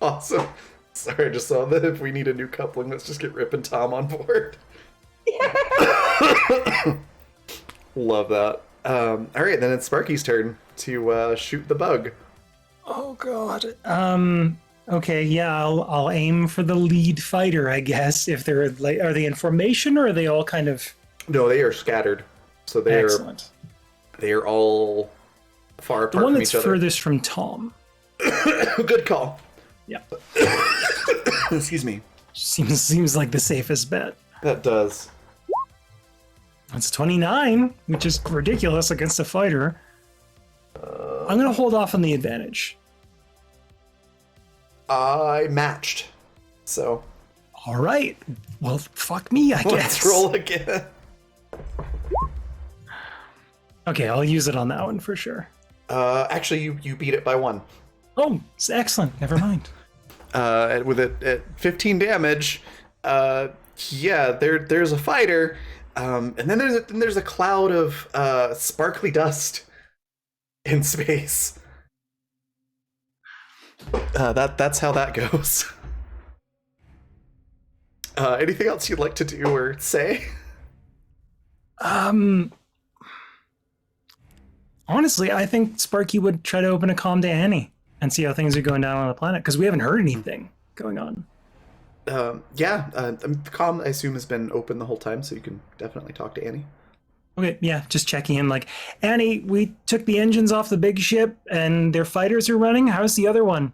Speaker 1: awesome. Sorry, I just saw that if we need a new coupling, let's just get Rip and Tom on board. Love that. All right, then it's Sparky's turn to shoot the bug.
Speaker 2: Oh god. Okay, yeah, I'll aim for the lead fighter, I guess. If they're like, are they in formation or are they all kind of?
Speaker 1: No, they are scattered, so they
Speaker 2: Excellent.
Speaker 1: are all far
Speaker 2: The
Speaker 1: apart
Speaker 2: one
Speaker 1: from
Speaker 2: that's
Speaker 1: each other.
Speaker 2: furthest from Tom.
Speaker 1: Good call.
Speaker 2: Yeah.
Speaker 1: Excuse me.
Speaker 2: Seems like the safest bet.
Speaker 1: That does.
Speaker 2: It's 29, which is ridiculous against a fighter. I'm gonna hold off on the advantage.
Speaker 1: I matched. So
Speaker 2: All right. Well, fuck me, I guess.
Speaker 1: let's roll again.
Speaker 2: Okay, I'll use it on that one for sure.
Speaker 1: Actually, you beat it by 1.
Speaker 2: Oh, it's excellent. Never mind.
Speaker 1: With it at 15 damage. Yeah, there's a fighter, and then there's a cloud of sparkly dust in space. That's how that goes. Anything else you'd like to do or say?
Speaker 2: Honestly, I think Sparky would try to open a comm to Annie and see how things are going down on the planet, because we haven't heard anything going on.
Speaker 1: The comm, I assume, has been open the whole time, so you can definitely talk to Annie.
Speaker 2: Okay, yeah, just checking in. Like, Annie, we took the engines off the big ship, and their fighters are running. How's the other one?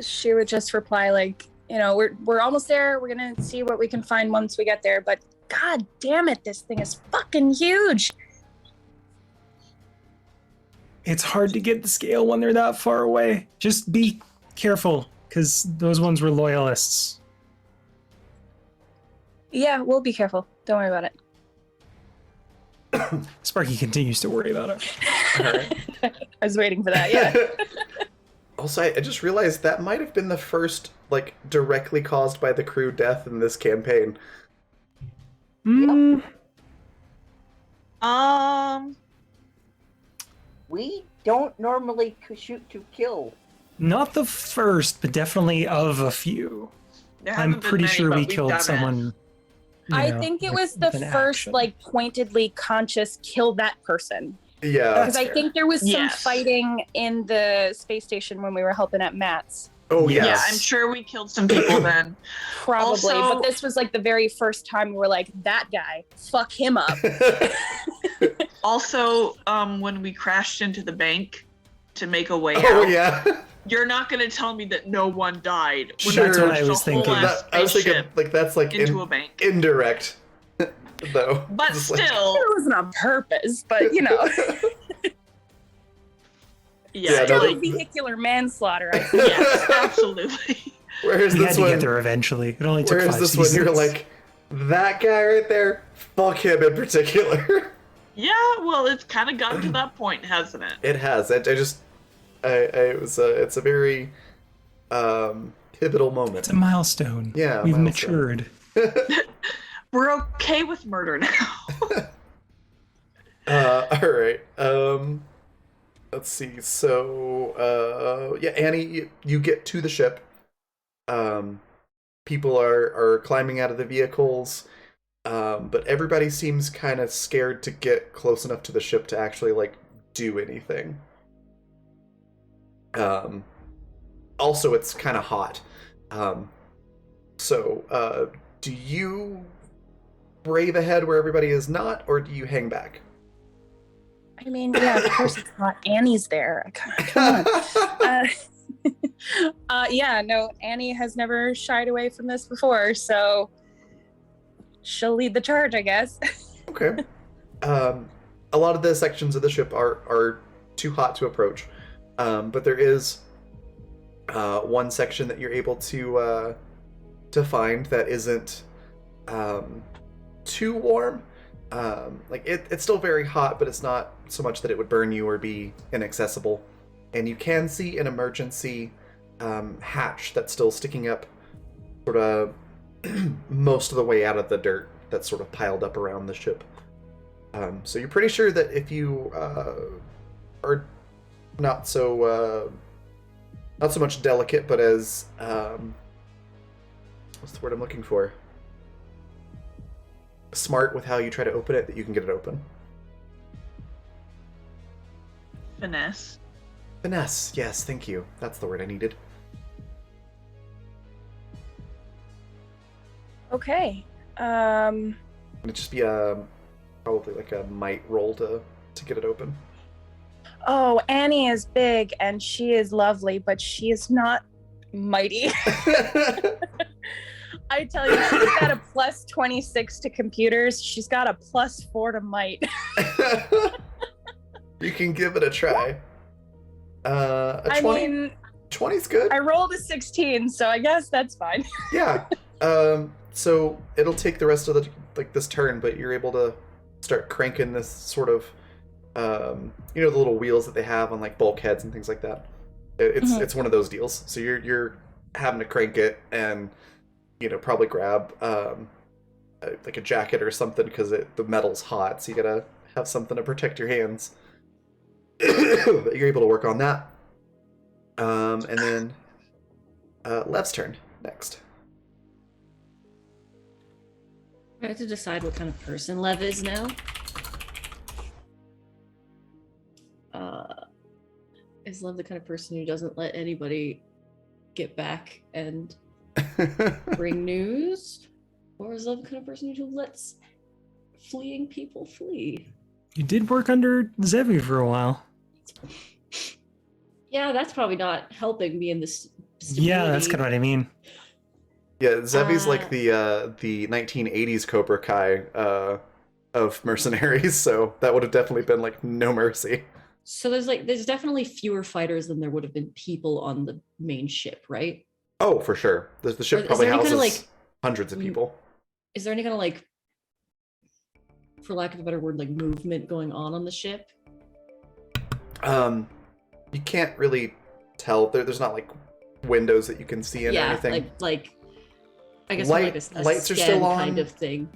Speaker 8: She would just reply like, we're almost there. We're gonna see what we can find once we get there. But god damn it, this thing is fucking huge.
Speaker 2: It's hard to get the scale when they're that far away. Just be careful, because those ones were loyalists.
Speaker 8: Yeah, we'll be careful. Don't worry about
Speaker 2: Sparky continues to worry about it.
Speaker 1: All right.
Speaker 8: I was waiting for that. Yeah.
Speaker 1: Also, I just realized that might have been the first, like, directly caused by the crew death in this campaign.
Speaker 4: We don't normally shoot to kill.
Speaker 2: Not the first, but definitely of a few.
Speaker 6: There haven't
Speaker 2: I'm
Speaker 6: been
Speaker 2: pretty
Speaker 6: many,
Speaker 2: sure
Speaker 6: but
Speaker 2: we
Speaker 6: we've
Speaker 2: killed
Speaker 6: done it.
Speaker 2: someone.
Speaker 8: I think it was the
Speaker 2: with an
Speaker 8: first,
Speaker 2: action.
Speaker 8: like, pointedly conscious kill that person.
Speaker 1: Yeah.
Speaker 8: Because I think there was some
Speaker 6: Yes.
Speaker 8: fighting in the space station when we were helping at Matt's.
Speaker 1: Oh,
Speaker 2: Yeah,
Speaker 6: Yeah,
Speaker 1: yes.
Speaker 6: I'm sure we killed some people then.
Speaker 8: Probably.
Speaker 6: Also-
Speaker 8: but this was like the very first time we were like, that guy, fuck him up.
Speaker 6: Also, when we crashed into the bank to make a way
Speaker 1: Oh,
Speaker 6: out,
Speaker 1: yeah.
Speaker 6: you're not going to tell me that no one died. When
Speaker 1: Sure.
Speaker 6: we
Speaker 1: That's what
Speaker 6: crashed
Speaker 2: I was
Speaker 6: a whole
Speaker 2: thinking.
Speaker 6: ass
Speaker 1: I was thinking,
Speaker 6: spaceship
Speaker 1: like, that's like
Speaker 6: into a bank.
Speaker 1: indirect, though.
Speaker 6: But
Speaker 1: Just like-
Speaker 6: still,
Speaker 8: It wasn't on purpose, but you know,
Speaker 1: Yeah,
Speaker 6: yeah,
Speaker 1: no,
Speaker 8: still
Speaker 1: the-
Speaker 8: vehicular manslaughter. I think.
Speaker 6: yes, absolutely.
Speaker 1: Whereas
Speaker 2: We had
Speaker 1: this
Speaker 2: to
Speaker 1: one,
Speaker 2: get there eventually. It only took
Speaker 1: whereas
Speaker 2: 5
Speaker 1: this
Speaker 2: seasons.
Speaker 1: one, you're like, that guy right there, fuck him in particular.
Speaker 6: Yeah, well, it's kind of gotten to that point, hasn't it?
Speaker 1: It has. It's a very pivotal moment.
Speaker 2: It's a milestone.
Speaker 1: Yeah,
Speaker 2: We've
Speaker 1: milestone.
Speaker 2: matured.
Speaker 6: We're okay with murder now.
Speaker 1: All right. Let's see. So, yeah, Annie, you get to the ship. People are climbing out of the vehicles, but everybody seems kind of scared to get close enough to the ship to actually like do anything. Also, it's kind of hot. So, do you brave ahead where everybody is not, or do you hang back?
Speaker 8: I mean, yeah, of course it's not. Annie's there. Come on. Yeah, no, Annie has never shied away from this before, so she'll lead the charge, I guess.
Speaker 1: Okay. A lot of the sections of the ship are too hot to approach, but there is one section that you're able to find that isn't too warm. Like it's still very hot, but it's not so much that it would burn you or be inaccessible. And you can see an emergency hatch that's still sticking up, sort of most of the way out of the dirt that's sort of piled up around the ship. So you're pretty sure that if you are not so much delicate, but as what's the word I'm looking for? Smart with how you try to open it, that you can get it open.
Speaker 6: Finesse.
Speaker 1: Finesse, yes, thank you. That's the word I needed.
Speaker 8: Okay.
Speaker 1: It'd just be probably like a might roll to get it open.
Speaker 8: Oh, Annie is big and she is lovely, but she is not mighty. I tell you, she's got a plus 26 to computers. She's got a plus 4 to might.
Speaker 1: You can give it a try. A 20,
Speaker 8: I mean,
Speaker 1: 20's good.
Speaker 8: I rolled a 16, so I guess that's fine.
Speaker 1: Yeah. So it'll take the rest of this turn, but you're able to start cranking this sort of, the little wheels that they have on like bulkheads and things like that. It's one of those deals. So you're having to crank it and probably grab like a jacket or something because the metal's hot. So you gotta have something to protect your hands. But you're able to work on that. And then Lev's turn next.
Speaker 3: I have to decide what kind of person Lev is now. Is Lev the kind of person who doesn't let anybody get back and bring news? Or is Lev the kind of person who lets fleeing people flee?
Speaker 2: You did work under Zevi for a while.
Speaker 3: Yeah, that's probably not helping me in this.
Speaker 2: Yeah, that's kind of what I mean.
Speaker 1: Yeah, Zevi's like the 1980s Cobra Kai of mercenaries, so that would have definitely been like no mercy.
Speaker 3: So there's definitely fewer fighters than there would have been people on the main ship, right?
Speaker 1: Oh, for sure. The ship
Speaker 3: Is
Speaker 1: probably
Speaker 3: there any
Speaker 1: houses
Speaker 3: kind of, like,
Speaker 1: hundreds of people.
Speaker 3: Is there any kind of like for lack of a better word, like movement going on the ship?
Speaker 1: You can't really tell. There's not like windows that you can see in or anything.
Speaker 3: like I guess
Speaker 1: Light-
Speaker 3: like a
Speaker 1: lights are
Speaker 3: scan
Speaker 1: still on.
Speaker 3: kind of thing.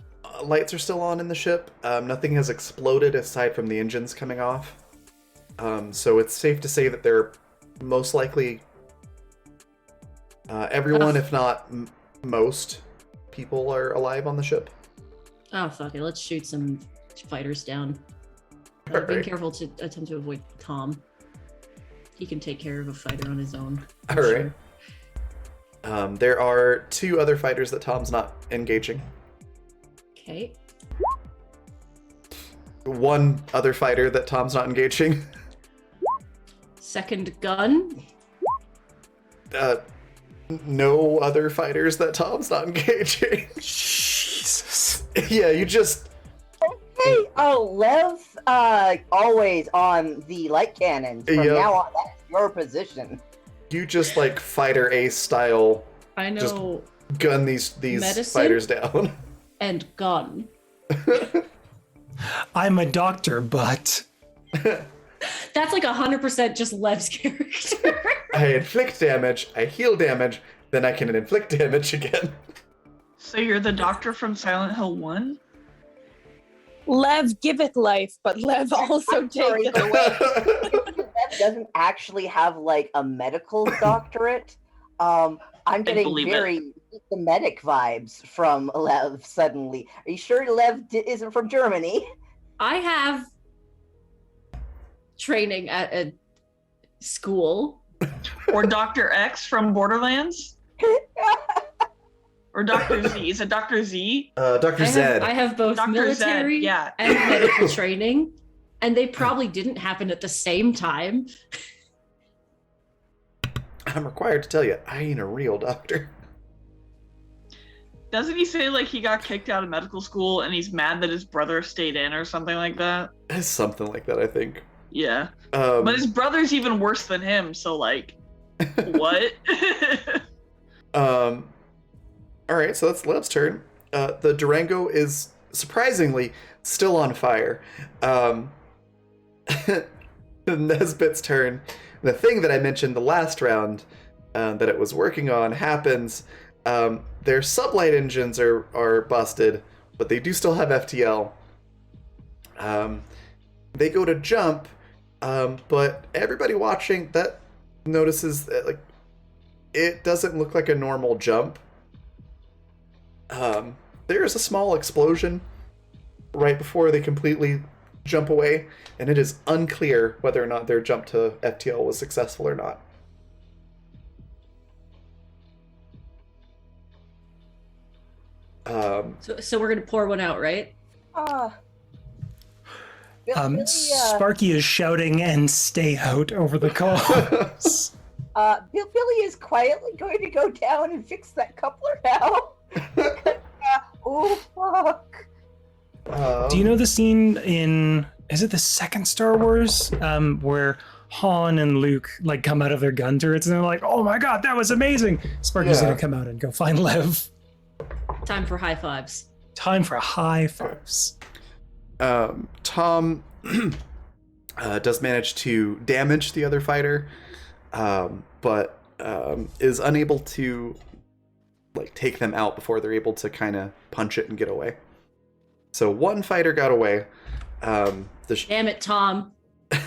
Speaker 1: Lights are still on in the ship. Nothing has exploded aside from the engines coming off. So it's safe to say that they're most likely everyone, if not most people, are alive on the ship.
Speaker 3: Oh fuck it, let's shoot some fighters down. Be
Speaker 1: Alright.
Speaker 3: careful to attempt to avoid Tom. He can take care of a fighter on his own.
Speaker 1: All right. There are 2 other fighters that Tom's not engaging.
Speaker 3: Okay.
Speaker 1: 1 other fighter that Tom's not engaging.
Speaker 3: Second gun.
Speaker 1: No other fighters that Tom's not engaging.
Speaker 2: Jesus.
Speaker 1: Yeah, you just...
Speaker 4: Hey, Lev, always on the light cannons. From
Speaker 1: Yep.
Speaker 4: now on, that's your position.
Speaker 1: You just like fighter ace style
Speaker 3: I know.
Speaker 1: gun these
Speaker 3: Medicine?
Speaker 1: fighters down.
Speaker 3: And gun.
Speaker 2: I'm a doctor, but
Speaker 3: That's like 100% just Lev's character.
Speaker 1: I inflict damage, I heal damage, then I can inflict damage again.
Speaker 6: So you're the doctor from Silent Hill 1?
Speaker 8: Lev giveth life, but Lev also
Speaker 4: I'm sorry,
Speaker 8: taketh
Speaker 4: but
Speaker 8: away.
Speaker 4: Lev doesn't actually have like a medical doctorate. I'm getting
Speaker 6: believe
Speaker 4: very Semitic vibes from Lev suddenly. Are you sure Lev isn't from Germany?
Speaker 3: I have training at a school.
Speaker 6: Or Dr. X from Borderlands? Or Dr. Z? Is it Dr. Z?
Speaker 1: Dr. Zed.
Speaker 3: I have both
Speaker 6: Dr.
Speaker 3: military
Speaker 6: Zed, yeah.
Speaker 3: and medical training, and they probably didn't happen at the same time.
Speaker 1: I'm required to tell you, I ain't a real doctor.
Speaker 6: Doesn't he say like he got kicked out of medical school and he's mad that his brother stayed in or something like that?
Speaker 1: It's something like that, I think.
Speaker 6: Yeah. But his brother's even worse than him, so like, what?
Speaker 1: Alright, so that's Lev's turn. The Durango is surprisingly still on fire. Nesbit's turn. The thing that I mentioned the last round that it was working on happens. Their sublight engines are busted, but they do still have FTL. They go to jump, but everybody watching that notices that like it doesn't look like a normal jump. There's a small explosion right before they completely jump away, and it is unclear whether or not their jump to FTL was successful or not.
Speaker 3: So we're gonna pour one out, right?
Speaker 4: Billy,
Speaker 2: Sparky is shouting and stay out over the call.
Speaker 4: Billy is quietly going to go down and fix that coupler now. Oh fuck!
Speaker 2: Do you know the scene in, is it the second Star Wars, where Han and Luke like come out of their gun turrets and they're like, "Oh my god, that was amazing!" Sparky's
Speaker 1: Yeah.
Speaker 2: gonna come out and go find Lev.
Speaker 3: Time for high fives.
Speaker 2: Time for high fives.
Speaker 1: Tom does manage to damage the other fighter, but is unable to like take them out before they're able to kind of punch it and get away. So one fighter got away.
Speaker 3: Damn it, Tom.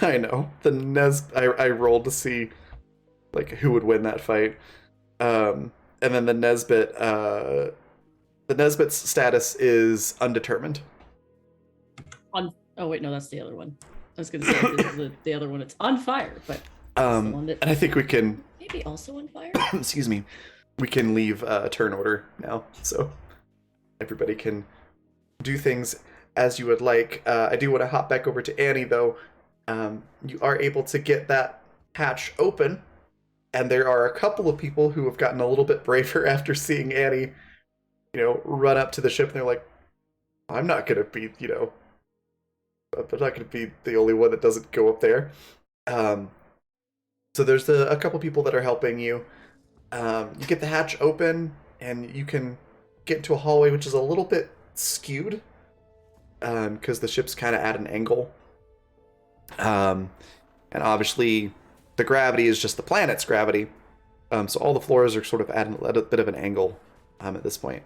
Speaker 1: I know I rolled to see like who would win that fight, and then the Nesbit's status is undetermined.
Speaker 3: Oh wait, no, that's the other one. I was gonna say the other one. It's on fire, but that's the one that
Speaker 1: And I think we can,
Speaker 3: maybe also on fire.
Speaker 1: excuse me, we can leave turn order now, so everybody can do things as you would like. I do want to hop back over to Annie, though. You are able to get that hatch open, and there are a couple of people who have gotten a little bit braver after seeing Annie, run up to the ship, and they're like, I'm not going to be, I'm not going to be the only one that doesn't go up there. So there's a couple people that are helping you. You get the hatch open, and you can get into a hallway which is a little bit skewed. because the ship's kind of at an angle. And obviously, the gravity is just the planet's gravity. So all the floors are sort of at a bit of an angle at this point.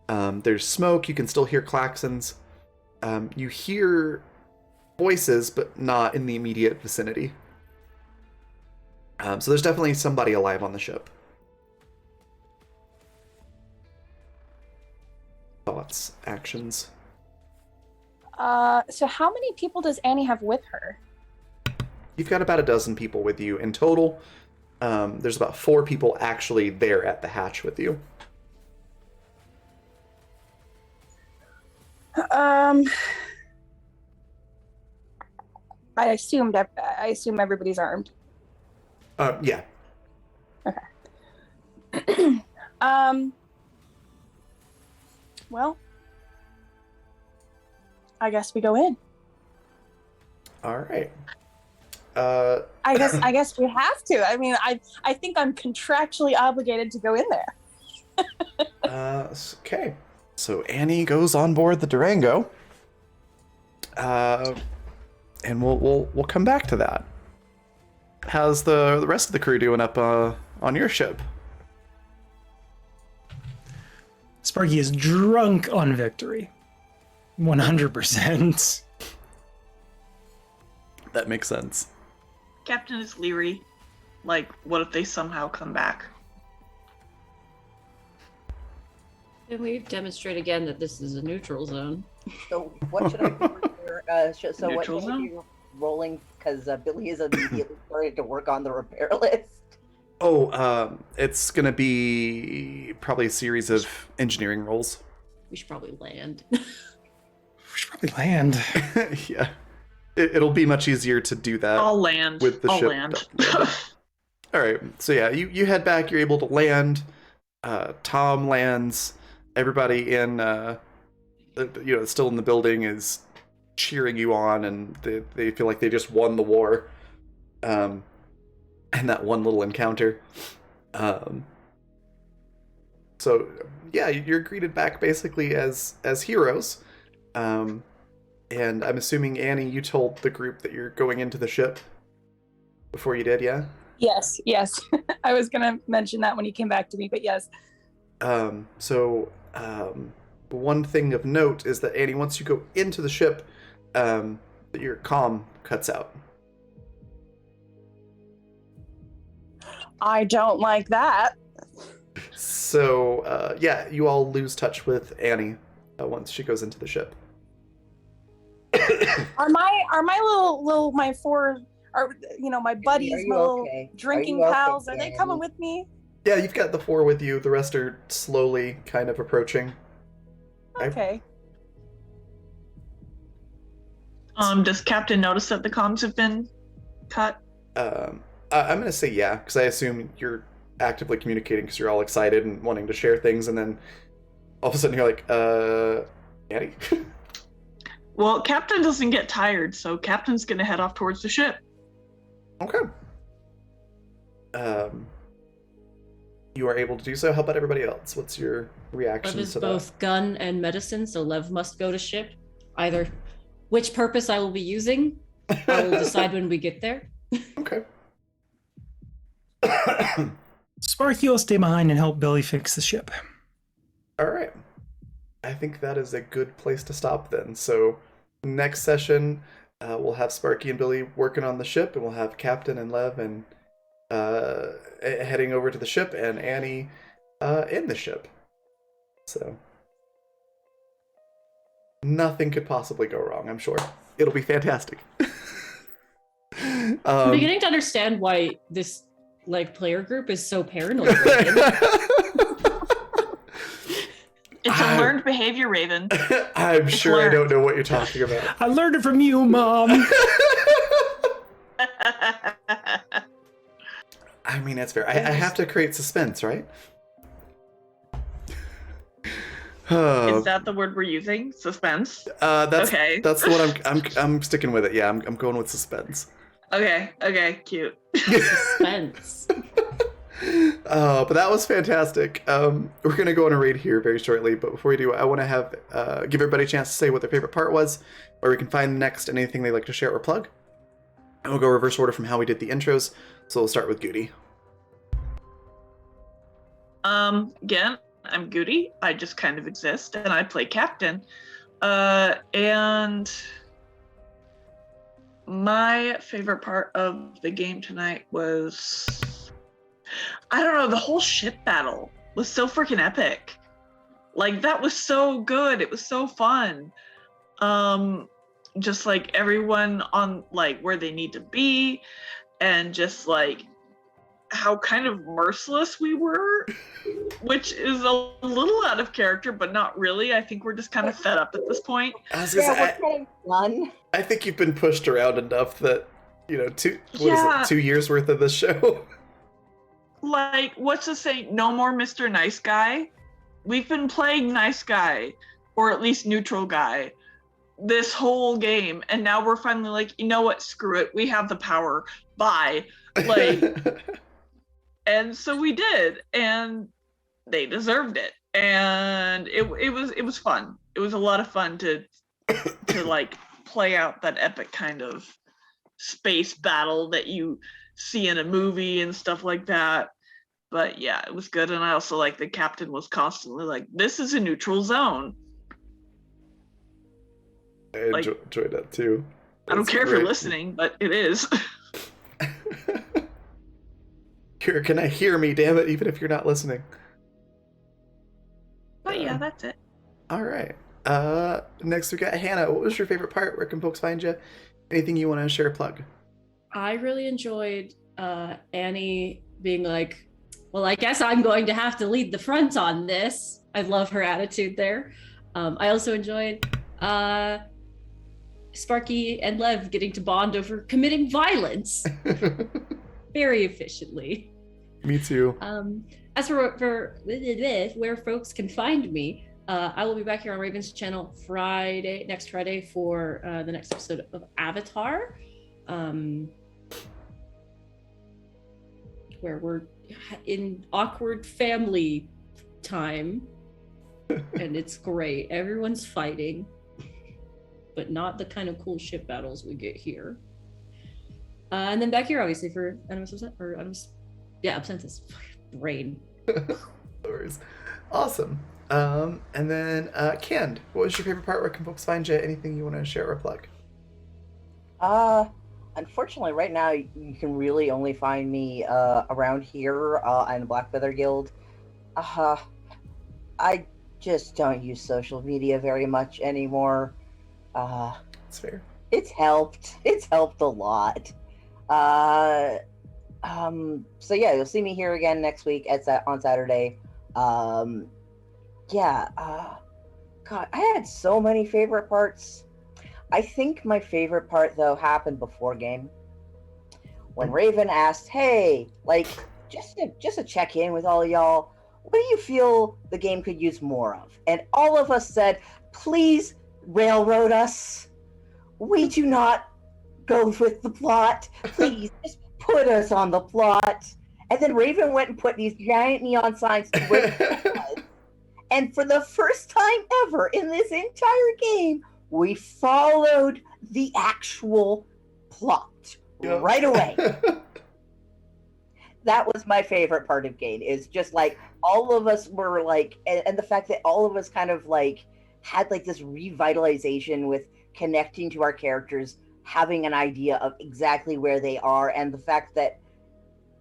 Speaker 1: There's smoke. You can still hear klaxons. You hear voices, but not in the immediate vicinity. So there's definitely somebody alive on the ship. Thoughts, actions.
Speaker 8: So how many people does Annie have with her?
Speaker 1: You've got about a dozen people with you in total. There's about 4 people actually there at the hatch with you.
Speaker 8: I assume everybody's armed.
Speaker 1: Yeah.
Speaker 8: Okay. Well, I guess we go in.
Speaker 1: All right.
Speaker 8: I guess we have to. I mean, I think I'm contractually obligated to go in there.
Speaker 1: Okay. So Annie goes on board the Durango. And we'll come back to that. How's the rest of the crew doing up on your ship?
Speaker 2: Sparky is drunk on victory. 100%.
Speaker 1: That makes sense.
Speaker 6: Captain is leery. Like, what if they somehow come back?
Speaker 3: Can we demonstrate again that this is a neutral zone?
Speaker 4: So what should I do here? So what
Speaker 6: Neutral
Speaker 4: should I
Speaker 6: zone?
Speaker 4: be rolling? Because Billy is immediately started to work on the repair list.
Speaker 1: Oh, it's gonna be probably a series of engineering rolls.
Speaker 3: We should probably land.
Speaker 2: We should probably land.
Speaker 1: Yeah. It'll be much easier to do that.
Speaker 6: I'll land.
Speaker 1: With the
Speaker 6: I'll
Speaker 1: ship.
Speaker 6: land.
Speaker 1: All right. So yeah, you head back. You're able to land. Tom lands. Everybody in, still in the building is cheering you on, and they feel like they just won the war. And that one little encounter. So yeah, you're greeted back basically as heroes. And I'm assuming, Annie, you told the group that you're going into the ship before you did, yeah?
Speaker 8: Yes. I was gonna mention that when he came back to me, but yes.
Speaker 1: One thing of note is that, Annie, once you go into the ship, your comm cuts out.
Speaker 8: I don't like that.
Speaker 1: So, you all lose touch with Annie once she goes into the ship.
Speaker 8: Are my little my four my buddies,
Speaker 4: Are you
Speaker 8: my little
Speaker 4: okay?
Speaker 8: drinking
Speaker 4: Are you
Speaker 8: pals,
Speaker 4: okay,
Speaker 8: are they
Speaker 4: Annie?
Speaker 8: coming with me?
Speaker 1: Yeah, you've got the 4 with you. The rest are slowly kind of approaching.
Speaker 8: Okay.
Speaker 6: Does Captain notice that the comms have been cut?
Speaker 1: I'm going to say yeah, because I assume you're actively communicating because you're all excited and wanting to share things, and then all of a sudden you're like, Annie?
Speaker 6: Well, Captain doesn't get tired, so Captain's gonna head off towards the ship.
Speaker 1: Okay. You are able to do so. How about everybody else? What's your reaction
Speaker 3: Lev is
Speaker 1: to that?
Speaker 3: both gun and medicine, so Lev must go to ship. Either which purpose I will be using, I will decide when we get there.
Speaker 1: Okay.
Speaker 2: Sparky will stay behind and help Billy fix the ship.
Speaker 1: All right. I think that is a good place to stop then. So next session, we'll have Sparky and Billy working on the ship, and we'll have Captain and Lev and heading over to the ship, and Annie in the ship. So nothing could possibly go wrong, I'm sure. It'll be fantastic.
Speaker 3: I'm beginning to understand why this player group is so paranoid. Right?
Speaker 6: It's a learned behavior, Raven.
Speaker 1: I'm
Speaker 6: It's
Speaker 1: sure
Speaker 6: learned.
Speaker 1: I don't know what you're talking about.
Speaker 2: I learned it from you, Mom.
Speaker 1: I mean, that's fair. I have to create suspense, right?
Speaker 6: Is that the word we're using? Suspense? Okay.
Speaker 1: That's the one I'm sticking with it. Yeah, I'm going with suspense.
Speaker 6: Okay, cute.
Speaker 3: Suspense.
Speaker 1: But that was fantastic. We're gonna go on a raid here very shortly, but before we do, I want to have give everybody a chance to say what their favorite part was, where we can find next, anything they'd like to share or plug. And we'll go reverse order from how we did the intros. So we'll start with Goody.
Speaker 6: Again, I'm Goody. I just kind of exist, and I play Captain. And my favorite part of the game tonight was, I don't know, the whole ship battle was so freaking epic. Like, that was so good. It was so fun. Just like everyone on like where they need to be, and just like how kind of merciless we were, which is a little out of character, but not really. I think we're just kind of fed up at this point.
Speaker 1: I was gonna say,
Speaker 4: we're getting fun.
Speaker 1: I think you've been pushed around enough that, you know, 2 years worth of this show.
Speaker 6: Like, what's the saying? No more Mr. Nice Guy. We've been playing nice guy, or at least neutral guy, this whole game, and now we're finally like, you know what? Screw it. We have the power. Bye. Like, and so we did, and they deserved it, and it was fun. It was a lot of fun to like play out that epic kind of space battle that you see in a movie and stuff like that. But yeah, it was good. And I also like the captain was constantly like, this is a neutral zone.
Speaker 1: I enjoyed that too.
Speaker 6: I don't care if you're listening, but it is.
Speaker 1: Can I hear me, damn it, even if you're not listening.
Speaker 6: But yeah, that's it.
Speaker 1: All right. Next we got Hannah. What was your favorite part? Where can folks find you? Anything you want to share or plug?
Speaker 3: I really enjoyed Annie being like, well, I guess I'm going to have to lead the front on this. I love her attitude there. I also enjoyed Sparky and Lev getting to bond over committing violence very efficiently.
Speaker 1: Me too.
Speaker 3: As for where folks can find me, I will be back here on Raven's channel next Friday for the next episode of Avatar, where we're in awkward family time, and it's great. Everyone's fighting, but not the kind of cool ship battles we get here. And then back here, obviously, for Animus, Absentis. Brain.
Speaker 1: No worries. Awesome. And then, Canned, what was your favorite part? Where can folks find you? Anything you want to share or plug?
Speaker 4: Unfortunately, right now, you can really only find me around here in the Black Feather Guild. I just don't use social media very much anymore.
Speaker 1: That's fair.
Speaker 4: It's helped. It's helped a lot. So yeah, you'll see me here again next week on Saturday. God, I had so many favorite parts. I think my favorite part though happened before game, when Raven asked, "Hey, like, just to check in with all of y'all, what do you feel the game could use more of?" And all of us said, "Please railroad us. We do not go with the plot. Please just put us on the plot." And then Raven went and put these giant neon signs to where it was. And for the first time ever in this entire game, we followed the actual plot right away. That was my favorite part of game, is just like all of us were like, and the fact that all of us kind of like had like this revitalization with connecting to our characters, having an idea of exactly where they are, and the fact that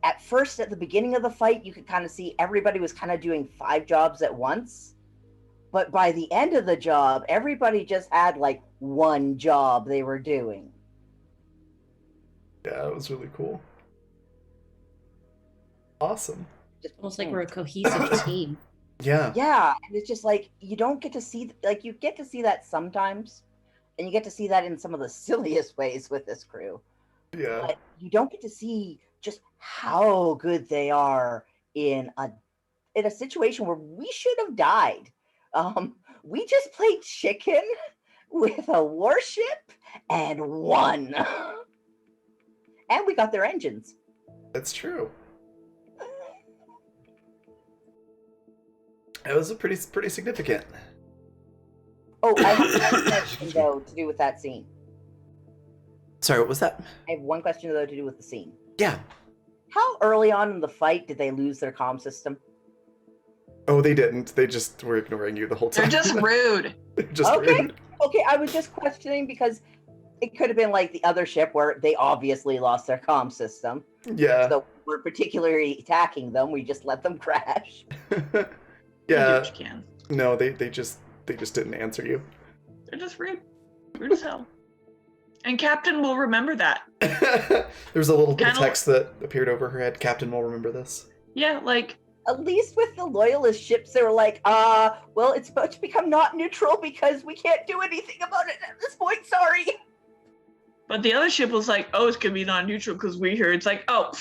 Speaker 4: at first, at the beginning of the fight, you could kind of see everybody was kind of doing 5 jobs at once. But by the end of the job, everybody just had like 1 job they were doing.
Speaker 1: Yeah, it was really cool. Awesome.
Speaker 3: Just almost like we're a cohesive team.
Speaker 1: Yeah.
Speaker 4: Yeah, and it's just like, you don't get to see, like, you get to see that sometimes, and you get to see that in some of the silliest ways with this crew.
Speaker 1: Yeah.
Speaker 4: But you don't get to see just how good they are in a situation where we should have died. We just played chicken with a warship and won. And we got their engines.
Speaker 1: That's true. It was a pretty significant.
Speaker 4: Oh, I have one question though to do with that scene.
Speaker 1: Sorry, what was that?
Speaker 4: I have one question though to do with the scene.
Speaker 1: Yeah.
Speaker 4: How early on in the fight did they lose their comm system?
Speaker 1: Oh, they didn't. They just were ignoring you the whole time.
Speaker 6: They're just rude.
Speaker 1: They're just
Speaker 4: Okay.
Speaker 1: rude.
Speaker 4: Okay, I was just questioning because it could have been like the other ship where they obviously lost their comm system.
Speaker 1: Yeah.
Speaker 4: So we're particularly attacking them. We just let them crash.
Speaker 6: You
Speaker 1: Yeah.
Speaker 6: do what you can.
Speaker 1: No, they just didn't answer you.
Speaker 6: They're just rude. Rude as hell. And Captain will remember that.
Speaker 1: There's a little bit of
Speaker 6: Kinda-
Speaker 1: text that appeared over her head. Captain will remember this.
Speaker 6: Yeah, like,
Speaker 4: At least with the loyalist ships, they were like, well, it's about to become not neutral because we can't do anything about it at this point. Sorry.
Speaker 6: but the other ship was like, oh, it's gonna be non-neutral because we're here. It's like, oh,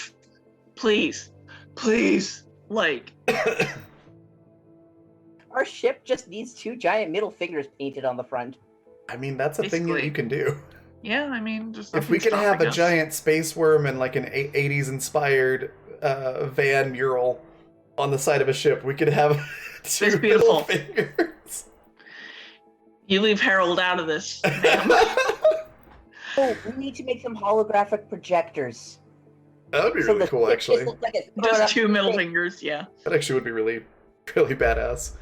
Speaker 6: please. Like,
Speaker 4: Our ship just needs 2 giant middle fingers painted on the front.
Speaker 1: I mean, that's a thing that
Speaker 6: Basically.
Speaker 1: you can do.
Speaker 6: yeah, I mean, just
Speaker 1: If we
Speaker 6: nothing's
Speaker 1: can have
Speaker 6: stopping
Speaker 1: a
Speaker 6: us.
Speaker 1: giant space worm and like an 80s inspired van mural on the side of a ship, we could have 2
Speaker 6: That's
Speaker 1: middle
Speaker 6: beautiful.
Speaker 1: fingers.
Speaker 6: You leave Harold out of this, ma'am.
Speaker 4: Oh, we need to make some holographic projectors.
Speaker 1: That would be
Speaker 4: So
Speaker 1: really
Speaker 4: the
Speaker 1: cool,
Speaker 4: ship
Speaker 1: actually.
Speaker 4: just looks like it's thrown
Speaker 6: Just
Speaker 4: up
Speaker 6: 2
Speaker 4: in
Speaker 6: middle
Speaker 4: space.
Speaker 6: fingers, yeah.
Speaker 1: That actually would be really badass.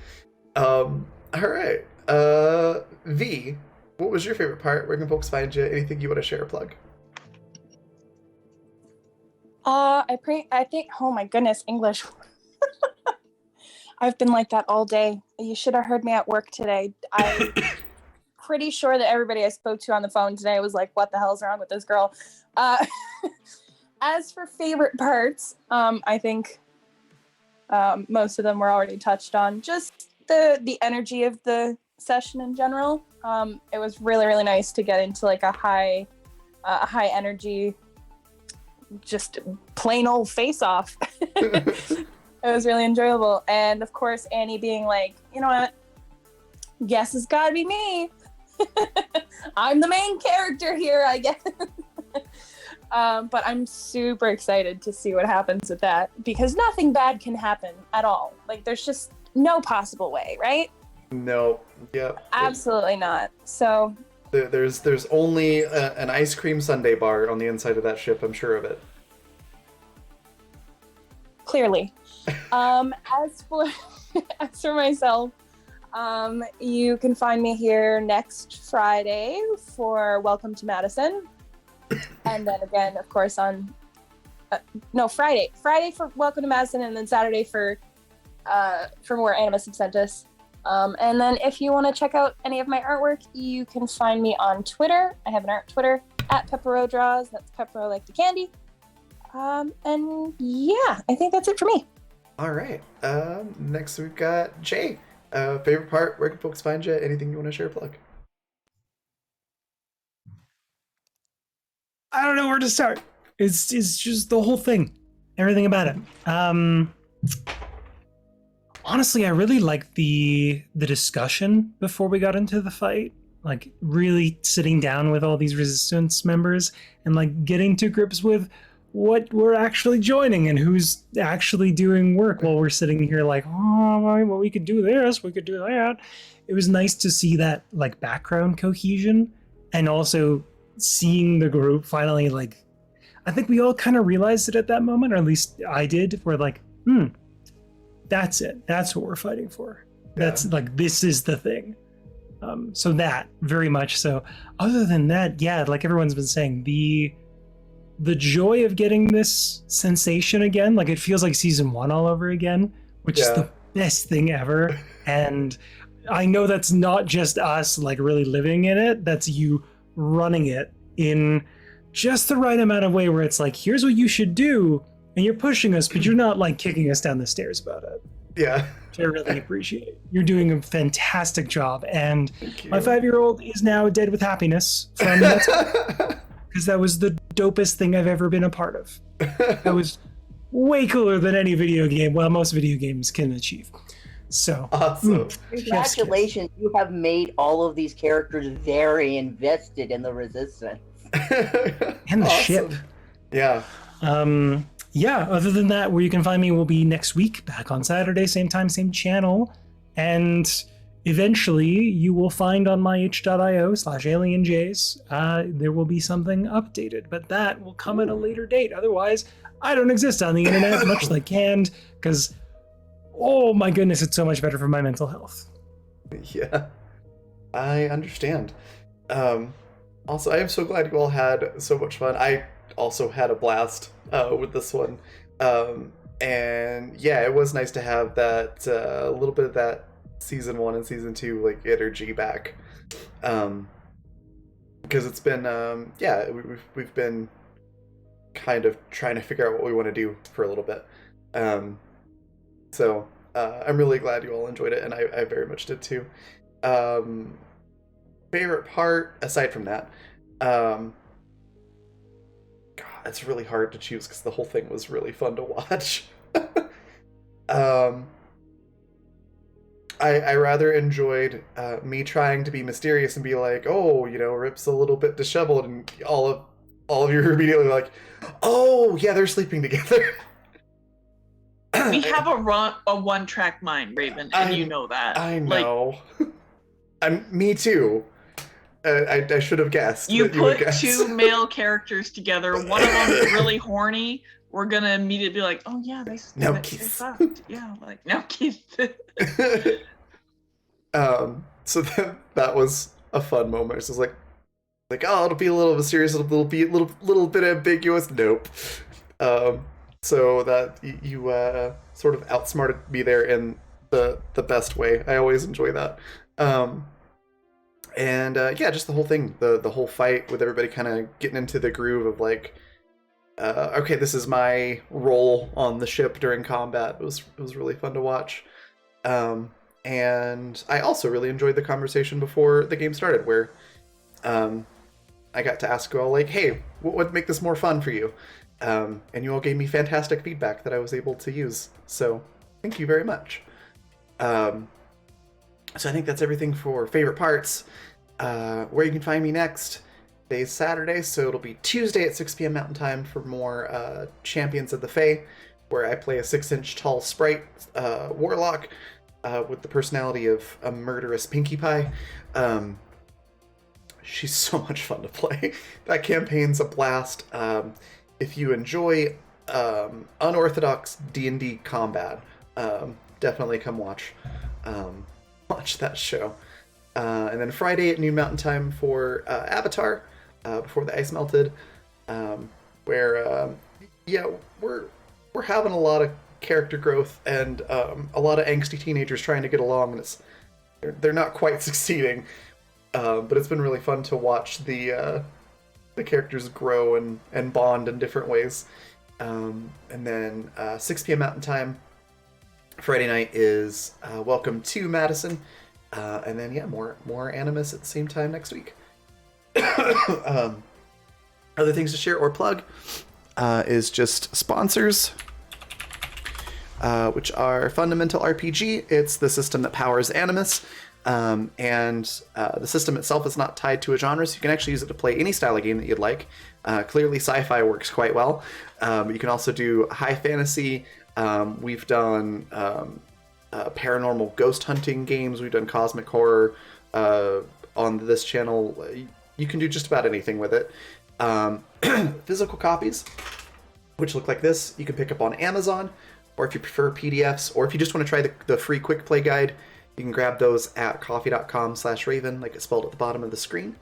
Speaker 1: All right. V, what was your favorite part? Where can folks find you? Anything you want to share or plug?
Speaker 8: I think, oh my goodness, English. I've been like that all day. You should have heard me at work today. I'm pretty sure that everybody I spoke to on the phone today was like, what the hell's wrong with this girl? As for favorite parts, I think most of them were already touched on. Just the energy of the session in general. It was really, really nice to get into like a high energy, just plain old face off. It was really enjoyable. And of course, Annie being like, you know what? Guess it's gotta be me. I'm the main character here, I guess. But I'm super excited to see what happens with that because nothing bad can happen at all. Like, there's just no possible way, right?
Speaker 1: No. Yep.
Speaker 8: Absolutely not. So,
Speaker 1: There's only an ice cream sundae bar on the inside of that ship. I'm sure of it.
Speaker 8: clearly. As for myself, you can find me here next Friday for Welcome to Madison, and then again, of course, on Friday for Welcome to Madison, and then Saturday for more Animus Absentis. And then if you want to check out any of my artwork, you can find me on Twitter. I have an art Twitter at Peppero Draws. That's Peppero like the candy. And yeah, I think that's it for me.
Speaker 1: All right. Next we've got Jay. Favorite part? Where can folks find you? Anything you want to share or plug?
Speaker 2: I don't know where to start. It's just the whole thing, everything about it. Honestly, I really liked the discussion before we got into the fight. Like really sitting down with all these resistance members and like getting to grips with what we're actually joining and who's actually doing work while we're sitting here like, oh, well, we could do this, we could do that. It was nice to see that like background cohesion and also seeing the group finally like, I think we all kind of realized it at that moment, or at least I did. We're like, that's it. That's what we're fighting for. That's like, this is the thing. So that very much so. Other than that, yeah, like everyone's been saying, the joy of getting this sensation again, like it feels like season 1 all over again, which is the best thing ever. And I know that's not just us like really living in it, that's you running it in just the right amount of way where it's like, here's what you should do, and you're pushing us, but you're not like kicking us down the stairs about it.
Speaker 1: Yeah.
Speaker 2: Which I really appreciate. You're doing a fantastic job, and
Speaker 1: Thank you.
Speaker 2: my 5-year-old is now dead with happiness from that. Because that was the dopest thing I've ever been a part of. That was way cooler than any video game, well, most video games can achieve. So,
Speaker 1: Awesome.
Speaker 4: Congratulations, you have made all of these characters very invested in the Resistance.
Speaker 2: and the ship.
Speaker 1: Yeah.
Speaker 2: Yeah, other than that, where you can find me will be next week, back on Saturday, same time, same channel. And eventually you will find on my itch.io/alienjays, there will be something updated, but that will come at a later date. Otherwise, I don't exist on the internet, much like Canned, because, oh my goodness, it's so much better for my mental health.
Speaker 1: Yeah, I understand. Also, I am so glad you all had so much fun. I also had a blast with this one. And yeah, it was nice to have that a little bit of that season 1 and season 2 like energy back. Because it's been we've been kind of trying to figure out what we want to do for a little bit. So I'm really glad you all enjoyed it, and I very much did too. Favorite part, aside from that, God, it's really hard to choose because the whole thing was really fun to watch. I rather enjoyed me trying to be mysterious and be like, oh, Rip's a little bit disheveled, and all of you are immediately like, oh yeah, they're sleeping together.
Speaker 6: We have a one-track mind, Raven, and you know that.
Speaker 1: I know. Me too. I should have guessed.
Speaker 6: You put two male characters together. One of them is really horny. We're gonna immediately be like, "Oh yeah, they fucked." Yeah, like now Keith.
Speaker 1: So that was a fun moment. It's just like, oh, it'll be a little bit serious. It'll be a little bit ambiguous. Nope. So that you sort of outsmarted me there in the best way. I always enjoy that. And yeah, just the whole thing, the whole fight with everybody kind of getting into the groove of like, okay, this is my role on the ship during combat. It was really fun to watch. And I also really enjoyed the conversation before the game started, where I got to ask you all like, hey, what would make this more fun for you? And you all gave me fantastic feedback that I was able to use. So thank you very much. So I think that's everything for favorite parts. Where you can find me next. Today's Saturday, so it'll be Tuesday at 6 p.m. Mountain Time for more Champions of the Fae, where I play a 6-inch tall sprite warlock with the personality of a murderous Pinkie Pie. She's so much fun to play. That campaign's a blast. If you enjoy unorthodox D&D combat, definitely come watch that show. And then Friday at noon Mountain Time for Avatar, before the ice melted, where we're having a lot of character growth and a lot of angsty teenagers trying to get along, and they're not quite succeeding. But it's been really fun to watch the characters grow and bond in different ways. And then 6 p.m. Mountain Time Friday night is Welcome to Madison. And then, yeah, more Animus at the same time next week. Other things to share or plug is just sponsors, which are Fundamental RPG. It's the system that powers Animus. And the system itself is not tied to a genre, so you can actually use it to play any style of game that you'd like. Clearly, sci-fi works quite well. You can also do high fantasy. We've done paranormal ghost hunting games. We've done cosmic horror on this channel. You can do just about anything with it. Physical copies, which look like this, you can pick up on Amazon, or if you prefer PDFs, or if you just want to try the free quick play guide, you can grab those at coffee.com/Raven, like it's spelled at the bottom of the screen.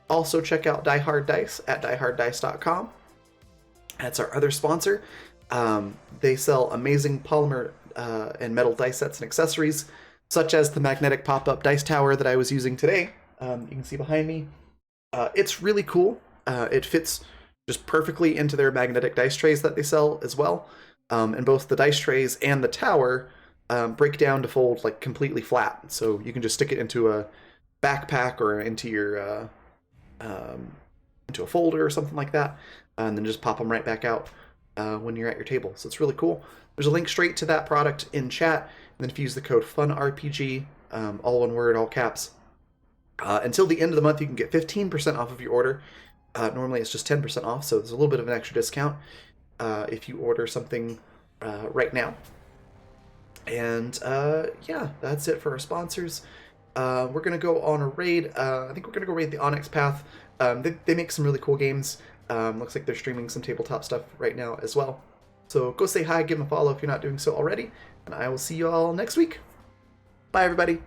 Speaker 1: Also check out Die Hard Dice at dieharddice.com. That's our other sponsor. They sell amazing polymer and metal dice sets and accessories, such as the magnetic pop-up dice tower that I was using today. You can see behind me. It's really cool. It fits just perfectly into their magnetic dice trays that they sell as well. And both the dice trays and the tower break down to fold like completely flat. So you can just stick it into a backpack or into your into a folder or something like that, and then just pop them right back out when you're at your table. So it's really cool. There's a link straight to that product in chat, and then if you use the code FUNRPG, all one word, all caps, until the end of the month, you can get 15% off of your order. Normally it's just 10% off, so there's a little bit of an extra discount if you order something right now. And yeah, that's it for our sponsors. We're going to go on a raid. I think we're going to go raid the Onyx Path. They make some really cool games. Looks like they're streaming some tabletop stuff right now as well. So go say hi, give them a follow if you're not doing so already. And I will see you all next week. Bye, everybody.